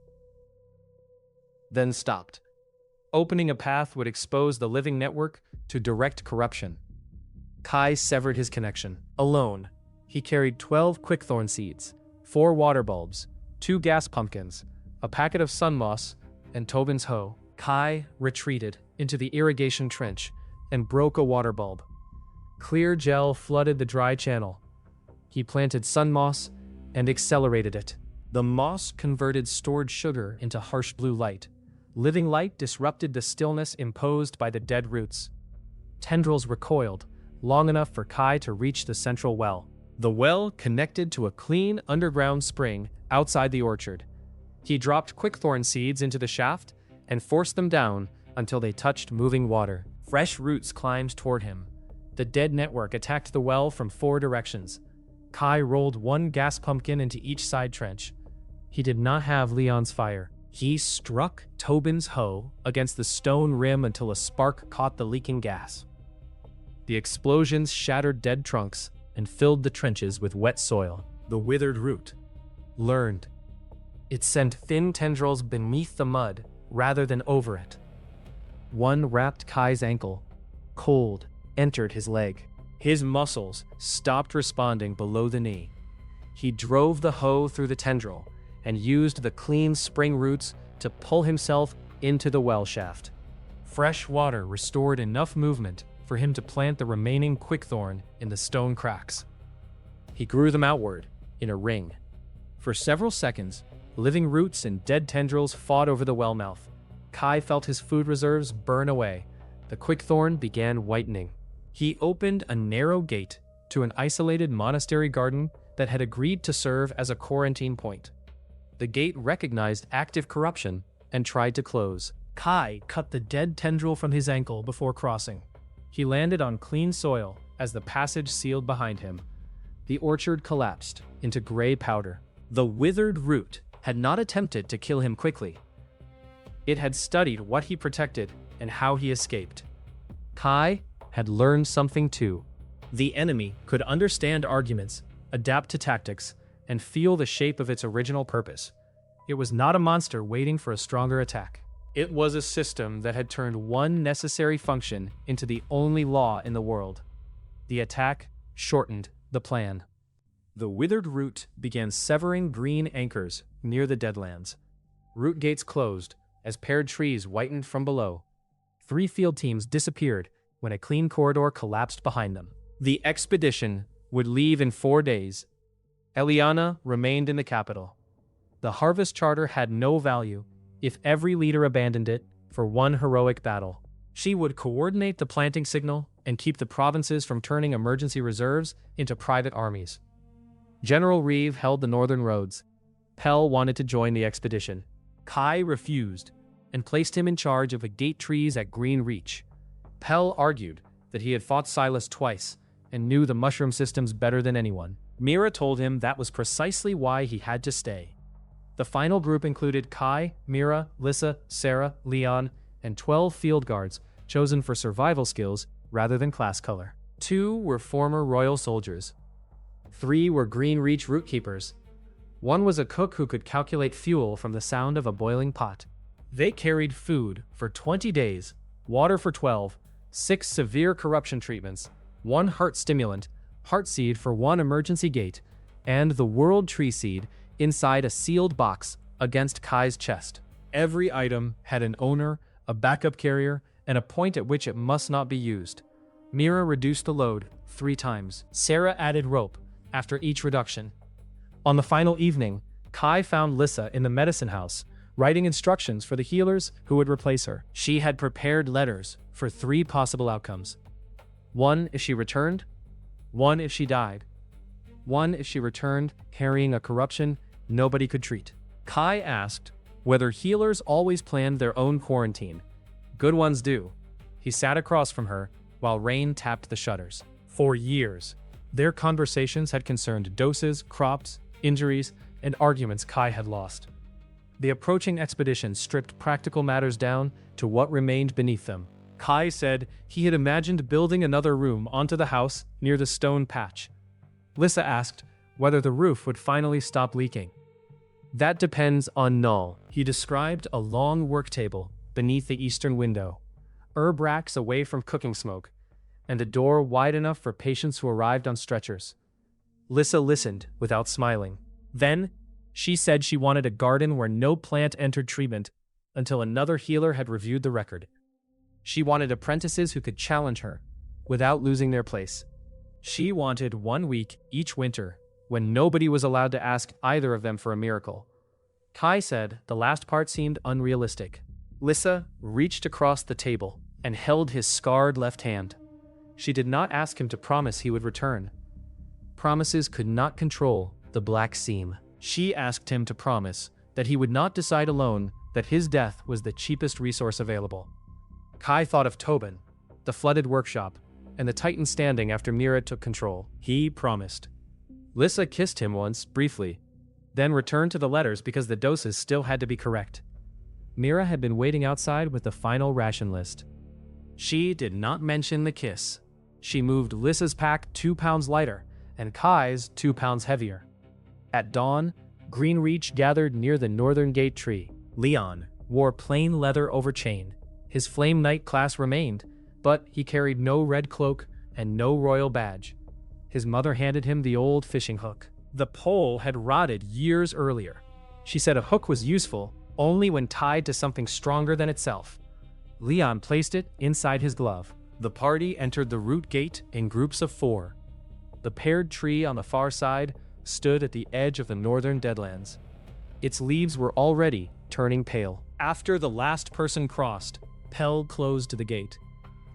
then stopped. Opening a path would expose the living network to direct corruption. Kai severed his connection. Alone, he carried 12 quickthorn seeds, 4 water bulbs, 2 gas pumpkins, a packet of sun moss, and Tobin's hoe. Kai retreated into the irrigation trench and broke a water bulb. Clear gel flooded the dry channel. He planted sun moss and accelerated it. The moss converted stored sugar into harsh blue light. Living light disrupted the stillness imposed by the dead roots. Tendrils recoiled, long enough for Kai to reach the central well. The well connected to a clean underground spring outside the orchard. He dropped quickthorn seeds into the shaft and forced them down until they touched moving water. Fresh roots climbed toward him. The dead network attacked the well from 4 directions. Kai rolled 1 gas pumpkin into each side trench. He did not have Leon's fire. He struck Tobin's hoe against the stone rim until a spark caught the leaking gas. The explosions shattered dead trunks and filled the trenches with wet soil. The withered root learned. It sent thin tendrils beneath the mud rather than over it. One wrapped Kai's ankle. Cold entered his leg. His muscles stopped responding below the knee. He drove the hoe through the tendril and used the clean spring roots to pull himself into the well shaft. Fresh water restored enough movement for him to plant the remaining quickthorn in the stone cracks. He grew them outward in a ring. For several seconds, living roots and dead tendrils fought over the well mouth. Kai felt his food reserves burn away. The quickthorn began whitening. He opened a narrow gate to an isolated monastery garden that had agreed to serve as a quarantine point. The gate recognized active corruption and tried to close. Kai cut the dead tendril from his ankle before crossing. He landed on clean soil as the passage sealed behind him. The orchard collapsed into gray powder. The withered root had not attempted to kill him quickly. It had studied what he protected and how he escaped. Kai had learned something too. The enemy could understand arguments, adapt to tactics, and feel the shape of its original purpose. It was not a monster waiting for a stronger attack. It was a system that had turned one necessary function into the only law in the world. The attack shortened the plan. The withered root began severing green anchors near the deadlands. Root gates closed, as paired trees whitened from below. 3 field teams disappeared when a clean corridor collapsed behind them. The expedition would leave in 4 days. Eliana remained in the capital. The harvest charter had no value if every leader abandoned it for one heroic battle. She would coordinate the planting signal and keep the provinces from turning emergency reserves into private armies. General Reeve held the northern roads. Pell wanted to join the expedition. Kai refused and placed him in charge of the gate trees at Green Reach. Pell argued that he had fought Silas twice and knew the mushroom systems better than anyone. Mira told him that was precisely why he had to stay. The final group included Kai, Mira, Lissa, Sarah, Leon, and 12 field guards chosen for survival skills rather than class color. 2 were former royal soldiers. 3 were Green Reach route keepers. 1 was a cook who could calculate fuel from the sound of a boiling pot. They carried food for 20 days, water for 12, 6 severe corruption treatments, 1 heart stimulant, heart seed for 1 emergency gate, and the world tree seed inside a sealed box against Kai's chest. Every item had an owner, a backup carrier, and a point at which it must not be used. Mira reduced the load 3 times. Sarah added rope after each reduction. On the final evening, Kai found Lissa in the medicine house, writing instructions for the healers who would replace her. She had prepared letters for 3 possible outcomes. 1 if she returned, 1 if she died, 1 if she returned carrying a corruption nobody could treat. Kai asked whether healers always planned their own quarantine. Good ones do. He sat across from her while Rain tapped the shutters. For years, their conversations had concerned doses, crops, injuries, and arguments Kai had lost. The approaching expedition stripped practical matters down to what remained beneath them. Kai said he had imagined building another room onto the house near the stone patch. Lissa asked whether the roof would finally stop leaking. That depends on Null. He described a long work table beneath the eastern window, herb racks away from cooking smoke, and a door wide enough for patients who arrived on stretchers. Lissa listened without smiling. Then, she said she wanted a garden where no plant entered treatment until another healer had reviewed the record. She wanted apprentices who could challenge her without losing their place. She wanted 1 week each winter when nobody was allowed to ask either of them for a miracle. Kai said the last part seemed unrealistic. Lissa reached across the table and held his scarred left hand. She did not ask him to promise he would return. Promises could not control the black seam. She asked him to promise that he would not decide alone that his death was the cheapest resource available. Kai thought of Tobin, the flooded workshop, and the Titan standing after Mira took control. He promised. Lissa kissed him once, briefly, then returned to the letters because the doses still had to be correct. Mira had been waiting outside with the final ration list. She did not mention the kiss. She moved Lissa's pack 2 pounds lighter and Kai's 2 pounds heavier. At dawn, Green Reach gathered near the northern gate tree. Leon wore plain leather over chain. His Flame Knight class remained, but he carried no red cloak and no royal badge. His mother handed him the old fishing hook. The pole had rotted years earlier. She said a hook was useful only when tied to something stronger than itself. Leon placed it inside his glove. The party entered the root gate in groups of 4. The paired tree on the far side stood at the edge of the northern deadlands. Its leaves were already turning pale. After the last person crossed, Pell closed the gate.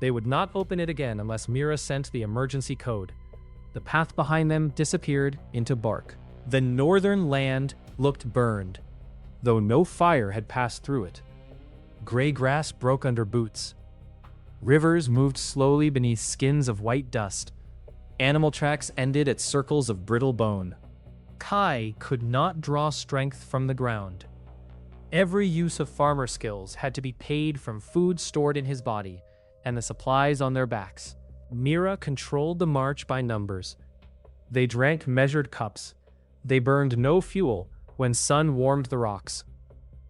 They would not open it again unless Mira sent the emergency code. The path behind them disappeared into bark. The northern land looked burned, though no fire had passed through it. Gray grass broke under boots. Rivers moved slowly beneath skins of white dust. Animal tracks ended at circles of brittle bone. Kai could not draw strength from the ground. Every use of farmer skills had to be paid from food stored in his body and the supplies on their backs. Mira controlled the march by numbers. They drank measured cups. They burned no fuel when sun warmed the rocks.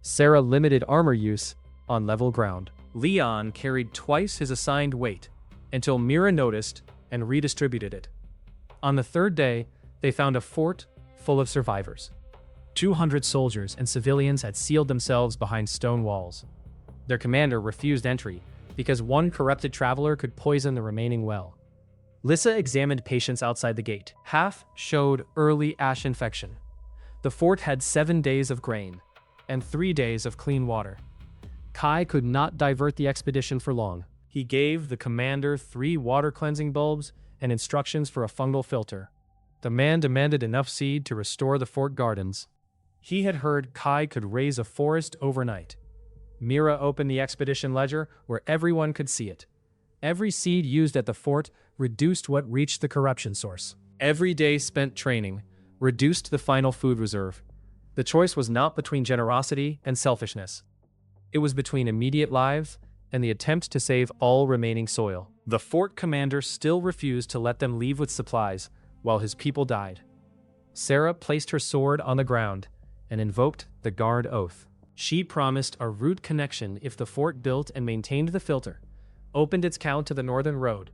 Sarah limited armor use on level ground. Leon carried twice his assigned weight until Mira noticed and redistributed it. On the 3rd day, they found a fort full of survivors. 200 soldiers and civilians had sealed themselves behind stone walls. Their commander refused entry because one corrupted traveler could poison the remaining well. Lissa examined patients outside the gate. Half showed early ash infection. The fort had 7 days of grain and 3 days of clean water. Kai could not divert the expedition for long. He gave the commander 3 water cleansing bulbs and instructions for a fungal filter. The man demanded enough seed to restore the fort gardens. He had heard Kai could raise a forest overnight. Mira opened the expedition ledger where everyone could see it. Every seed used at the fort reduced what reached the corruption source. Every day spent training reduced the final food reserve. The choice was not between generosity and selfishness. It was between immediate lives and the attempt to save all remaining soil. The fort commander still refused to let them leave with supplies while his people died. Sarah placed her sword on the ground and invoked the guard oath. She promised a route connection if the fort built and maintained the filter, opened its count to the northern road,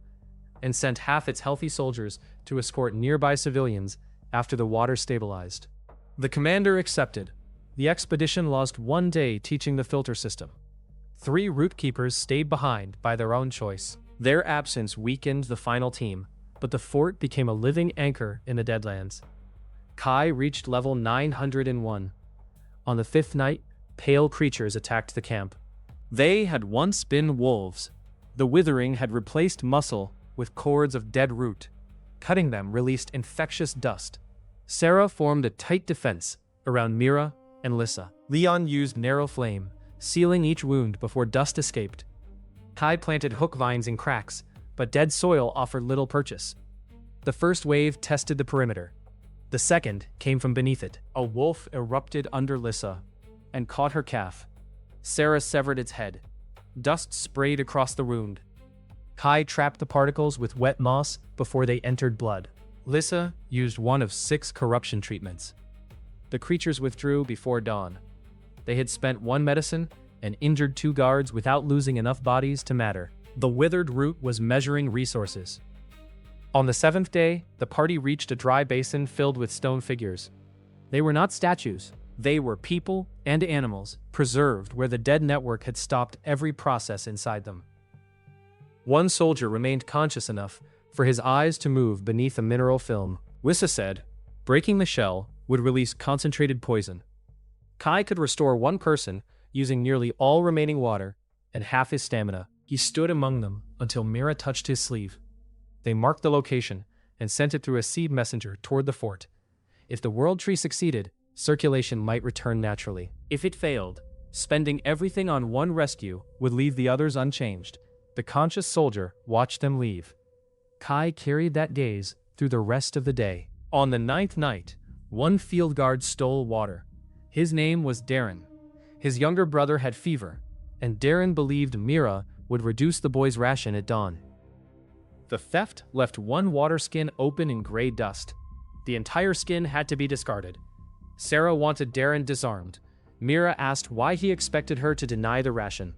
and sent half its healthy soldiers to escort nearby civilians after the water stabilized. The commander accepted. The expedition lost 1 day teaching the filter system. 3 route keepers stayed behind by their own choice. Their absence weakened the final team, but the fort became a living anchor in the Deadlands. Kai reached level 901. On the 5th night, pale creatures attacked the camp. They had once been wolves. The withering had replaced muscle with cords of dead root. Cutting them released infectious dust. Sarah formed a tight defense around Mira and Lissa. Leon used narrow flame, sealing each wound before dust escaped. Kai planted hook vines in cracks, but dead soil offered little purchase. The first wave tested the perimeter. The second came from beneath it. A wolf erupted under Lissa and caught her calf. Sarah severed its head. Dust sprayed across the wound. Kai trapped the particles with wet moss before they entered blood. Lissa used one of 6 corruption treatments. The creatures withdrew before dawn. They had spent 1 medicine and injured 2 guards without losing enough bodies to matter. The withered root was measuring resources. On the 7th day, the party reached a dry basin filled with stone figures. They were not statues. They were people and animals, preserved where the dead network had stopped every process inside them. One soldier remained conscious enough for his eyes to move beneath a mineral film. Wissa said, breaking the shell would release concentrated poison. Kai could restore 1 person using nearly all remaining water and half his stamina. He stood among them until Mira touched his sleeve. They marked the location and sent it through a seed messenger toward the fort. If the world tree succeeded, circulation might return naturally. If it failed, spending everything on 1 rescue would leave the others unchanged. The conscious soldier watched them leave. Kai carried that gaze through the rest of the day. On the 9th night, 1 field guard stole water. His name was Darren. His younger brother had fever, and Darren believed Mira would reduce the boy's ration at dawn. The theft left 1 water skin open in gray dust. The entire skin had to be discarded. Sarah wanted Darren disarmed. Mira asked why he expected her to deny the ration.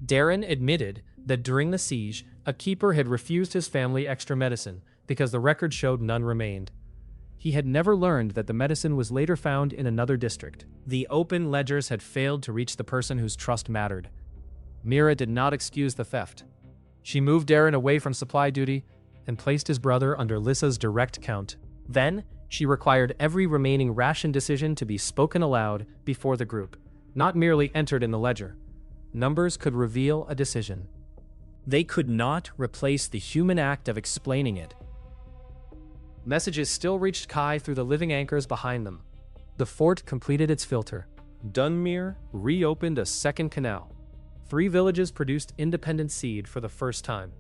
Darren admitted that during the siege, a keeper had refused his family extra medicine because the record showed none remained. He had never learned that the medicine was later found in another district. The open ledgers had failed to reach the person whose trust mattered. Mira did not excuse the theft. She moved Darren away from supply duty and placed his brother under Lissa's direct count. Then, she required every remaining ration decision to be spoken aloud before the group, not merely entered in the ledger. Numbers could reveal a decision. They could not replace the human act of explaining it. Messages still reached Kai through the living anchors behind them. The fort completed its filter. Dunmere reopened a second canal. 3 villages produced independent seed for the first time.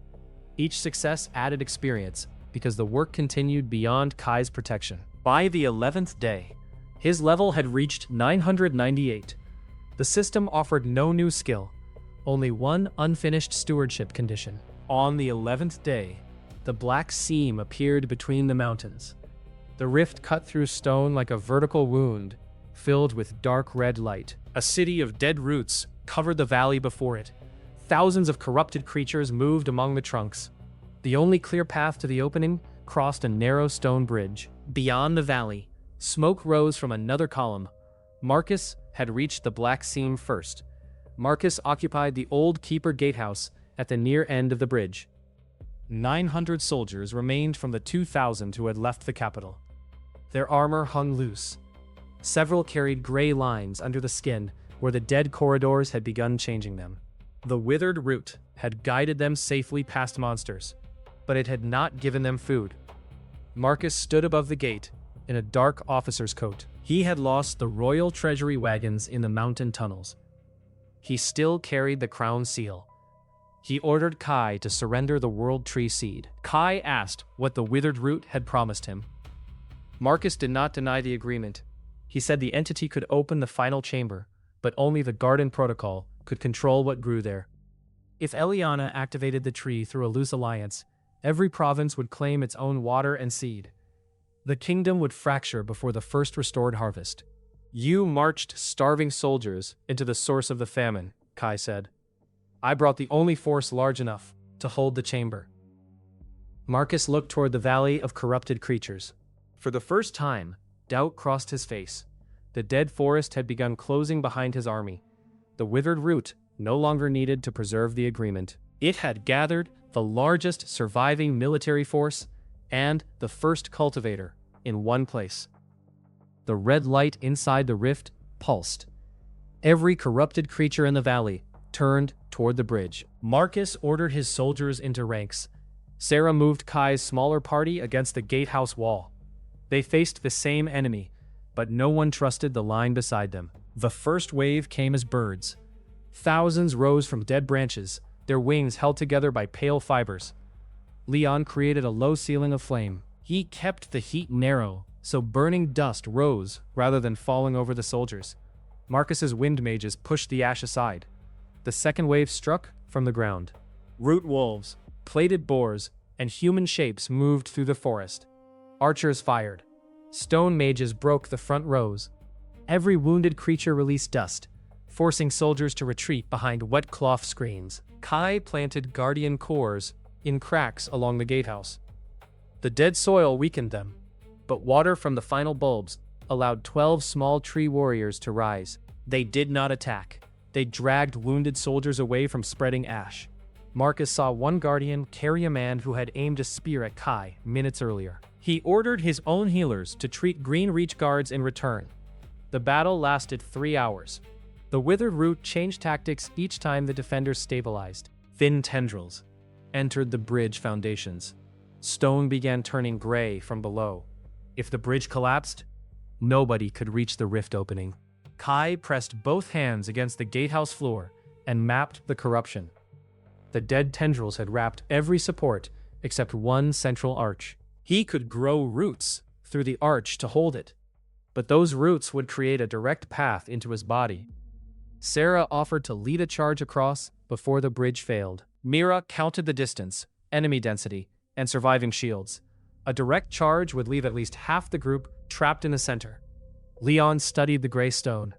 Each success added experience because the work continued beyond Kai's protection. By the 11th day, his level had reached 998. The system offered no new skill, only 1 unfinished stewardship condition. On the 11th day, the black seam appeared between the mountains. The rift cut through stone like a vertical wound, filled with dark red light. A city of dead roots covered the valley before it. Thousands of corrupted creatures moved among the trunks. The only clear path to the opening crossed a narrow stone bridge. Beyond the valley, smoke rose from another column, Marcus had reached the black seam first. Marcus occupied the old keeper gatehouse at the near end of the bridge. 900 soldiers remained from the 2,000 who had left the capital. Their armor hung loose. Several carried gray lines under the skin where the dead corridors had begun changing them. The withered root had guided them safely past monsters, but it had not given them food. Marcus stood above the gate in a dark officer's coat. He had lost the royal treasury wagons in the mountain tunnels. He still carried the crown seal. He ordered Kai to surrender the world tree seed. Kai asked what the withered root had promised him. Marcus did not deny the agreement. He said the entity could open the final chamber, but only the garden protocol could control what grew there. If Eliana activated the tree through a loose alliance, every province would claim its own water and seed. The kingdom would fracture before the first restored harvest. You marched starving soldiers into the source of the famine, Kai said. I brought the only force large enough to hold the chamber. Marcus looked toward the valley of corrupted creatures. For the first time, doubt crossed his face. The dead forest had begun closing behind his army. The withered root no longer needed to preserve the agreement. It had gathered the largest surviving military force and the first cultivator in one place. The red light inside the rift pulsed. Every corrupted creature in the valley turned toward the bridge. Marcus ordered his soldiers into ranks. Sarah moved Kai's smaller party against the gatehouse wall. They faced the same enemy, but no one trusted the line beside them. The first wave came as birds. Thousands rose from dead branches, their wings held together by pale fibers. Leon created a low ceiling of flame. He kept the heat narrow, so burning dust rose rather than falling over the soldiers. Marcus's wind mages pushed the ash aside. The second wave struck from the ground. Root wolves, plated boars, and human shapes moved through the forest. Archers fired. Stone mages broke the front rows. Every wounded creature released dust, forcing soldiers to retreat behind wet cloth screens. Kai planted guardian cores in cracks along the gatehouse. The dead soil weakened them, but water from the final bulbs allowed 12 small tree warriors to rise. They did not attack. They dragged wounded soldiers away from spreading ash. Marcus saw one guardian carry a man who had aimed a spear at Kai minutes earlier. He ordered his own healers to treat Green Reach guards in return. The battle lasted 3 hours. The withered root changed tactics each time the defenders stabilized. Thin tendrils entered the bridge foundations. Stone began turning gray from below. If the bridge collapsed, nobody could reach the rift opening. Kai pressed both hands against the gatehouse floor and mapped the corruption. The dead tendrils had wrapped every support except one central arch. He could grow roots through the arch to hold it, but those roots would create a direct path into his body. Sarah offered to lead a charge across before the bridge failed. Mira counted the distance, enemy density, and surviving shields. A direct charge would leave at least half the group trapped in the center. Leon studied the gray stone.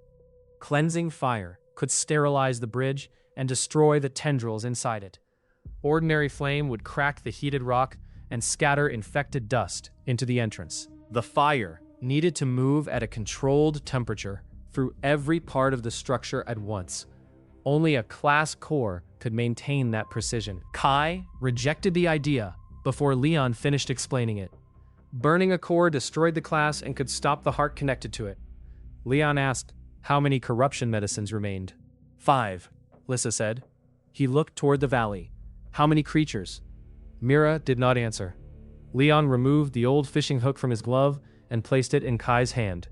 Cleansing fire could sterilize the bridge and destroy the tendrils inside it. Ordinary flame would crack the heated rock and scatter infected dust into the entrance. The fire needed to move at a controlled temperature through every part of the structure at once. Only a class core could maintain that precision. Kai rejected the idea before Leon finished explaining it. Burning a core destroyed the class and could stop the heart connected to it. Leon asked how many corruption medicines remained. 5, Lissa said. He looked toward the valley. How many creatures? Mira did not answer. Leon removed the old fishing hook from his glove and placed it in Kai's hand.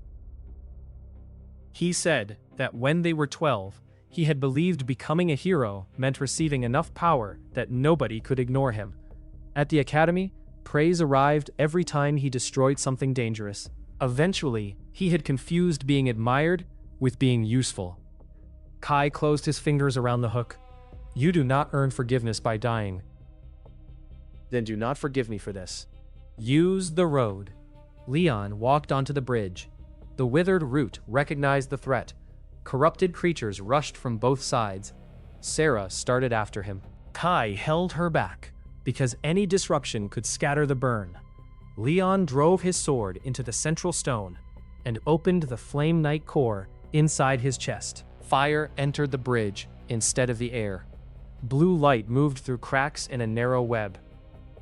He said that when they were 12, he had believed becoming a hero meant receiving enough power that nobody could ignore him. At the academy, praise arrived every time he destroyed something dangerous. Eventually, he had confused being admired with being useful. Kai closed his fingers around the hook. You do not earn forgiveness by dying. Then do not forgive me for this. Use the road. Leon walked onto the bridge. The withered root recognized the threat. Corrupted creatures rushed from both sides. Sarah started after him. Kai held her back, because any disruption could scatter the burn. Leon drove his sword into the central stone and opened the Flame Knight core inside his chest. Fire entered the bridge instead of the air. Blue light moved through cracks in a narrow web.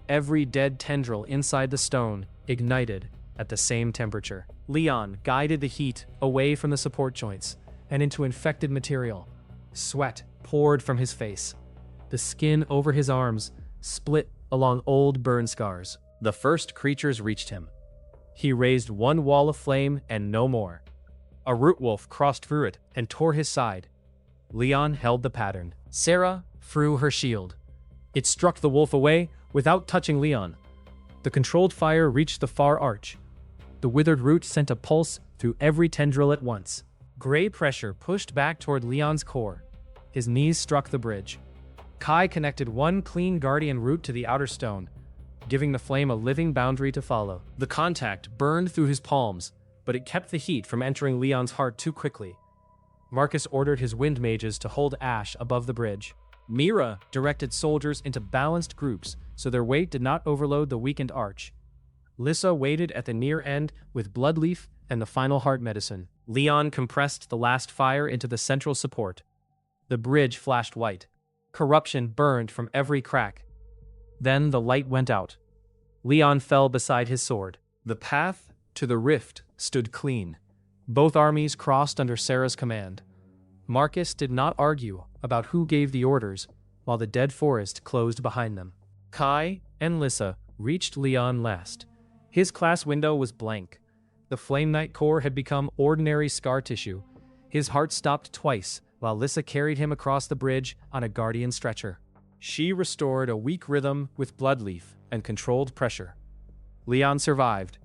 Every dead tendril inside the stone ignited at the same temperature. Leon guided the heat away from the support joints and into infected material. Sweat poured from his face. The skin over his arms split along old burn scars. The first creatures reached him. He raised one wall of flame and no more. A root wolf crossed through it and tore his side. Leon held the pattern. Sarah threw her shield. It struck the wolf away without touching Leon. The controlled fire reached the far arch. The withered root sent a pulse through every tendril at once. Gray pressure pushed back toward Leon's core. His knees struck the bridge. Kai connected one clean guardian root to the outer stone, giving the flame a living boundary to follow. The contact burned through his palms, but it kept the heat from entering Leon's heart too quickly. Marcus ordered his wind mages to hold ash above the bridge. Mira directed soldiers into balanced groups so their weight did not overload the weakened arch. Lissa waited at the near end with Bloodleaf and the final heart medicine. Leon compressed the last fire into the central support. The bridge flashed white. Corruption burned from every crack. Then the light went out. Leon fell beside his sword. The path to the rift stood clean. Both armies crossed under Sarah's command. Marcus did not argue about who gave the orders, while the dead forest closed behind them. Kai and Lissa reached Leon last. His class window was blank. The Flame Knight core had become ordinary scar tissue. His heart stopped twice, while Lissa carried him across the bridge on a guardian stretcher. She restored a weak rhythm with Bloodleaf and controlled pressure. Leon survived.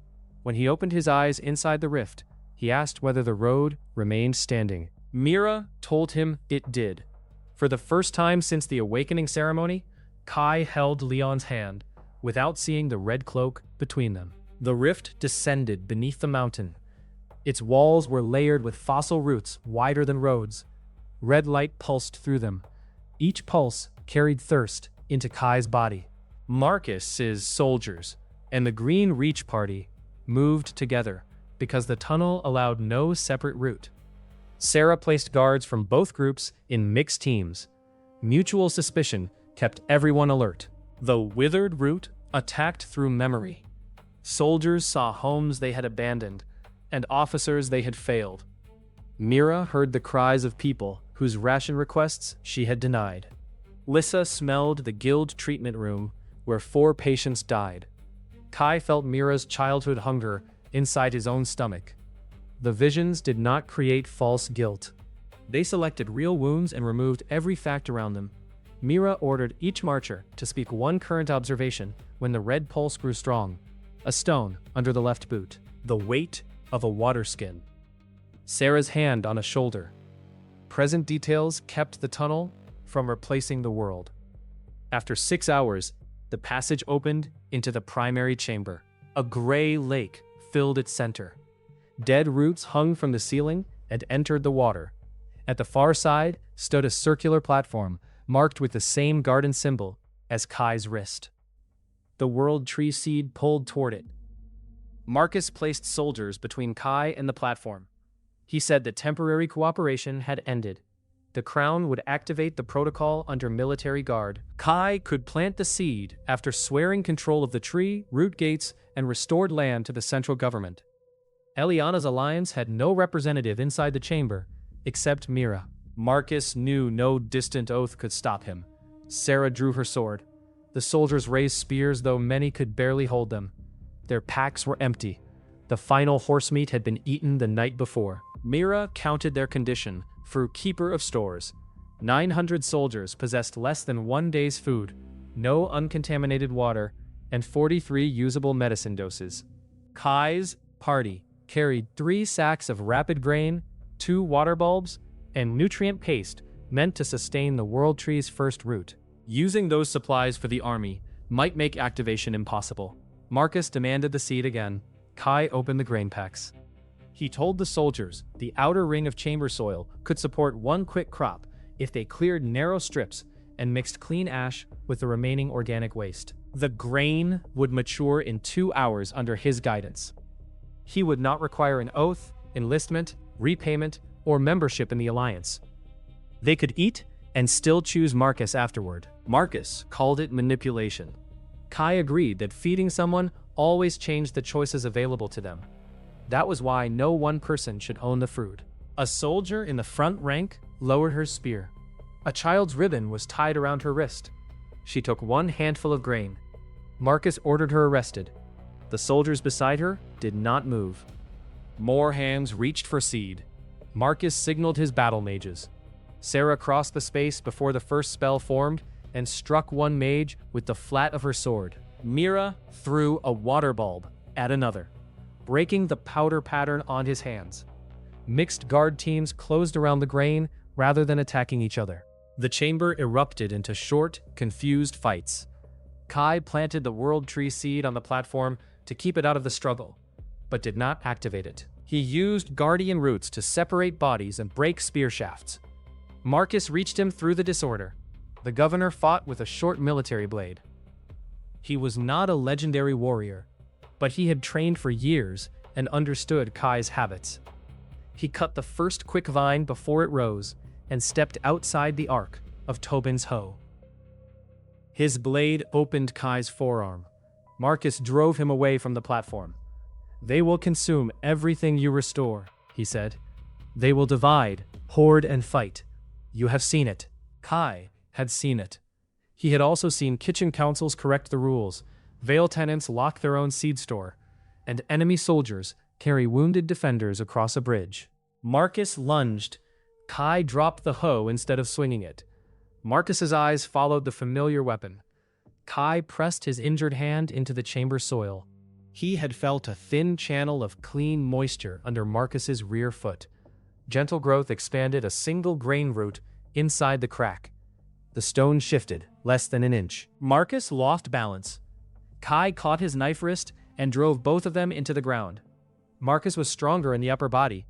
When he opened his eyes inside the rift, he asked whether the road remained standing. Mira told him it did. For the first time since the awakening ceremony, Kai held Leon's hand, without seeing the red cloak between them. The rift descended beneath the mountain. Its walls were layered with fossil roots wider than roads. Red light pulsed through them. Each pulse carried thirst into Kai's body. Marcus's soldiers and the Green Reach Party moved together because the tunnel allowed no separate route. Sarah placed guards from both groups in mixed teams. Mutual suspicion kept everyone alert. The withered root attacked through memory. Soldiers saw homes they had abandoned and officers they had failed. Mira heard the cries of people whose ration requests she had denied. Lissa smelled the guild treatment room where 4 patients died. Kai felt Mira's childhood hunger inside his own stomach. The visions did not create false guilt. They selected real wounds and removed every fact around them. Mira ordered each marcher to speak one current observation when the red pulse grew strong. A stone under the left boot. The weight of a water skin. Sarah's hand on a shoulder. Present details kept the tunnel from replacing the world. After 6 hours, the passage opened into the primary chamber. A gray lake filled its center. Dead roots hung from the ceiling and entered the water. At the far side stood a circular platform marked with the same garden symbol as Kai's wrist. The World Tree Seed pulled toward it. Marcus placed soldiers between Kai and the platform. He said that temporary cooperation had ended. The Crown would activate the protocol under military guard. Kai could plant the seed after swearing control of the tree, root gates, and restored land to the central government. Eliana's alliance had no representative inside the chamber, except Mira. Marcus knew no distant oath could stop him. Sarah drew her sword. The soldiers raised spears, though many could barely hold them. Their packs were empty. The final horsemeat had been eaten the night before. Mira counted their condition through Keeper of Stores. 900 soldiers possessed less than 1 day's food, no uncontaminated water, and 43 usable medicine doses. Kai's party carried 3 sacks of rapid grain, 2 water bulbs, and nutrient paste meant to sustain the World Tree's first root. Using those supplies for the army might make activation impossible. Marcus demanded the seed again. Kai opened the grain packs. He told the soldiers the outer ring of chamber soil could support 1 quick crop if they cleared narrow strips and mixed clean ash with the remaining organic waste. The grain would mature in 2 hours under his guidance. He would not require an oath, enlistment, repayment, or membership in the alliance. They could eat and still choose Marcus afterward. Marcus called it manipulation. Kai agreed that feeding someone always changed the choices available to them. That was why no one person should own the fruit. A soldier in the front rank lowered her spear. A child's ribbon was tied around her wrist. She took one handful of grain. Marcus ordered her arrested. The soldiers beside her did not move. More hands reached for seed. Marcus signaled his battle mages. Sarah crossed the space before the first spell formed and struck one mage with the flat of her sword. Mira threw a water bulb at another, breaking the powder pattern on his hands. Mixed guard teams closed around the grain rather than attacking each other. The chamber erupted into short, confused fights. Kai planted the World Tree seed on the platform to keep it out of the struggle, but did not activate it. He used guardian roots to separate bodies and break spear shafts. Marcus reached him through the disorder. The governor fought with a short military blade. He was not a legendary warrior, but he had trained for years and understood Kai's habits. He cut the first quick vine before it rose and stepped outside the arc of Tobin's hoe. His blade opened Kai's forearm. Marcus drove him away from the platform. "They will consume everything you restore," he said. "They will divide, hoard, and fight. You have seen it." Kai had seen it. He had also seen kitchen councils correct the rules, Vale tenants lock their own seed store, and enemy soldiers carry wounded defenders across a bridge. Marcus lunged. Kai dropped the hoe instead of swinging it. Marcus's eyes followed the familiar weapon. Kai pressed his injured hand into the chamber soil. He had felt a thin channel of clean moisture under Marcus's rear foot. Gentle growth expanded a single grain root inside the crack. The stone shifted less than an inch. Marcus lost balance. Kai caught his knife wrist and drove both of them into the ground. Marcus was stronger in the upper body.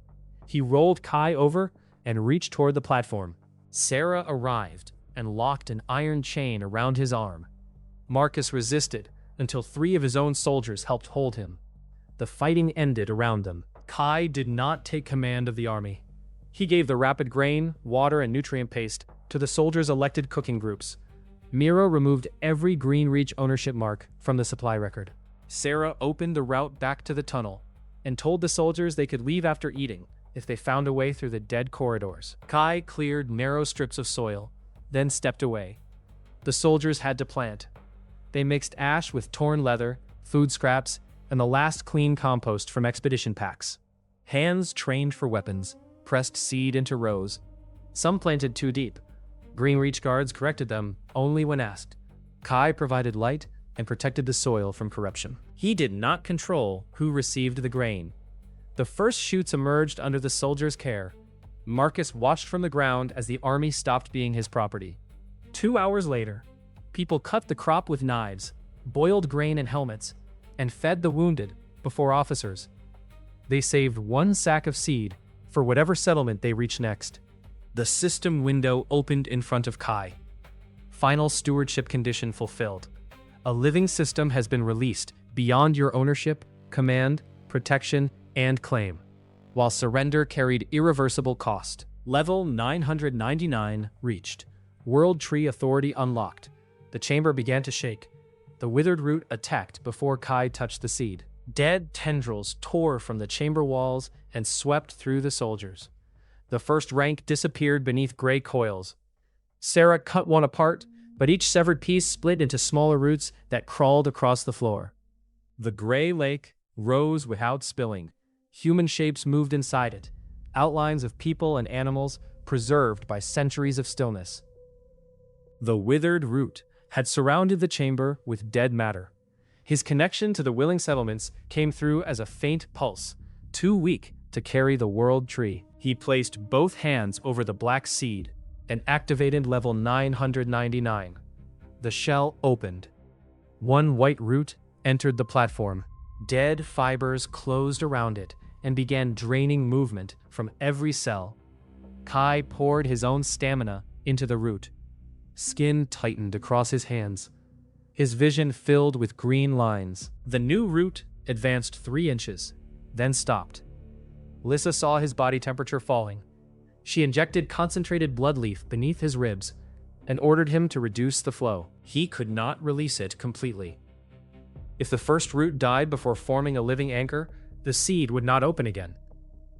He rolled Kai over and reached toward the platform. Sarah arrived and locked an iron chain around his arm. Marcus resisted until 3 of his own soldiers helped hold him. The fighting ended around them. Kai did not take command of the army. He gave the rapid grain, water, and nutrient paste to the soldiers' elected cooking groups. Miro removed every Greenreach ownership mark from the supply record. Sarah opened the route back to the tunnel and told the soldiers they could leave after eating if they found a way through the dead corridors. Kai cleared narrow strips of soil, then stepped away. The soldiers had to plant. They mixed ash with torn leather, food scraps, and the last clean compost from expedition packs. Hands trained for weapons pressed seed into rows. Some planted too deep. Greenreach guards corrected them only when asked. Kai provided light and protected the soil from corruption. He did not control who received the grain. The first shoots emerged under the soldiers' care. Marcus watched from the ground as the army stopped being his property. 2 hours later, people cut the crop with knives, boiled grain in helmets, and fed the wounded before officers. They saved 1 sack of seed for whatever settlement they reached next. The system window opened in front of Kai. Final stewardship condition fulfilled. A living system has been released beyond your ownership, command, protection, and claim, while surrender carried irreversible cost. Level 999 reached. World Tree Authority unlocked. The chamber began to shake. The withered root attacked before Kai touched the seed. Dead tendrils tore from the chamber walls and swept through the soldiers. The first rank disappeared beneath gray coils. Sarah cut one apart, but each severed piece split into smaller roots that crawled across the floor. The gray lake rose without spilling. Human shapes moved inside it, outlines of people and animals preserved by centuries of stillness. The withered root had surrounded the chamber with dead matter. His connection to the willing settlements came through as a faint pulse, too weak to carry the world tree. He placed both hands over the black seed and activated level 999. The shell opened. 1 white root entered the platform. Dead fibers closed around it and began draining movement from every cell. Kai poured his own stamina into the root. Skin tightened across his hands. His vision filled with green lines. The new root advanced 3 inches, then stopped. Lissa saw his body temperature falling She injected concentrated blood leaf beneath his ribs and ordered him to reduce the flow. He could not release it completely. If the first root died before forming a living anchor, the seed would not open again.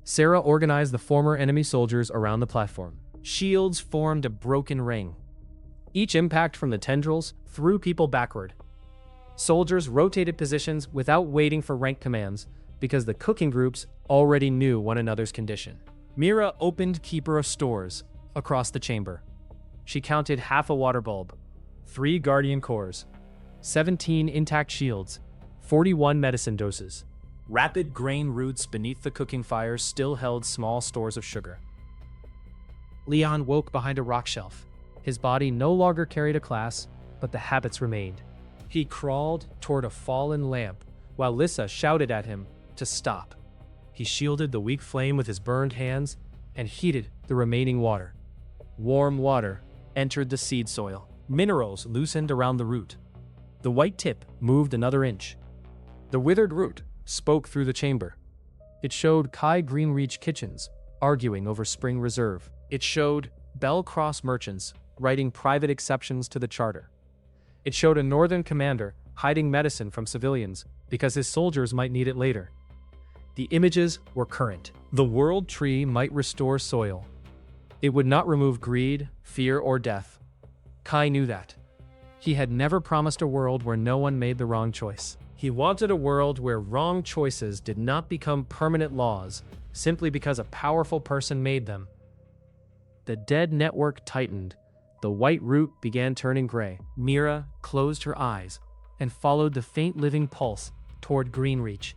Sarah organized the former enemy soldiers around the platform. Shields formed a broken ring. Each impact from the tendrils threw people backward. Soldiers rotated positions without waiting for rank commands because the cooking groups already knew one another's condition. Mira opened Keeper of Stores across the chamber. She counted half a water bulb, 3 guardian cores, 17 intact shields, 41 medicine doses. Rapid grain roots beneath the cooking fires still held small stores of sugar. Leon woke behind a rock shelf. His body no longer carried a class, but the habits remained. He crawled toward a fallen lamp while Lissa shouted at him to stop. He shielded the weak flame with his burned hands and heated the remaining water. Warm water entered the seed soil. Minerals loosened around the root. The white tip moved another inch. The withered root spoke through the chamber. It showed Kai Greenreach kitchens arguing over spring reserve. It showed Bell Cross merchants writing private exceptions to the charter. It showed a northern commander hiding medicine from civilians because his soldiers might need it later. The images were current. The world tree might restore soil. It would not remove greed, fear, or death. Kai knew that. He had never promised a world where no one made the wrong choice. He wanted a world where wrong choices did not become permanent laws simply because a powerful person made them. The dead network tightened. The white root began turning gray. Mira closed her eyes and followed the faint living pulse toward Greenreach.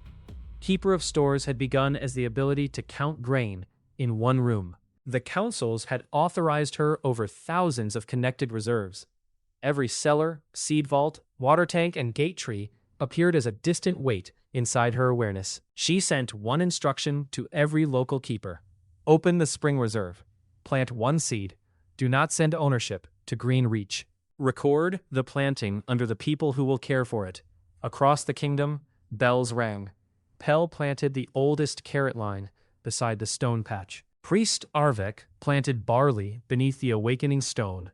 Keeper of Stores had begun as the ability to count grain in one room. The councils had authorized her over thousands of connected reserves. Every cellar, seed vault, water tank, and gate tree appeared as a distant weight inside her awareness. She sent one instruction to every local keeper. Open the spring reserve. Plant one seed. Do not send ownership to Greenreach. Record the planting under the people who will care for it. Across the kingdom, bells rang. Pell planted the oldest carrot line beside the stone patch. Priest Arvek planted barley beneath the awakening stone.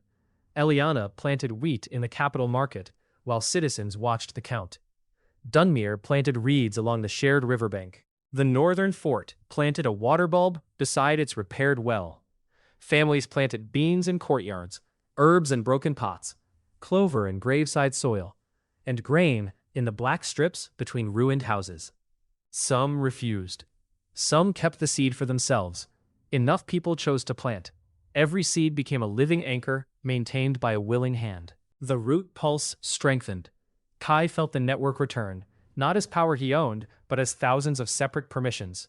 Eliana planted wheat in the capital market, while citizens watched the count. Dunmere planted reeds along the shared riverbank. The northern fort planted a water bulb beside its repaired well. Families planted beans in courtyards, herbs in broken pots, clover in graveside soil, and grain in the black strips between ruined houses. Some refused. Some kept the seed for themselves. Enough people chose to plant. Every seed became a living anchor maintained by a willing hand. The root pulse strengthened. Kai felt the network return, not as power he owned, but as thousands of separate permissions.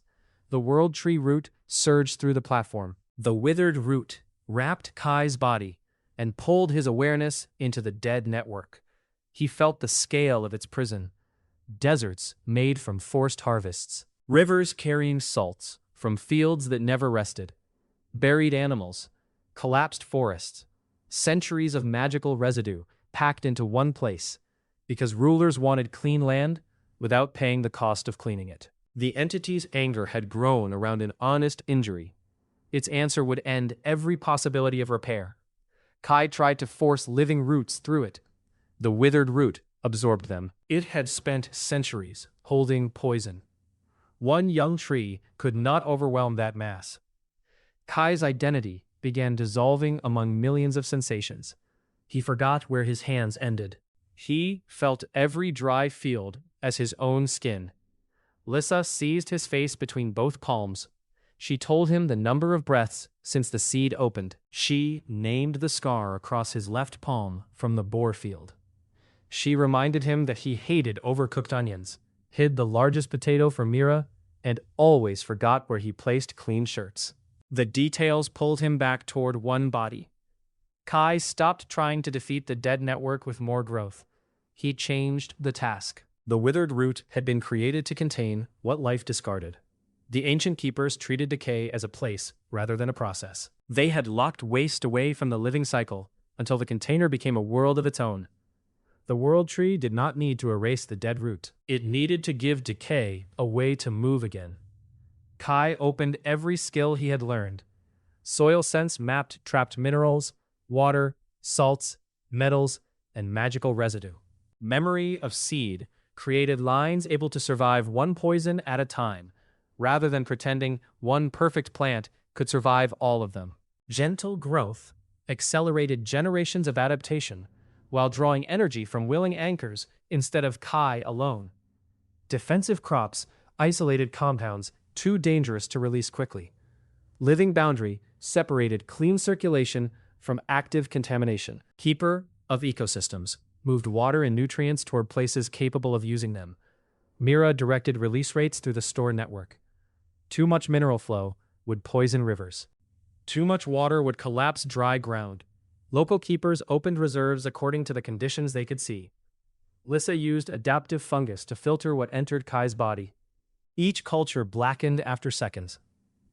The world tree root surged through the platform. The withered root wrapped Kai's body and pulled his awareness into the dead network. He felt the scale of its prison. Deserts made from forced harvests. Rivers carrying salts from fields that never rested. Buried animals. Collapsed forests. Centuries of magical residue packed into one place because rulers wanted clean land without paying the cost of cleaning it. The entity's anger had grown around an honest injury. Its answer would end every possibility of repair. Kai tried to force living roots through it. The withered root absorbed them. It had spent centuries holding poison. One young tree could not overwhelm that mass. Kai's identity began dissolving among millions of sensations. He forgot where his hands ended. He felt every dry field as his own skin. Lissa seized his face between both palms. She told him the number of breaths since the seed opened. She named the scar across his left palm from the boar field. She reminded him that he hated overcooked onions, hid the largest potato for Mira, and always forgot where he placed clean shirts. The details pulled him back toward one body. Kai stopped trying to defeat the dead network with more growth. He changed the task. The withered root had been created to contain what life discarded. The ancient keepers treated decay as a place rather than a process. They had locked waste away from the living cycle until the container became a world of its own. The world tree did not need to erase the dead root. It needed to give decay a way to move again. Kai opened every skill he had learned. Soil sense mapped trapped minerals, water, salts, metals, and magical residue. Memory of seed created lines able to survive one poison at a time, rather than pretending one perfect plant could survive all of them. Gentle growth accelerated generations of adaptation, while drawing energy from willing anchors instead of Kai alone. Defensive crops isolated compounds too dangerous to release quickly. Living boundary separated clean circulation from active contamination. Keeper of ecosystems moved water and nutrients toward places capable of using them. Mira directed release rates through the store network. Too much mineral flow would poison rivers. Too much water would collapse dry ground. Local keepers opened reserves according to the conditions they could see. Lissa used adaptive fungus to filter what entered Kai's body. Each culture blackened after seconds.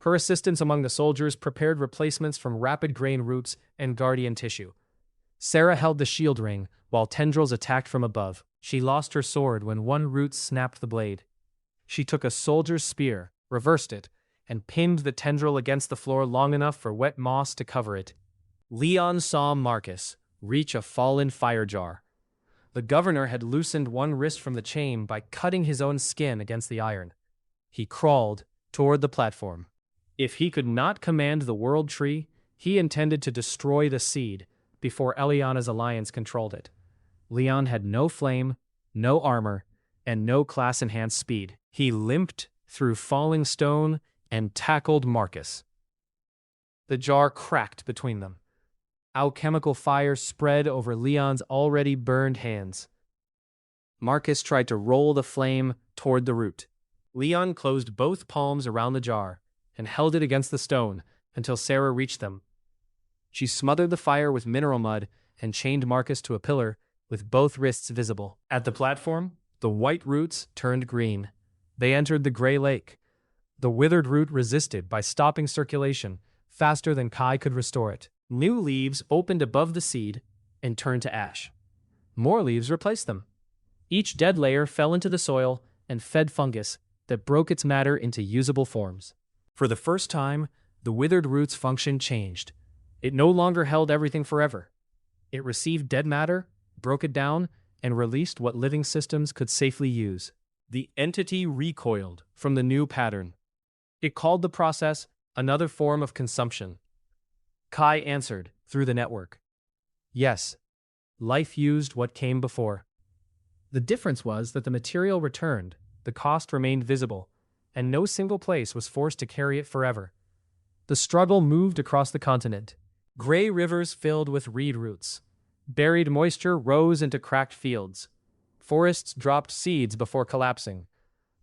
Her assistants among the soldiers prepared replacements from rapid grain roots and guardian tissue. Sarah held the shield ring, while tendrils attacked from above. She lost her sword when one root snapped the blade. She took a soldier's spear, reversed it, and pinned the tendril against the floor long enough for wet moss to cover it. Leon saw Marcus reach a fallen fire jar. The governor had loosened one wrist from the chain by cutting his own skin against the iron. He crawled toward the platform. If he could not command the world tree, he intended to destroy the seed before Eliana's alliance controlled it. Leon had no flame, no armor, and no class-enhanced speed. He limped through falling stone and tackled Marcus. The jar cracked between them. Alchemical fire spread over Leon's already burned hands. Marcus tried to roll the flame toward the root. Leon closed both palms around the jar and held it against the stone until Sarah reached them. She smothered the fire with mineral mud and chained Marcus to a pillar with both wrists visible. At the platform, the white roots turned green. They entered the gray lake. The withered root resisted by stopping circulation faster than Kai could restore it. New leaves opened above the seed and turned to ash. More leaves replaced them. Each dead layer fell into the soil and fed fungus that broke its matter into usable forms. For the first time, the withered root's function changed. It no longer held everything forever. It received dead matter, broke it down, and released what living systems could safely use. The entity recoiled from the new pattern. It called the process another form of consumption. Kai answered through the network. Yes, life used what came before. The difference was that the material returned, the cost remained visible, and no single place was forced to carry it forever. The struggle moved across the continent. Gray rivers filled with reed roots. Buried moisture rose into cracked fields. Forests dropped seeds before collapsing.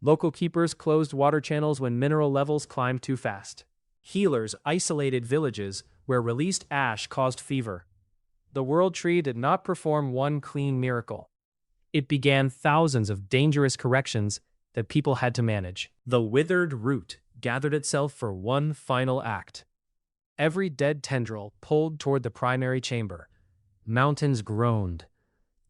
Local keepers closed water channels when mineral levels climbed too fast. Healers isolated villages where released ash caused fever. The world tree did not perform one clean miracle. It began thousands of dangerous corrections that people had to manage. The withered root gathered itself for one final act. Every dead tendril pulled toward the primary chamber. Mountains groaned.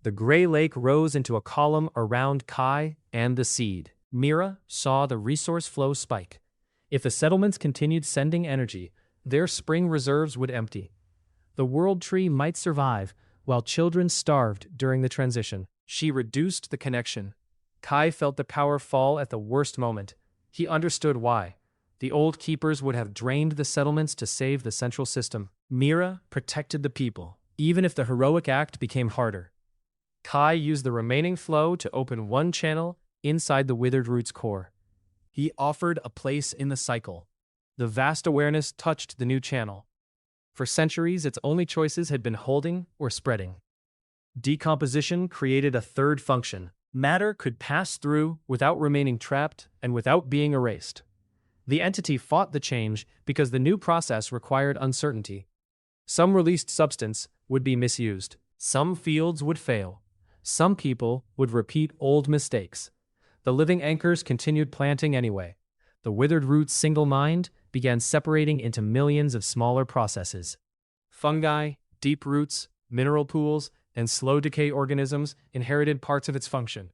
The gray lake rose into a column around Kai and the seed. Mira saw the resource flow spike. If the settlements continued sending energy, their spring reserves would empty. The world tree might survive, while children starved during the transition. She reduced the connection. Kai felt the power fall at the worst moment. He understood why. The old keepers would have drained the settlements to save the central system. Mira protected the people, even if the heroic act became harder. Kai used the remaining flow to open one channel inside the withered root's core. He offered a place in the cycle. The vast awareness touched the new channel. For centuries, its only choices had been holding or spreading. Decomposition created a third function. Matter could pass through without remaining trapped and without being erased. The entity fought the change because the new process required uncertainty. Some released substance would be misused. Some fields would fail. Some people would repeat old mistakes. The living anchors continued planting anyway. The withered root's single mind began separating into millions of smaller processes. Fungi, deep roots, mineral pools, and slow decay organisms inherited parts of its function.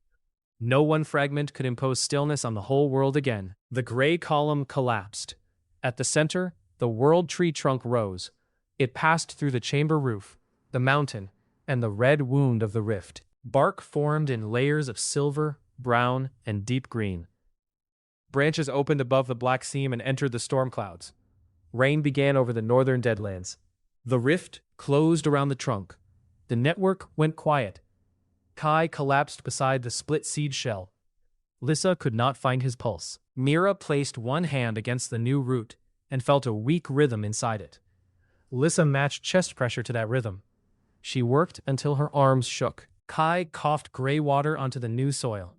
No one fragment could impose stillness on the whole world again. The gray column collapsed. At the center, The world tree trunk rose. It passed through the chamber roof, the mountain, and the red wound of the rift. Bark formed in layers of silver, brown, and deep green. Branches opened above the black seam and entered the storm clouds. Rain began over the northern deadlands. The rift closed around the trunk. The network went quiet. Kai collapsed beside the split seed shell. Lissa could not find his pulse. Mira placed one hand against the new root and felt a weak rhythm inside it. Lissa matched chest pressure to that rhythm. She worked until her arms shook. Kai coughed gray water onto the new soil.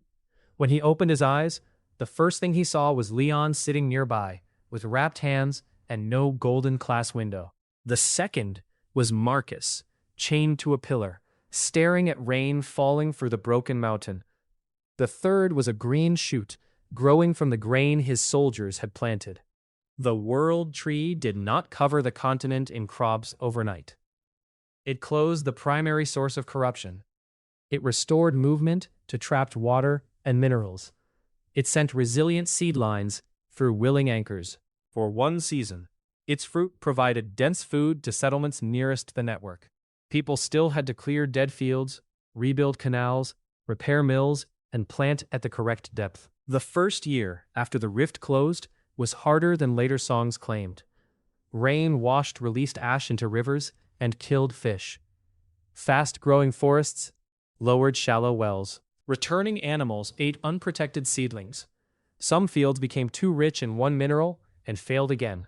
When he opened his eyes, the first thing he saw was Leon sitting nearby, with wrapped hands and no golden glass window. The second was Marcus, chained to a pillar, staring at rain falling through the broken mountain. The third was a green shoot, growing from the grain his soldiers had planted. The world tree did not cover the continent in crops overnight. It closed the primary source of corruption. It restored movement to trapped water and minerals. It sent resilient seed lines through willing anchors. For one season, its fruit provided dense food to settlements nearest the network. People still had to clear dead fields, rebuild canals, repair mills, and plant at the correct depth. The first year after the rift closed was harder than later songs claimed. Rain washed released ash into rivers and killed fish. Fast-growing forests lowered shallow wells. Returning animals ate unprotected seedlings. Some fields became too rich in one mineral and failed again.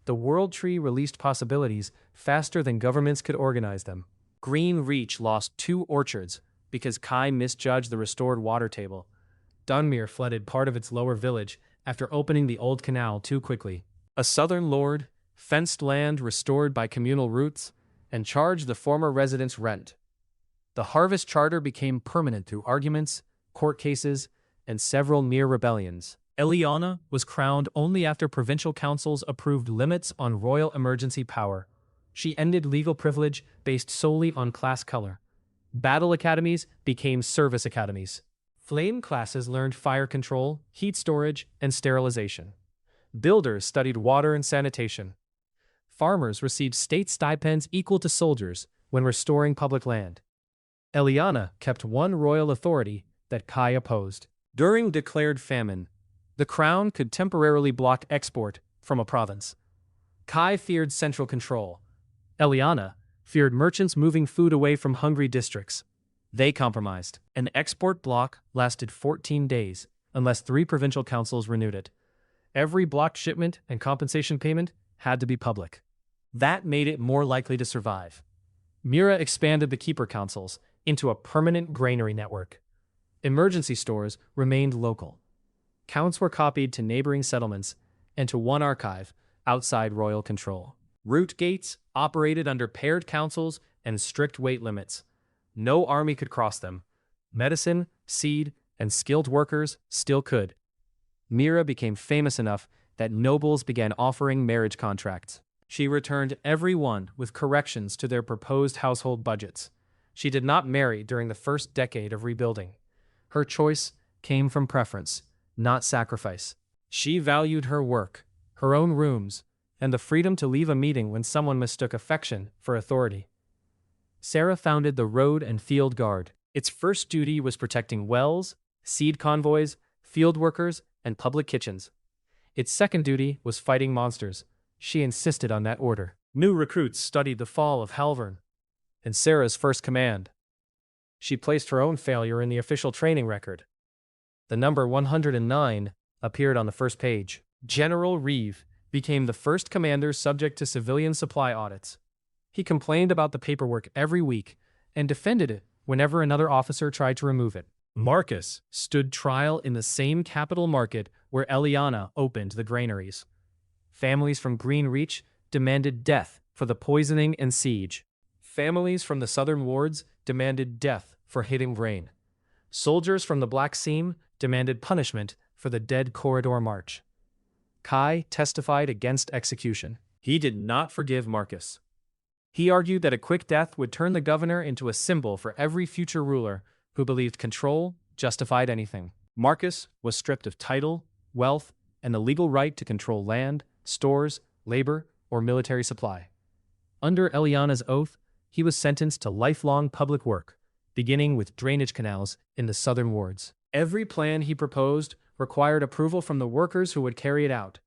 The world tree released possibilities faster than governments could organize them. Green Reach lost 2 orchards because Kai misjudged the restored water table. Dunmere flooded part of its lower village after opening the old canal too quickly. A southern lord fenced land restored by communal roots and charged the former residents rent. The harvest charter became permanent through arguments, court cases, and several near rebellions. Eliana was crowned only after provincial councils approved limits on royal emergency power. She ended legal privilege based solely on class color. Battle academies became service academies. Flame classes learned fire control, heat storage, and sterilization. Builders studied water and sanitation. Farmers received state stipends equal to soldiers when restoring public land. Eliana kept one royal authority that Kai opposed. During declared famine, the crown could temporarily block export from a province. Kai feared central control. Eliana feared merchants moving food away from hungry districts. They compromised. An export block lasted 14 days, unless 3 provincial councils renewed it. Every blocked shipment and compensation payment had to be public. That made it more likely to survive. Mira expanded the keeper councils into a permanent granary network. Emergency stores remained local. Counts were copied to neighboring settlements and to one archive outside royal control. Route gates operated under paired councils and strict weight limits. No army could cross them. Medicine, seed, and skilled workers still could. Mira became famous enough that nobles began offering marriage contracts. She returned every one with corrections to their proposed household budgets. She did not marry during the first decade of rebuilding. Her choice came from preference, not sacrifice. She valued her work, her own rooms, and the freedom to leave a meeting when someone mistook affection for authority. Sarah founded the Road and Field Guard. Its first duty was protecting wells, seed convoys, field workers, and public kitchens. Its second duty was fighting monsters. She insisted on that order. New recruits studied the fall of Halvern and Sarah's first command. She placed her own failure in the official training record. The number 109 appeared on the first page. General Reeve became the first commander subject to civilian supply audits. He complained about the paperwork every week and defended it whenever another officer tried to remove it. Marcus stood trial in the same capital market where Eliana opened the granaries. Families from Green Reach demanded death for the poisoning and siege. Families from the southern wards demanded death for hitting grain. Soldiers from the Black Seam demanded punishment for the dead corridor march. Kai testified against execution. He did not forgive Marcus. He argued that a quick death would turn the governor into a symbol for every future ruler who believed control justified anything. Marcus was stripped of title, wealth, and the legal right to control land, stores, labor, or military supply. Under Eliana's oath, he was sentenced to lifelong public work, beginning with drainage canals in the southern wards. Every plan he proposed required approval from the workers who would carry it out.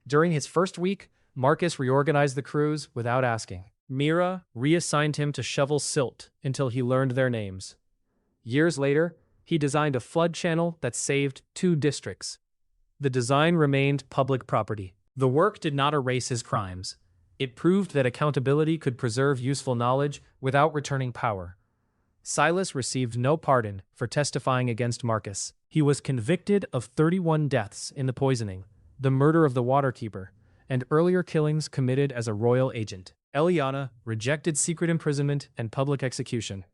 During his first week, Marcus reorganized the crews without asking. Mira reassigned him to shovel silt until he learned their names. Years later, he designed a flood channel that saved 2 districts. The design remained public property. The work did not erase his crimes. It proved that accountability could preserve useful knowledge without returning power. Silas received no pardon for testifying against Marcus. He was convicted of 31 deaths in the poisoning, the murder of the waterkeeper, and earlier killings committed as a royal agent. Eliana rejected secret imprisonment and public execution.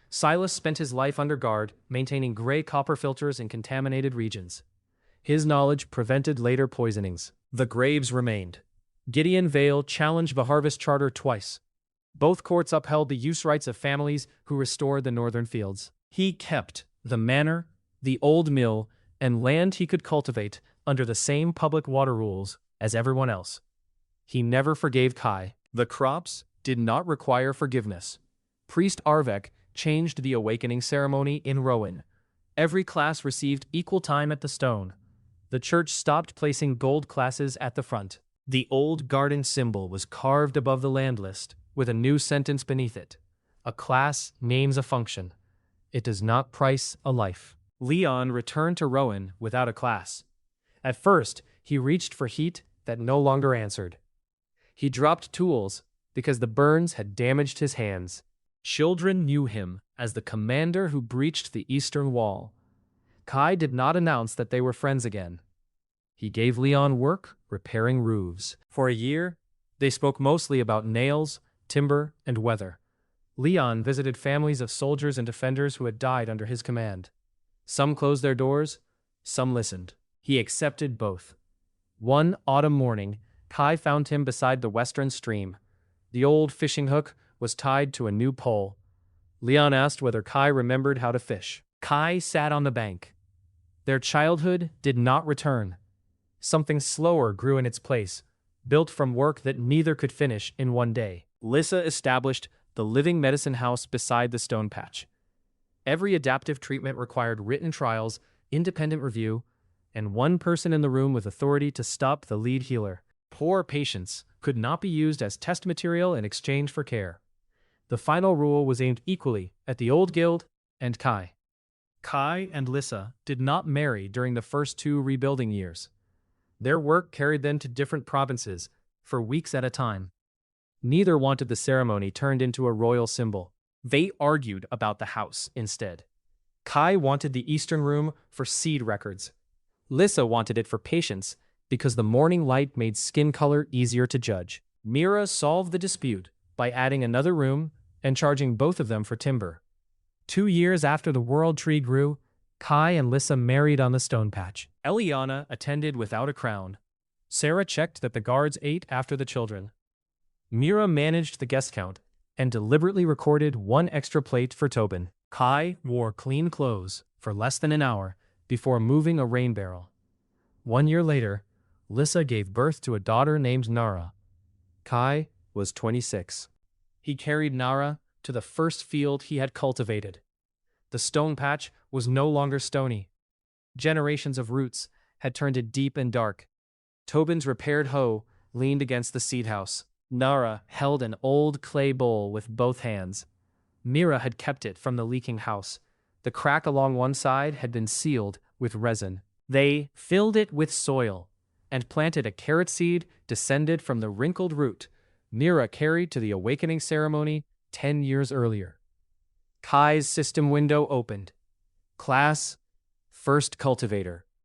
Silas spent his life under guard, maintaining gray copper filters in contaminated regions. His knowledge prevented later poisonings. The graves remained. Gideon Vale challenged the Harvest Charter twice. Both courts upheld the use rights of families who restored the northern fields. He kept the manor, the old mill, and land he could cultivate under the same public water rules as everyone else. He never forgave Kai. The crops did not require forgiveness. Priest Arvek changed the awakening ceremony in Rowan. Every class received equal time at the stone. The church stopped placing gold classes at the front. The old garden symbol was carved above the land list, with a new sentence beneath it. A class names a function. It does not price a life. Leon returned to Rowan without a class. At first, he reached for heat that no longer answered. He dropped tools because the burns had damaged his hands. Children knew him as the commander who breached the eastern wall. Kai did not announce that they were friends again. He gave Leon work repairing roofs. For a year, they spoke mostly about nails, timber, and weather. Leon visited families of soldiers and defenders who had died under his command. Some closed their doors, some listened. He accepted both. One autumn morning, Kai found him beside the western stream. The old fishing hook was tied to a new pole. Leon asked whether Kai remembered how to fish. Kai sat on the bank. Their childhood did not return. Something slower grew in its place, built from work that neither could finish in one day. Lissa established the living medicine house beside the stone patch. Every adaptive treatment required written trials, independent review, and one person in the room with authority to stop the lead healer. Poor patients could not be used as test material in exchange for care. The final rule was aimed equally at the old guild and Kai. Kai and Lissa did not marry during the first 2 rebuilding years. Their work carried them to different provinces for weeks at a time. Neither wanted the ceremony turned into a royal symbol. They argued about the house instead. Kai wanted the eastern room for seed records. Lissa wanted it for patience because the morning light made skin color easier to judge. Mira solved the dispute by adding another room and charging both of them for timber. 2 years after the world tree grew, Kai and Lissa married on the stone patch. Eliana attended without a crown. Sarah checked that the guards ate after the children. Mira managed the guest count and deliberately recorded 1 extra plate for Tobin. Kai wore clean clothes for less than an hour before moving a rain barrel. 1 year later, Lissa gave birth to a daughter named Nara. Kai was 26. He carried Nara to the first field he had cultivated. The stone patch was no longer stony. Generations of roots had turned it deep and dark. Tobin's repaired hoe leaned against the seed house. Nara held an old clay bowl with both hands. Mira had kept it from the leaking house. The crack along one side had been sealed with resin. They filled it with soil and planted a carrot seed descended from the wrinkled root Mira carried to the awakening ceremony 10 years earlier. Kai's system window opened. Class, first cultivator.